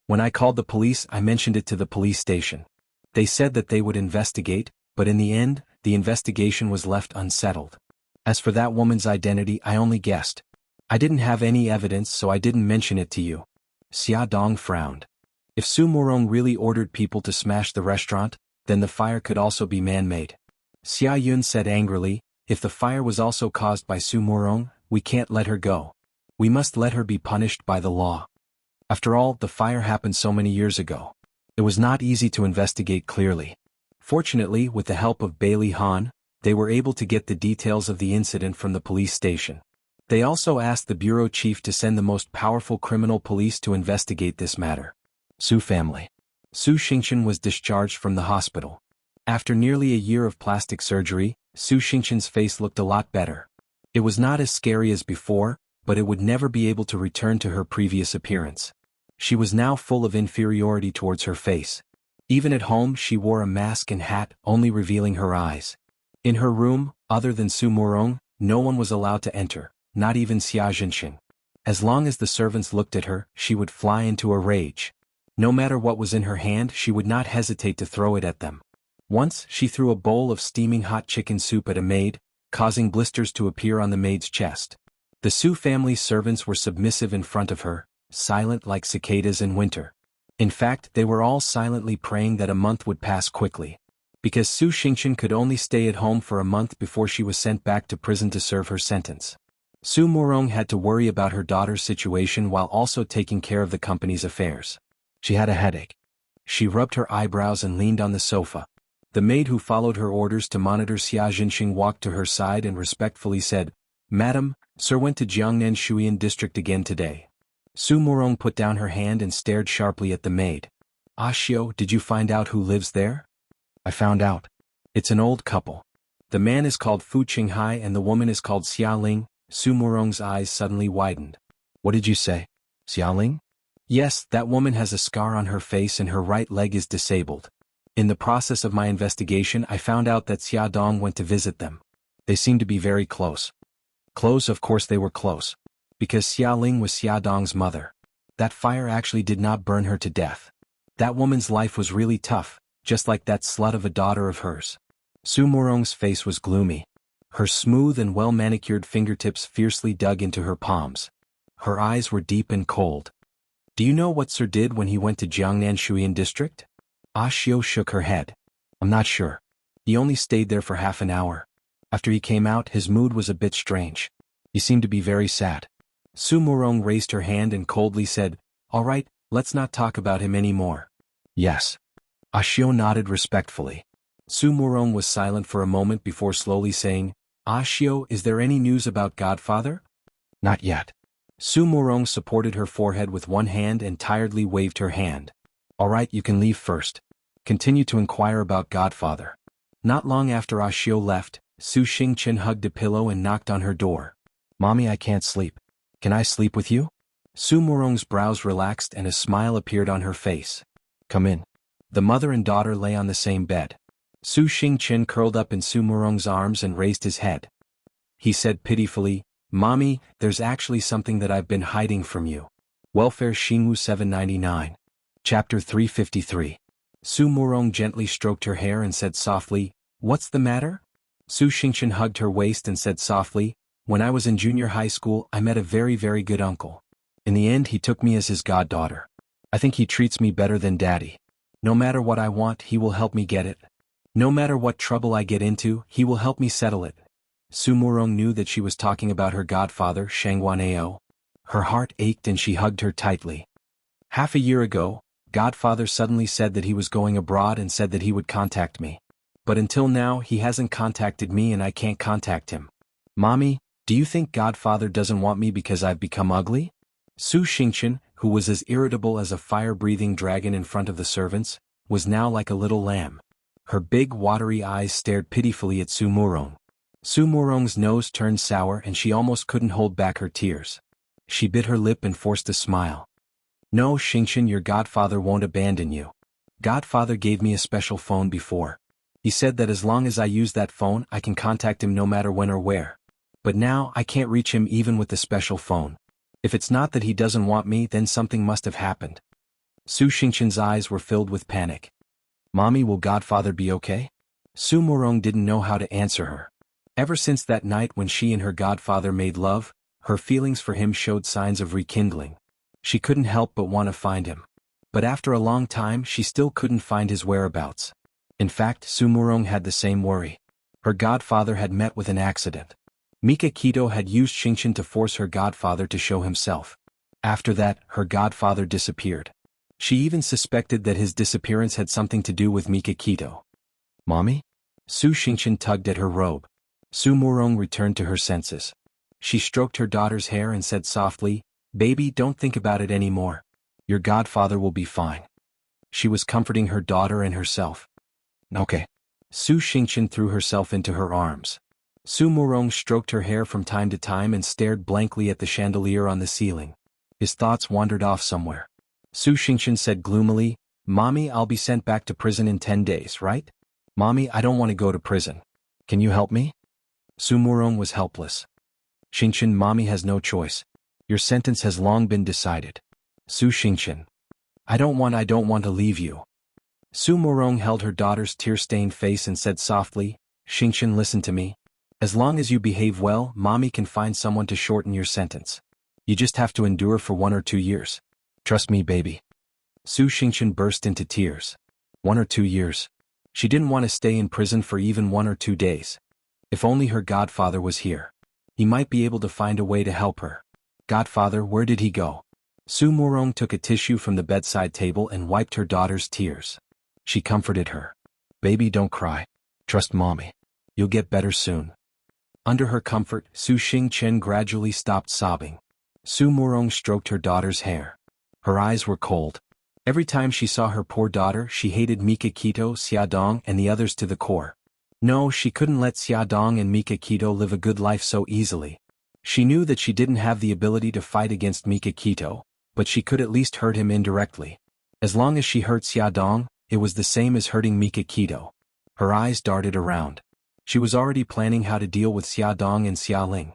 "When I called the police, I mentioned it to the police station. They said that they would investigate, but in the end, the investigation was left unsettled. As for that woman's identity, I only guessed. I didn't have any evidence, so I didn't mention it to you." Xia Dong frowned. If Su Murong really ordered people to smash the restaurant, then the fire could also be man-made. Xia Yun said angrily, "If the fire was also caused by Su Murong, we can't let her go. We must let her be punished by the law. After all, the fire happened so many years ago. It was not easy to investigate clearly. Fortunately, with the help of Bailey Han, they were able to get the details of the incident from the police station. They also asked the bureau chief to send the most powerful criminal police to investigate this matter. Su family. Su Xingchen was discharged from the hospital. After nearly a year of plastic surgery, Su Xingchen's face looked a lot better. It was not as scary as before, but it would never be able to return to her previous appearance. She was now full of inferiority towards her face. Even at home, she wore a mask and hat, only revealing her eyes. In her room, other than Su Murong, no one was allowed to enter, not even Xia Jinxing. As long as the servants looked at her, she would fly into a rage. No matter what was in her hand, she would not hesitate to throw it at them. Once, she threw a bowl of steaming hot chicken soup at a maid, causing blisters to appear on the maid's chest. The Su family's servants were submissive in front of her, silent like cicadas in winter. In fact, they were all silently praying that a month would pass quickly. Because Su Xingchen could only stay at home for a month before she was sent back to prison to serve her sentence. Su Murong had to worry about her daughter's situation while also taking care of the company's affairs. She had a headache. She rubbed her eyebrows and leaned on the sofa. The maid who followed her orders to monitor Xia Jinxing walked to her side and respectfully said, "Madam, Sir went to Jiangnan Shuyan district again today." Su Murong put down her hand and stared sharply at the maid. "Ah Xiao, did you find out who lives there?" "I found out. It's an old couple. The man is called Fu Qinghai and the woman is called Xia Ling." Su Murong's eyes suddenly widened. "What did you say? Xia Ling?" "Yes, that woman has a scar on her face and her right leg is disabled. In the process of my investigation, I found out that Xia Dong went to visit them. They seemed to be very close." Close, of course they were close. Because Xia Ling was Xia Dong's mother. That fire actually did not burn her to death. That woman's life was really tough, just like that slut of a daughter of hers. Su Murong's face was gloomy. Her smooth and well-manicured fingertips fiercely dug into her palms. Her eyes were deep and cold. "Do you know what Sir did when he went to Jiangnan Shuyan district?" Ah Xiao shook her head. "I'm not sure. He only stayed there for half an hour. After he came out, his mood was a bit strange. He seemed to be very sad." Su Murong raised her hand and coldly said, "All right, let's not talk about him anymore." "Yes." Ah Xiao nodded respectfully. Su Murong was silent for a moment before slowly saying, "Ah Xiao, is there any news about Godfather?" "Not yet." Su Murong supported her forehead with one hand and tiredly waved her hand. "All right, you can leave first. Continue to inquire about Godfather." Not long after Ah Xiao left, Su Xingchen hugged a pillow and knocked on her door. "Mommy, I can't sleep. Can I sleep with you?" Su Murong's brows relaxed and a smile appeared on her face. "Come in." The mother and daughter lay on the same bed. Su Xingqian curled up in Su Murong's arms and raised his head. He said pitifully, "Mommy, there's actually something that I've been hiding from you." Welfare Xingwu 799. Chapter 353. Su Murong gently stroked her hair and said softly, "What's the matter?" Su Xingqian hugged her waist and said softly, "When I was in junior high school I met a very very good uncle. In the end he took me as his goddaughter. I think he treats me better than daddy. No matter what I want he will help me get it. No matter what trouble I get into he will help me settle it." Su Murong knew that she was talking about her godfather xuanhuan. Her heart ached and she hugged her tightly. Half a year ago, Godfather suddenly said that he was going abroad and said that he would contact me. But until now he hasn't contacted me and I can't contact him. Mommy, do you think Godfather doesn't want me because I've become ugly? Su Xingqian, who was as irritable as a fire-breathing dragon in front of the servants, was now like a little lamb. Her big watery eyes stared pitifully at Su Murong. Su Murong's nose turned sour and she almost couldn't hold back her tears. She bit her lip and forced a smile. "No, Xingqian, your godfather won't abandon you. Godfather gave me a special phone before. He said that as long as I use that phone I can contact him no matter when or where. But now I can't reach him even with the special phone. If it's not that he doesn't want me then something must have happened." Su Xingqian's eyes were filled with panic. "Mommy, will Godfather be okay?" Su Murong didn't know how to answer her. Ever since that night when she and her godfather made love, her feelings for him showed signs of rekindling. She couldn't help but want to find him. But after a long time she still couldn't find his whereabouts. In fact, Su Murong had the same worry. Her godfather had met with an accident. Mika Keto had used Xingqian to force her godfather to show himself. After that, her godfather disappeared. She even suspected that his disappearance had something to do with Mika Keto. "Mommy?" Su Xingqian tugged at her robe. Su Murong returned to her senses. She stroked her daughter's hair and said softly, "Baby, don't think about it anymore. Your godfather will be fine." She was comforting her daughter and herself. "Okay." Su Xingqian threw herself into her arms. Su Murong stroked her hair from time to time and stared blankly at the chandelier on the ceiling. His thoughts wandered off somewhere. Su Xingqian said gloomily, "Mommy, I'll be sent back to prison in 10 days, right? Mommy, I don't want to go to prison. Can you help me?" Su Murong was helpless. "Xingqian, Mommy has no choice. Your sentence has long been decided." Su Xingqian. I don't want to leave you." Su Murong held her daughter's tear-stained face and said softly, "Xingqian, listen to me. As long as you behave well, Mommy can find someone to shorten your sentence. You just have to endure for 1 or 2 years. Trust me, baby." Su Xingqian burst into tears. 1 or 2 years. She didn't want to stay in prison for even 1 or 2 days. If only her godfather was here. He might be able to find a way to help her. "Godfather, where did he go?" Su Murong took a tissue from the bedside table and wiped her daughter's tears. She comforted her. "Baby, don't cry. Trust Mommy. You'll get better soon." Under her comfort, Su Xingqian gradually stopped sobbing. Su Murong stroked her daughter's hair. Her eyes were cold. Every time she saw her poor daughter she hated Mika Keto, Xiaodong and the others to the core. No, she couldn't let Xiaodong and Mika Keto live a good life so easily. She knew that she didn't have the ability to fight against Mika Keto, but she could at least hurt him indirectly. As long as she hurt Xiaodong, it was the same as hurting Mika Keto. Her eyes darted around. She was already planning how to deal with Xiaodong and Xialing.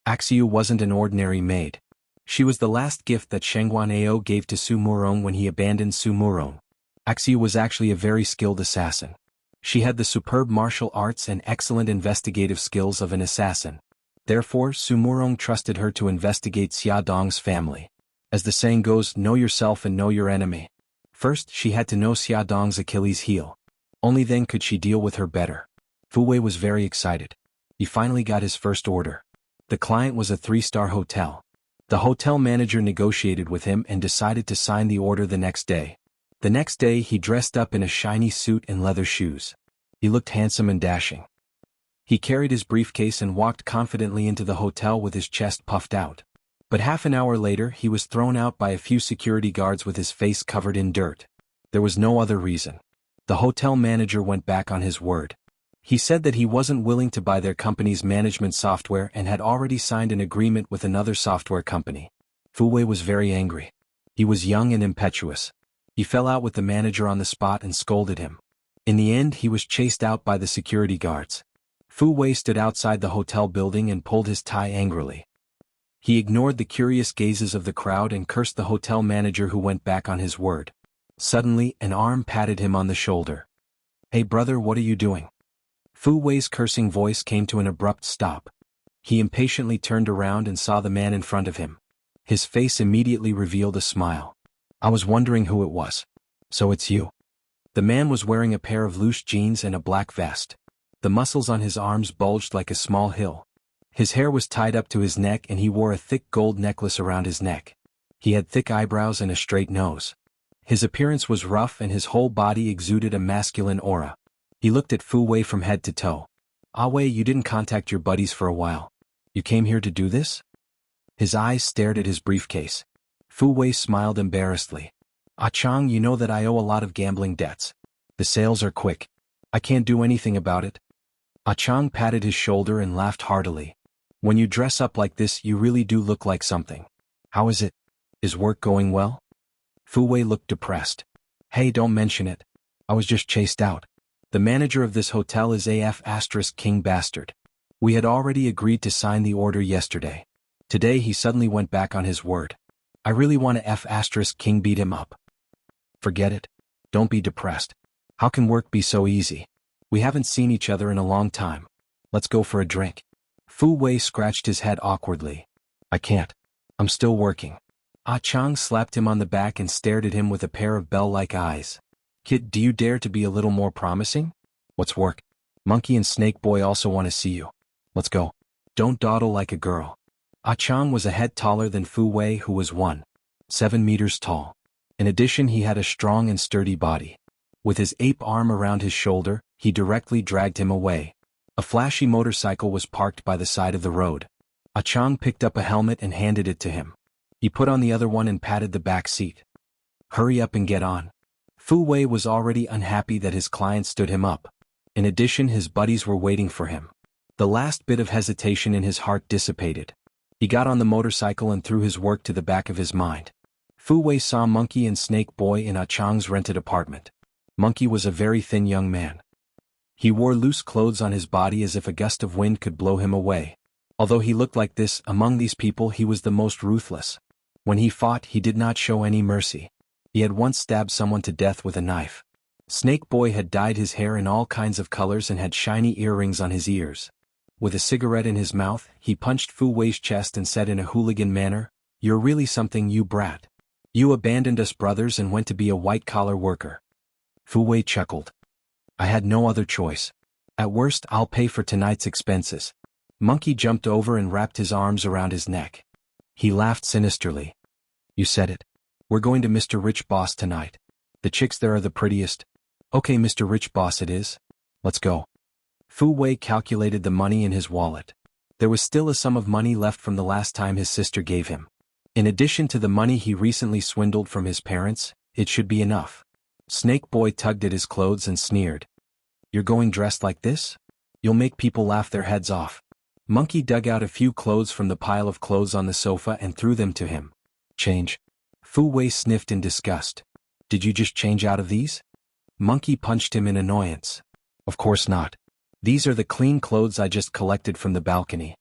Xiu wasn't an ordinary maid. She was the last gift that xuanhuan gave to Su Murong when he abandoned Su Murong. Xiu was actually a very skilled assassin. She had the superb martial arts and excellent investigative skills of an assassin. Therefore, Su Murong trusted her to investigate Xiaodong's family. As the saying goes, know yourself and know your enemy. First, she had to know Xiaodong's Achilles heel. Only then could she deal with her better. Fu Wei was very excited. He finally got his first order. The client was a 3-star hotel. The hotel manager negotiated with him and decided to sign the order the next day. The next day he dressed up in a shiny suit and leather shoes. He looked handsome and dashing. He carried his briefcase and walked confidently into the hotel with his chest puffed out. But half an hour later he was thrown out by a few security guards with his face covered in dirt. There was no other reason. The hotel manager went back on his word. He said that he wasn't willing to buy their company's management software and had already signed an agreement with another software company. Fu Wei was very angry. He was young and impetuous. He fell out with the manager on the spot and scolded him. In the end, he was chased out by the security guards. Fu Wei stood outside the hotel building and pulled his tie angrily. He ignored the curious gazes of the crowd and cursed the hotel manager, who went back on his word. Suddenly, an arm patted him on the shoulder. "Hey brother, what are you doing?" Fu Wei's cursing voice came to an abrupt stop. He impatiently turned around and saw the man in front of him. His face immediately revealed a smile. "I was wondering who it was. So it's you." The man was wearing a pair of loose jeans and a black vest. The muscles on his arms bulged like a small hill. His hair was tied up to his neck and he wore a thick gold necklace around his neck. He had thick eyebrows and a straight nose. His appearance was rough and his whole body exuded a masculine aura. He looked at Fu Wei from head to toe. "Ah Wei, you didn't contact your buddies for a while. You came here to do this?" His eyes stared at his briefcase. Fu Wei smiled embarrassedly. "Ah Chang, you know that I owe a lot of gambling debts. The sales are quick. I can't do anything about it." Ah Chang patted his shoulder and laughed heartily. "When you dress up like this, you really do look like something. How is it? Is work going well?" Fu Wei looked depressed. "Hey, don't mention it. I was just chased out. The manager of this hotel is AF** King Bastard. We had already agreed to sign the order yesterday. Today he suddenly went back on his word. I really want to F** King beat him up." "Forget it. Don't be depressed. How can work be so easy? We haven't seen each other in a long time. Let's go for a drink." Fu Wei scratched his head awkwardly. "I can't. I'm still working." Ah Chang slapped him on the back and stared at him with a pair of bell-like eyes. "Kid, do you dare to be a little more promising? What's work? Monkey and Snake Boy also want to see you. Let's go. Don't dawdle like a girl." Ah Chang was a head taller than Fu Wei, who was 1.7 meters tall. In addition, he had a strong and sturdy body. With his ape arm around his shoulder, he directly dragged him away. A flashy motorcycle was parked by the side of the road. Ah Chang picked up a helmet and handed it to him. He put on the other one and patted the back seat. "Hurry up and get on." Fu Wei was already unhappy that his client stood him up. In addition, his buddies were waiting for him. The last bit of hesitation in his heart dissipated. He got on the motorcycle and threw his work to the back of his mind. Fu Wei saw Monkey and Snake Boy in Ah Chang's rented apartment. Monkey was a very thin young man. He wore loose clothes on his body as if a gust of wind could blow him away. Although he looked like this, among these people he was the most ruthless. When he fought, he did not show any mercy. He had once stabbed someone to death with a knife. Snake Boy had dyed his hair in all kinds of colors and had shiny earrings on his ears. With a cigarette in his mouth, he punched Fu Wei's chest and said in a hooligan manner, "You're really something, you brat. You abandoned us brothers and went to be a white-collar worker." Fu Wei chuckled. "I had no other choice. At worst, I'll pay for tonight's expenses." Monkey jumped over and wrapped his arms around his neck. He laughed sinisterly. "You said it. We're going to Mr. Rich Boss tonight. The chicks there are the prettiest." "Okay, Mr. Rich Boss it is. Let's go." Fu Wei calculated the money in his wallet. There was still a sum of money left from the last time his sister gave him. In addition to the money he recently swindled from his parents, it should be enough. Snake Boy tugged at his clothes and sneered. "You're going dressed like this? You'll make people laugh their heads off." Monkey dug out a few clothes from the pile of clothes on the sofa and threw them to him. "Change." Fu Wei sniffed in disgust. "Did you just change out of these?" Monkey punched him in annoyance. "Of course not. These are the clean clothes I just collected from the balcony."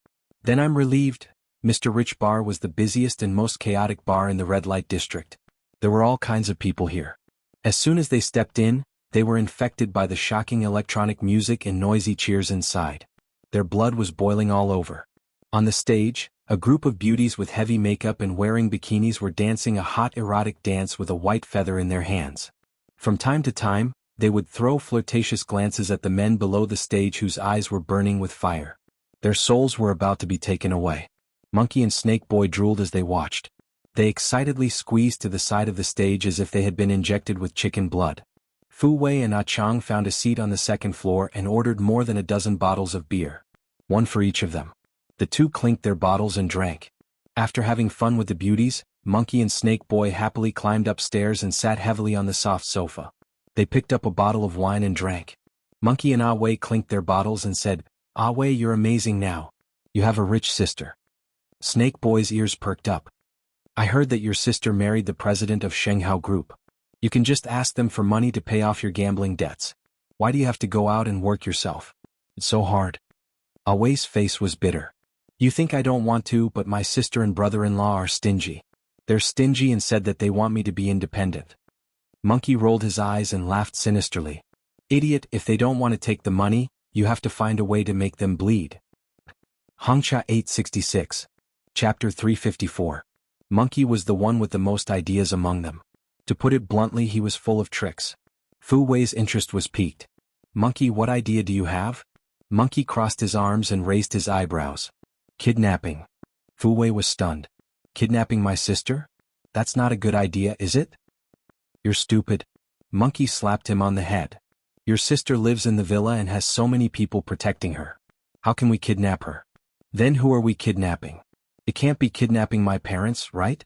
"Then I'm relieved." Mr. Rich Bar was the busiest and most chaotic bar in the red light district. There were all kinds of people here. As soon as they stepped in, they were infected by the shocking electronic music and noisy cheers inside. Their blood was boiling all over. On the stage, a group of beauties with heavy makeup and wearing bikinis were dancing a hot erotic dance with a white feather in their hands. From time to time, they would throw flirtatious glances at the men below the stage whose eyes were burning with fire. Their souls were about to be taken away. Monkey and Snake Boy drooled as they watched. They excitedly squeezed to the side of the stage as if they had been injected with chicken blood. Fu Wei and Ah Chang found a seat on the second floor and ordered more than a dozen bottles of beer. One for each of them. The two clinked their bottles and drank. After having fun with the beauties, Monkey and Snake Boy happily climbed upstairs and sat heavily on the soft sofa. They picked up a bottle of wine and drank. Monkey and Ah Wei clinked their bottles and said, "Ah Wei, you're amazing now. You have a rich sister." Snake Boy's ears perked up. "I heard that your sister married the president of Xianxia Group. You can just ask them for money to pay off your gambling debts." Why do you have to go out and work yourself? It's so hard. Awei's face was bitter. You think I don't want to, but my sister and brother-in-law are stingy. They're stingy and said that they want me to be independent. Monkey rolled his eyes and laughed sinisterly. Idiot, if they don't want to take the money, you have to find a way to make them bleed. Xianxia 866. Chapter 354. Monkey was the one with the most ideas among them. To put it bluntly, he was full of tricks. Fu Wei's interest was piqued. Monkey, what idea do you have? Monkey crossed his arms and raised his eyebrows. Kidnapping. Fu Wei was stunned. Kidnapping my sister? That's not a good idea, is it? You're stupid. Monkey slapped him on the head. Your sister lives in the villa and has so many people protecting her. How can we kidnap her? Then who are we kidnapping? It can't be kidnapping my parents, right?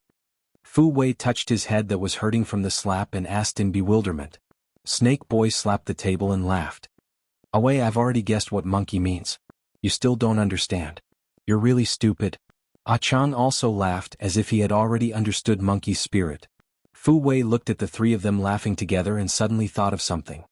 Fu Wei touched his head that was hurting from the slap and asked in bewilderment. Snake Boy slapped the table and laughed. Awei, I've already guessed what monkey means. You still don't understand. You're really stupid. Ah Chang also laughed as if he had already understood monkey's spirit. Fu Wei looked at the three of them laughing together and suddenly thought of something.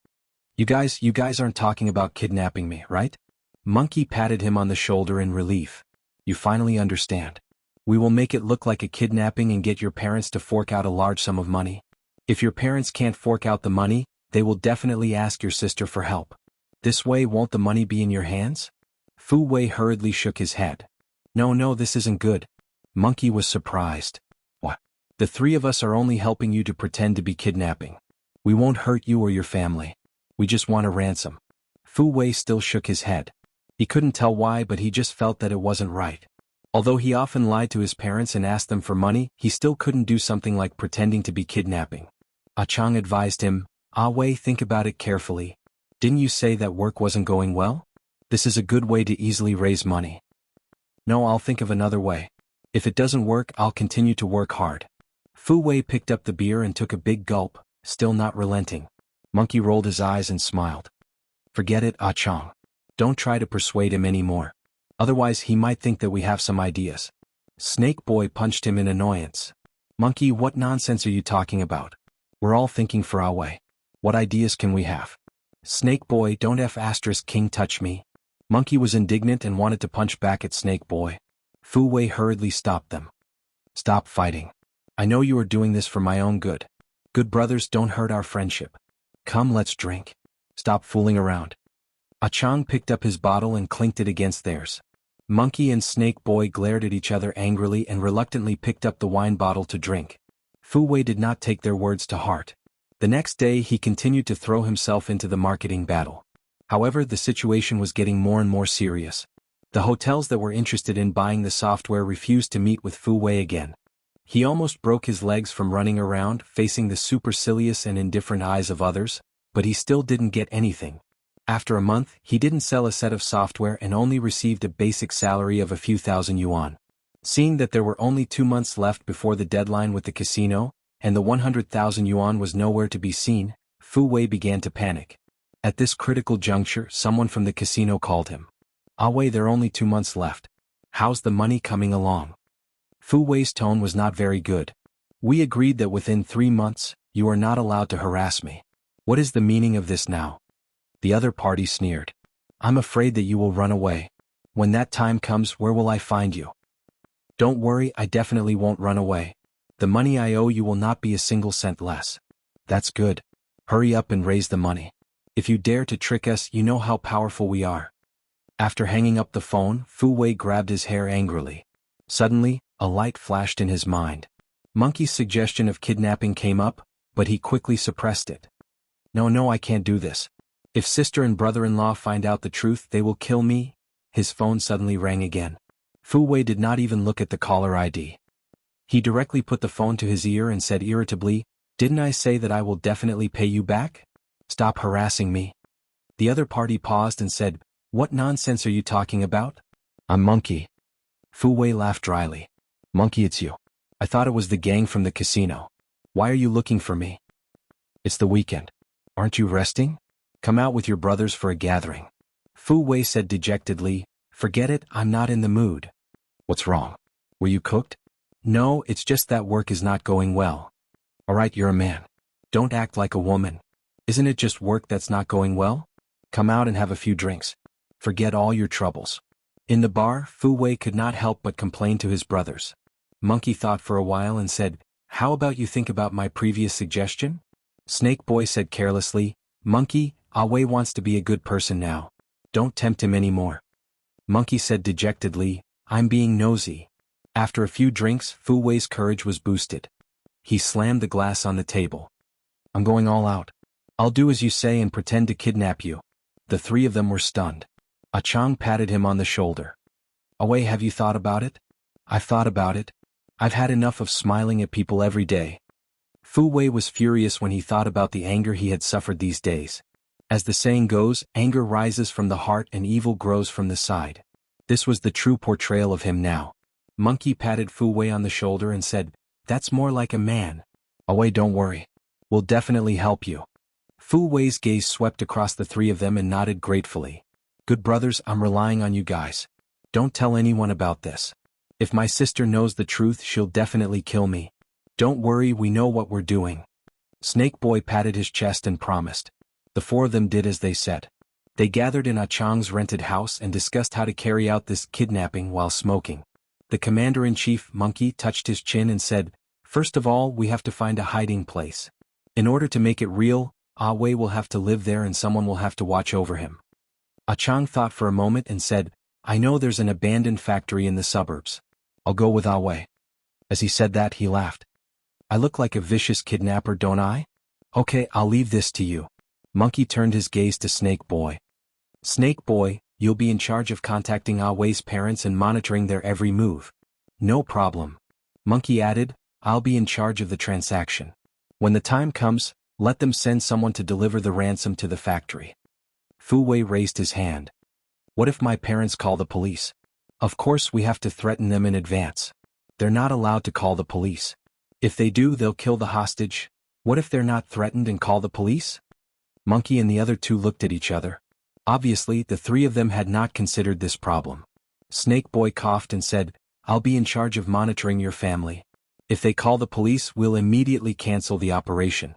You guys aren't talking about kidnapping me, right? Monkey patted him on the shoulder in relief. You finally understand. We will make it look like a kidnapping and get your parents to fork out a large sum of money. If your parents can't fork out the money, they will definitely ask your sister for help. This way, won't the money be in your hands? Fu Wei hurriedly shook his head. No, this isn't good. Monkey was surprised. What? The three of us are only helping you to pretend to be kidnapping. We won't hurt you or your family. We just want a ransom. Fu Wei still shook his head. He couldn't tell why, but he just felt that it wasn't right. Although he often lied to his parents and asked them for money, he still couldn't do something like pretending to be kidnapping. Ah Chang advised him, Ah Wei, think about it carefully. Didn't you say that work wasn't going well? This is a good way to easily raise money. No, I'll think of another way. If it doesn't work, I'll continue to work hard. Fu Wei picked up the beer and took a big gulp, still not relenting. Monkey rolled his eyes and smiled. Forget it, Ah Chang. Don't try to persuade him anymore. Otherwise he might think that we have some ideas. Snake Boy punched him in annoyance. Monkey, what nonsense are you talking about? We're all thinking for Ah Wei. What ideas can we have? Snake Boy, don't King touch me. Monkey was indignant and wanted to punch back at Snake Boy. Fu Wei hurriedly stopped them. Stop fighting. I know you are doing this for my own good. Good brothers don't hurt our friendship. Come, let's drink. Stop fooling around. Ah Chang picked up his bottle and clinked it against theirs. Monkey and Snake Boy glared at each other angrily and reluctantly picked up the wine bottle to drink. Fu Wei did not take their words to heart. The next day he continued to throw himself into the marketing battle. However, the situation was getting more and more serious. The hotels that were interested in buying the software refused to meet with Fu Wei again. He almost broke his legs from running around, facing the supercilious and indifferent eyes of others, but he still didn't get anything. After a month, he didn't sell a set of software and only received a basic salary of a few thousand yuan. Seeing that there were only 2 months left before the deadline with the casino, and the 100,000 yuan was nowhere to be seen, Fu Wei began to panic. At this critical juncture, someone from the casino called him. Ah Wei, there are only 2 months left. How's the money coming along? Fu Wei's tone was not very good. We agreed that within 3 months, you are not allowed to harass me. What is the meaning of this now? The other party sneered. I'm afraid that you will run away. When that time comes, where will I find you? Don't worry, I definitely won't run away. The money I owe you will not be a single cent less. That's good. Hurry up and raise the money. If you dare to trick us, you know how powerful we are. After hanging up the phone, Fu Wei grabbed his hair angrily. Suddenly, a light flashed in his mind. Monkey's suggestion of kidnapping came up, but he quickly suppressed it. No, I can't do this. If sister and brother-in-law find out the truth, they will kill me. His phone suddenly rang again. Fu Wei did not even look at the caller ID. He directly put the phone to his ear and said irritably, Didn't I say that I will definitely pay you back? Stop harassing me. The other party paused and said, What nonsense are you talking about? I'm Monkey. Fu Wei laughed dryly. Monkey, it's you. I thought it was the gang from the casino. Why are you looking for me? It's the weekend. Aren't you resting? Come out with your brothers for a gathering. Fu Wei said dejectedly, Forget it, I'm not in the mood. What's wrong? Were you cooked? No, it's just that work is not going well. Alright, you're a man. Don't act like a woman. Isn't it just work that's not going well? Come out and have a few drinks. Forget all your troubles. In the bar, Fu Wei could not help but complain to his brothers. Monkey thought for a while and said, "How about you think about my previous suggestion?" Snake Boy said carelessly, "Monkey, Ah Wei wants to be a good person now. Don't tempt him anymore." Monkey said dejectedly, "I'm being nosy." After a few drinks, Fu Wei's courage was boosted. He slammed the glass on the table. "I'm going all out. I'll do as you say and pretend to kidnap you." The three of them were stunned. Ah Chang patted him on the shoulder. "Ah Wei, have you thought about it?" "I've thought about it. I've had enough of smiling at people every day." Fu Wei was furious when he thought about the anger he had suffered these days. As the saying goes, anger rises from the heart and evil grows from the side. This was the true portrayal of him now. Monkey patted Fu Wei on the shoulder and said, "That's more like a man." "Ah Wei, don't worry. We'll definitely help you." Fu Wei's gaze swept across the three of them and nodded gratefully. "Good brothers, I'm relying on you guys. Don't tell anyone about this. If my sister knows the truth, she'll definitely kill me. Don't worry, we know what we're doing." Snake Boy patted his chest and promised. The four of them did as they said. They gathered in Ah Chang's rented house and discussed how to carry out this kidnapping while smoking. The commander-in-chief, Monkey, touched his chin and said, "First of all, we have to find a hiding place. In order to make it real, Ah Wei will have to live there and someone will have to watch over him." Ah Chang thought for a moment and said, "I know there's an abandoned factory in the suburbs. I'll go with Ah Wei." As he said that, he laughed. "I look like a vicious kidnapper, don't I? Okay, I'll leave this to you." Monkey turned his gaze to Snake Boy. "Snake Boy, you'll be in charge of contacting Ah Wei's parents and monitoring their every move." "No problem." Monkey added, "I'll be in charge of the transaction. When the time comes, let them send someone to deliver the ransom to the factory." Fu Wei raised his hand. "What if my parents call the police?" "Of course we have to threaten them in advance. They're not allowed to call the police. If they do, they'll kill the hostage." "What if they're not threatened and call the police?" Monkey and the other two looked at each other. Obviously, the three of them had not considered this problem. Snake Boy coughed and said, "I'll be in charge of monitoring your family. If they call the police, we'll immediately cancel the operation."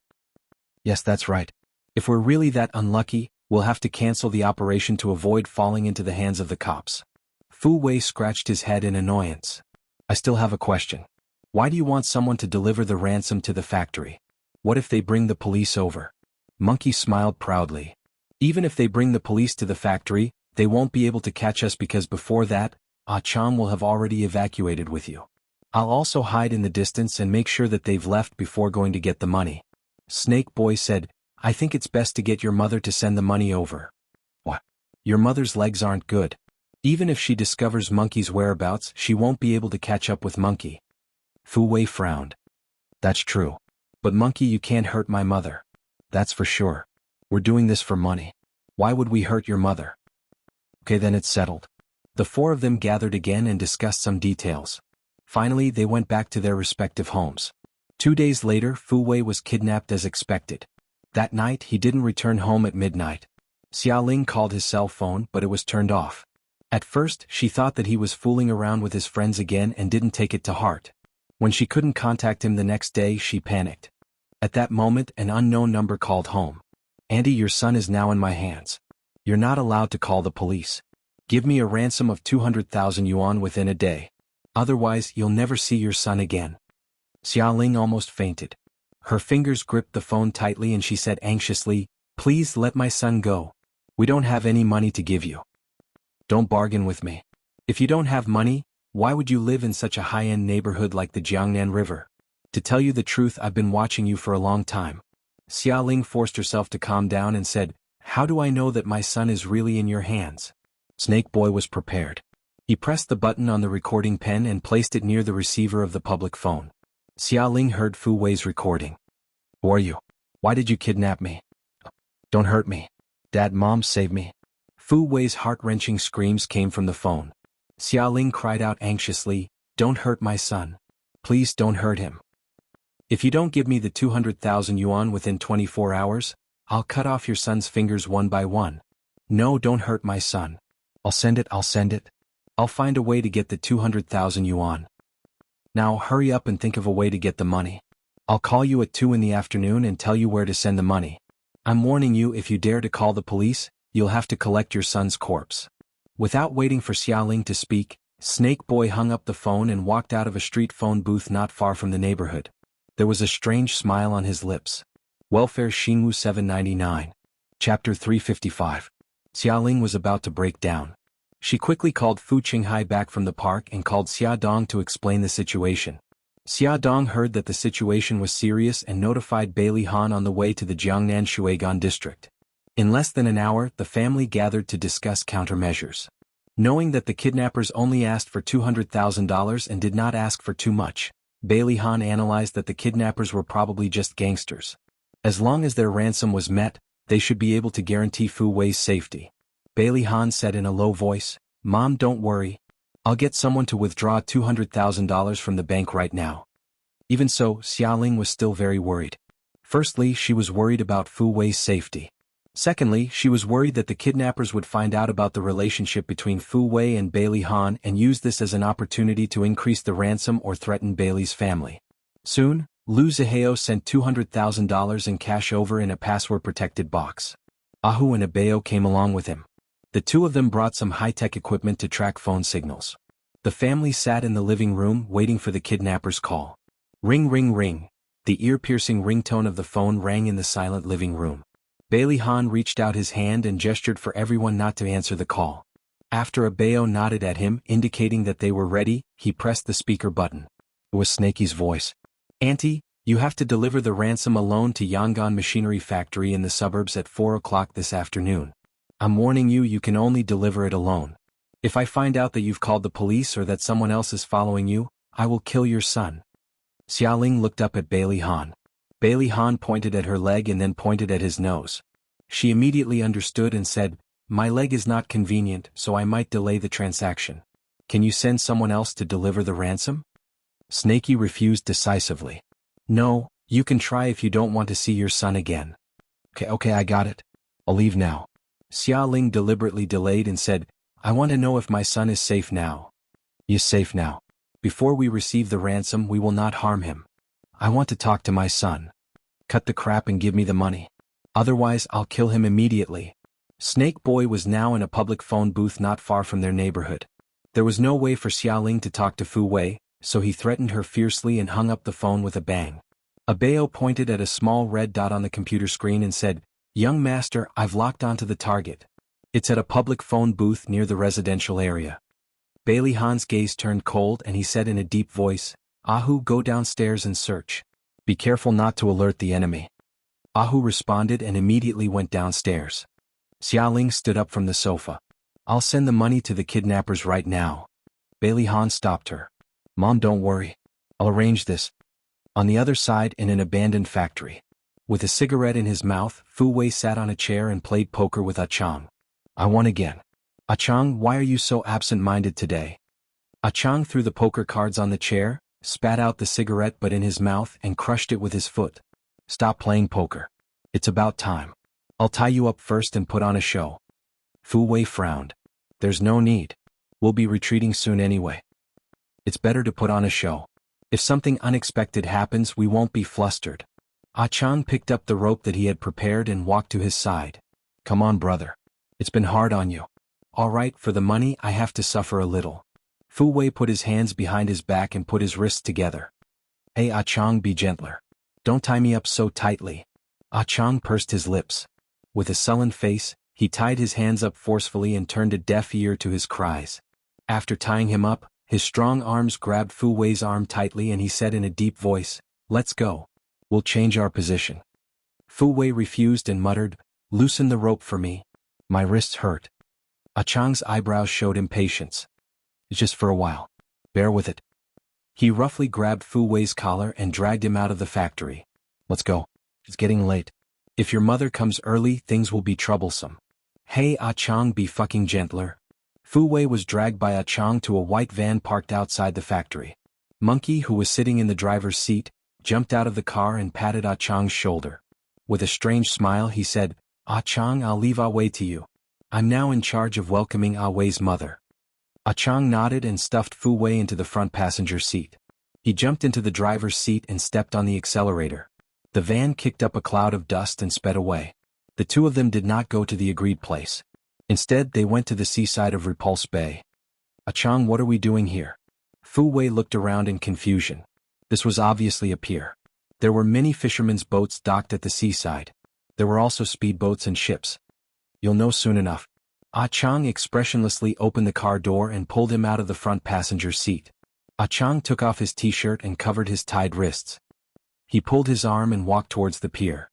"Yes, that's right. If we're really that unlucky, we'll have to cancel the operation to avoid falling into the hands of the cops." Fu Wei scratched his head in annoyance. "I still have a question. Why do you want someone to deliver the ransom to the factory? What if they bring the police over?" Monkey smiled proudly. "Even if they bring the police to the factory, they won't be able to catch us because before that, Ah Chang will have already evacuated with you. I'll also hide in the distance and make sure that they've left before going to get the money." Snake Boy said, "I think it's best to get your mother to send the money over." "What? Your mother's legs aren't good. Even if she discovers Monkey's whereabouts, she won't be able to catch up with Monkey." Fu Wei frowned. "That's true. But Monkey, you can't hurt my mother. That's for sure. We're doing this for money. Why would we hurt your mother?" "Okay, then it's settled." The four of them gathered again and discussed some details. Finally, they went back to their respective homes. 2 days later, Fu Wei was kidnapped as expected. That night, he didn't return home at midnight. Xialing called his cell phone, but it was turned off. At first, she thought that he was fooling around with his friends again and didn't take it to heart. When she couldn't contact him the next day, she panicked. At that moment, an unknown number called home. "Andy, your son is now in my hands. You're not allowed to call the police. Give me a ransom of 200,000 yuan within a day. Otherwise, you'll never see your son again." Xialing almost fainted. Her fingers gripped the phone tightly and she said anxiously, "Please let my son go. We don't have any money to give you." "Don't bargain with me. If you don't have money, why would you live in such a high-end neighborhood like the Jiangnan River? To tell you the truth, I've been watching you for a long time." Xialing forced herself to calm down and said, "How do I know that my son is really in your hands?" Snake Boy was prepared. He pressed the button on the recording pen and placed it near the receiver of the public phone. Xialing heard Fu Wei's recording. "Who are you? Why did you kidnap me? Don't hurt me. Dad, Mom, save me." Fu Wei's heart-wrenching screams came from the phone. Xialing cried out anxiously, "Don't hurt my son. Please don't hurt him. If you don't give me the 200,000 yuan within 24 hours, I'll cut off your son's fingers one by one. No, don't hurt my son. I'll send it. I'll find a way to get the 200,000 yuan. Now hurry up and think of a way to get the money. I'll call you at 2 in the afternoon and tell you where to send the money. I'm warning you, if you dare to call the police, you'll have to collect your son's corpse. Without waiting for Xiaoling to speak, Snake Boy hung up the phone and walked out of a street phone booth not far from the neighborhood. There was a strange smile on his lips. Welfare Xinwu 799. Chapter 355. Xiaoling was about to break down. She quickly called Fu Qinghai back from the park and called Xia Dong to explain the situation. Xia Dong heard that the situation was serious and notified Bailey Han on the way to the Jiangnan Shuigan district. In less than an hour, the family gathered to discuss countermeasures. Knowing that the kidnappers only asked for $200,000 and did not ask for too much, Bailey Han analyzed that the kidnappers were probably just gangsters. As long as their ransom was met, they should be able to guarantee Fu Wei's safety. Bailey Han said in a low voice, "Mom, don't worry. I'll get someone to withdraw $200,000 from the bank right now." Even so, Xiaoling was still very worried. Firstly, she was worried about Fu Wei's safety. Secondly, she was worried that the kidnappers would find out about the relationship between Fu Wei and Bailey Han and use this as an opportunity to increase the ransom or threaten Bailey's family. Soon, Lu Zihao sent $200,000 in cash over in a password-protected box. Ahu and Abeo came along with him. The two of them brought some high-tech equipment to track phone signals. The family sat in the living room waiting for the kidnappers' call. Ring ring ring. The ear-piercing ringtone of the phone rang in the silent living room. Bailey Han reached out his hand and gestured for everyone not to answer the call. After Abeo nodded at him, indicating that they were ready, he pressed the speaker button. It was Snakey's voice. "Auntie, you have to deliver the ransom alone to Yangon Machinery Factory in the suburbs at 4 o'clock this afternoon. I'm warning you, you can only deliver it alone. If I find out that you've called the police or that someone else is following you, I will kill your son." Xiaoling looked up at Bailey Han. Bailey Han pointed at her leg and then pointed at his nose. She immediately understood and said, "My leg is not convenient, so I might delay the transaction. Can you send someone else to deliver the ransom?" Snakey refused decisively. "No, you can try if you don't want to see your son again." Okay, I got it. I'll leave now." Xiaoling deliberately delayed and said, "I want to know if my son is safe now." "He's safe now. Before we receive the ransom, we will not harm him. I want to talk to my son. Cut the crap and give me the money. Otherwise, I'll kill him immediately." Snake Boy was now in a public phone booth not far from their neighborhood. There was no way for Xiaoling to talk to Fu Wei, so he threatened her fiercely and hung up the phone with a bang. Abeo pointed at a small red dot on the computer screen and said, "Young master, I've locked onto the target. It's at a public phone booth near the residential area." Bailey Han's gaze turned cold and he said in a deep voice, "Ahu, go downstairs and search. Be careful not to alert the enemy." Ahu responded and immediately went downstairs. Xiaoling stood up from the sofa. "I'll send the money to the kidnappers right now." Bailey Han stopped her. "Mom, don't worry. I'll arrange this." On the other side, in an abandoned factory. With a cigarette in his mouth, Fu Wei sat on a chair and played poker with Ah Chang. "I won again. Ah Chang, why are you so absent-minded today?" Ah Chang threw the poker cards on the chair, spat out the cigarette butt in his mouth and crushed it with his foot. "Stop playing poker. It's about time. I'll tie you up first and put on a show." Fu Wei frowned. "There's no need. We'll be retreating soon anyway. It's better to put on a show. If something unexpected happens, we won't be flustered." Ah Chang picked up the rope that he had prepared and walked to his side. "Come on, brother. It's been hard on you. All right, for the money, I have to suffer a little." Fu Wei put his hands behind his back and put his wrists together. "Hey, Ah Chang, be gentler. Don't tie me up so tightly." Ah Chang pursed his lips. With a sullen face, he tied his hands up forcefully and turned a deaf ear to his cries. After tying him up, his strong arms grabbed Fu Wei's arm tightly and he said in a deep voice, "Let's go. We'll change our position." Fu Wei refused and muttered, "Loosen the rope for me. My wrists hurt." Ah Chang's eyebrows showed impatience. "It's just for a while. Bear with it." He roughly grabbed Fu Wei's collar and dragged him out of the factory. "Let's go. It's getting late. If your mother comes early, things will be troublesome." "Hey, Ah Chang, be fucking gentler." Fu Wei was dragged by Ah Chang to a white van parked outside the factory. Monkey, who was sitting in the driver's seat, jumped out of the car and patted Ah Chang's shoulder. With a strange smile he said, "Ah Chang, I'll leave Ah Wei to you. I'm now in charge of welcoming Ah Wei's mother." Ah Chang nodded and stuffed Fu Wei into the front passenger seat. He jumped into the driver's seat and stepped on the accelerator. The van kicked up a cloud of dust and sped away. The two of them did not go to the agreed place. Instead, they went to the seaside of Repulse Bay. Chang, what are we doing here? Fu Wei looked around in confusion. This was obviously a pier. There were many fishermen's boats docked at the seaside. There were also speedboats and ships. You'll know soon enough. Chang expressionlessly opened the car door and pulled him out of the front passenger seat. Chang took off his t-shirt and covered his tied wrists. He pulled his arm and walked towards the pier.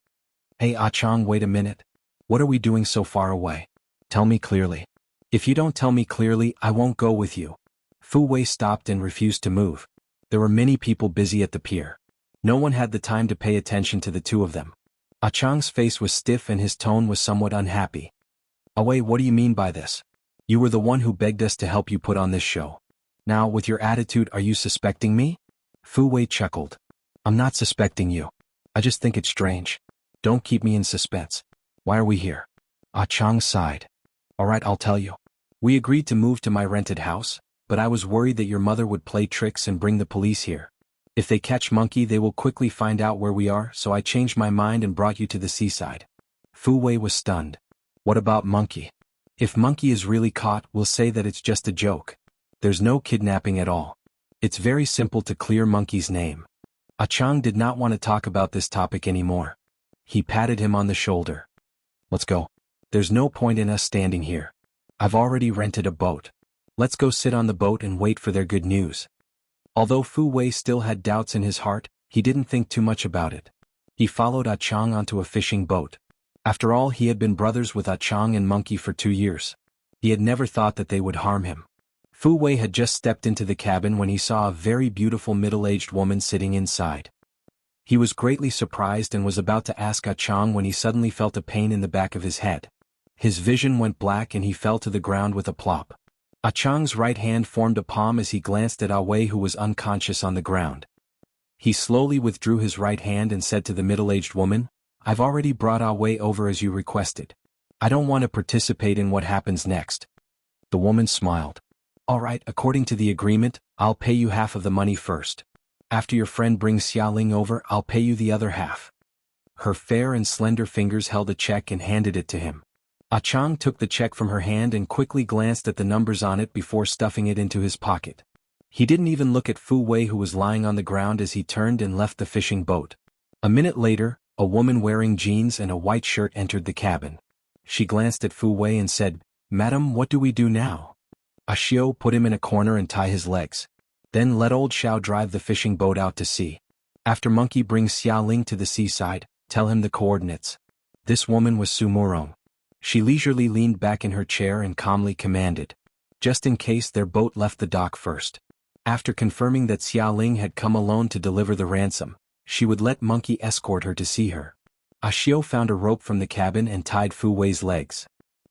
Hey Chang, wait a minute. What are we doing so far away? Tell me clearly. If you don't tell me clearly, I won't go with you. Fu Wei stopped and refused to move. There were many people busy at the pier. No one had the time to pay attention to the two of them. Chang's face was stiff and his tone was somewhat unhappy. Wei, what do you mean by this? You were the one who begged us to help you put on this show. Now, with your attitude, are you suspecting me? Fu Wei chuckled. I'm not suspecting you. I just think it's strange. Don't keep me in suspense. Why are we here? Chang sighed. Alright, I'll tell you. We agreed to move to my rented house, but I was worried that your mother would play tricks and bring the police here. If they catch Monkey, they will quickly find out where we are, so I changed my mind and brought you to the seaside. Fu Wei was stunned. What about Monkey? If Monkey is really caught, we'll say that it's just a joke. There's no kidnapping at all. It's very simple to clear Monkey's name. Chang did not want to talk about this topic anymore. He patted him on the shoulder. Let's go. There's no point in us standing here. I've already rented a boat. Let's go sit on the boat and wait for their good news. Although Fu Wei still had doubts in his heart, he didn't think too much about it. He followed Chang onto a fishing boat. After all, he had been brothers with Chang and Monkey for 2 years. He had never thought that they would harm him. Fu Wei had just stepped into the cabin when he saw a very beautiful middle-aged woman sitting inside. He was greatly surprised and was about to ask Chang when he suddenly felt a pain in the back of his head. His vision went black and he fell to the ground with a plop. Chang's right hand formed a palm as he glanced at Wei, who was unconscious on the ground. He slowly withdrew his right hand and said to the middle-aged woman, I've already brought Wei over as you requested. I don't want to participate in what happens next. The woman smiled. Alright, according to the agreement, I'll pay you half of the money first. After your friend brings Xialing over, I'll pay you the other half. Her fair and slender fingers held a check and handed it to him. Chang took the check from her hand and quickly glanced at the numbers on it before stuffing it into his pocket. He didn't even look at Fu Wei, who was lying on the ground, as he turned and left the fishing boat. A minute later, a woman wearing jeans and a white shirt entered the cabin. She glanced at Fu Wei and said, Madam, what do we do now? Xiao, put him in a corner and tie his legs. Then let old Xiao drive the fishing boat out to sea. After Monkey brings Xialing to the seaside, tell him the coordinates. This woman was Su Murong. She leisurely leaned back in her chair and calmly commanded. Just in case their boat left the dock first. After confirming that Xialing had come alone to deliver the ransom, she would let Monkey escort her to see her. Xiao found a rope from the cabin and tied Fu Wei's legs.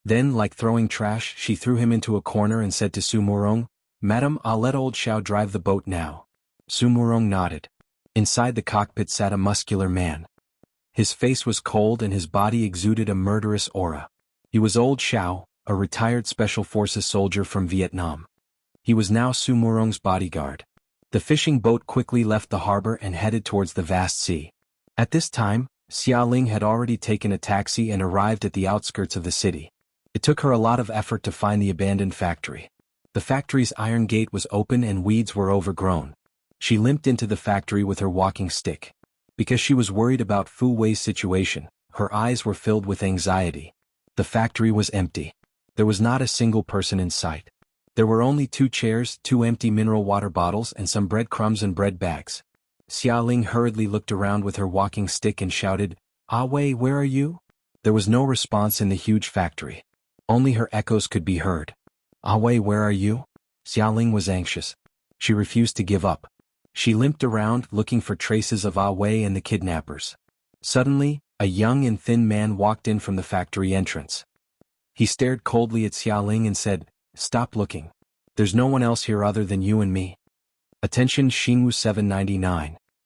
Then, like throwing trash, she threw him into a corner and said to Su Murong, Madam, I'll let old Xiao drive the boat now. Su Murong nodded. Inside the cockpit sat a muscular man. His face was cold and his body exuded a murderous aura. He was old Xiao, a retired Special Forces soldier from Vietnam. He was now Su Murong's bodyguard. The fishing boat quickly left the harbor and headed towards the vast sea. At this time, Xialing had already taken a taxi and arrived at the outskirts of the city. It took her a lot of effort to find the abandoned factory. The factory's iron gate was open and weeds were overgrown. She limped into the factory with her walking stick. Because she was worried about Fu Wei's situation, her eyes were filled with anxiety. The factory was empty. There was not a single person in sight. There were only 2 chairs, 2 empty mineral water bottles and some breadcrumbs and bread bags. Xialing hurriedly looked around with her walking stick and shouted, Wei, where are you? There was no response in the huge factory. Only her echoes could be heard. Wei, where are you? Xialing was anxious. She refused to give up. She limped around, looking for traces of Wei and the kidnappers. Suddenly, a young and thin man walked in from the factory entrance. He stared coldly at Xialing and said, Stop looking. There's no one else here other than you and me. Attention Xingu 799.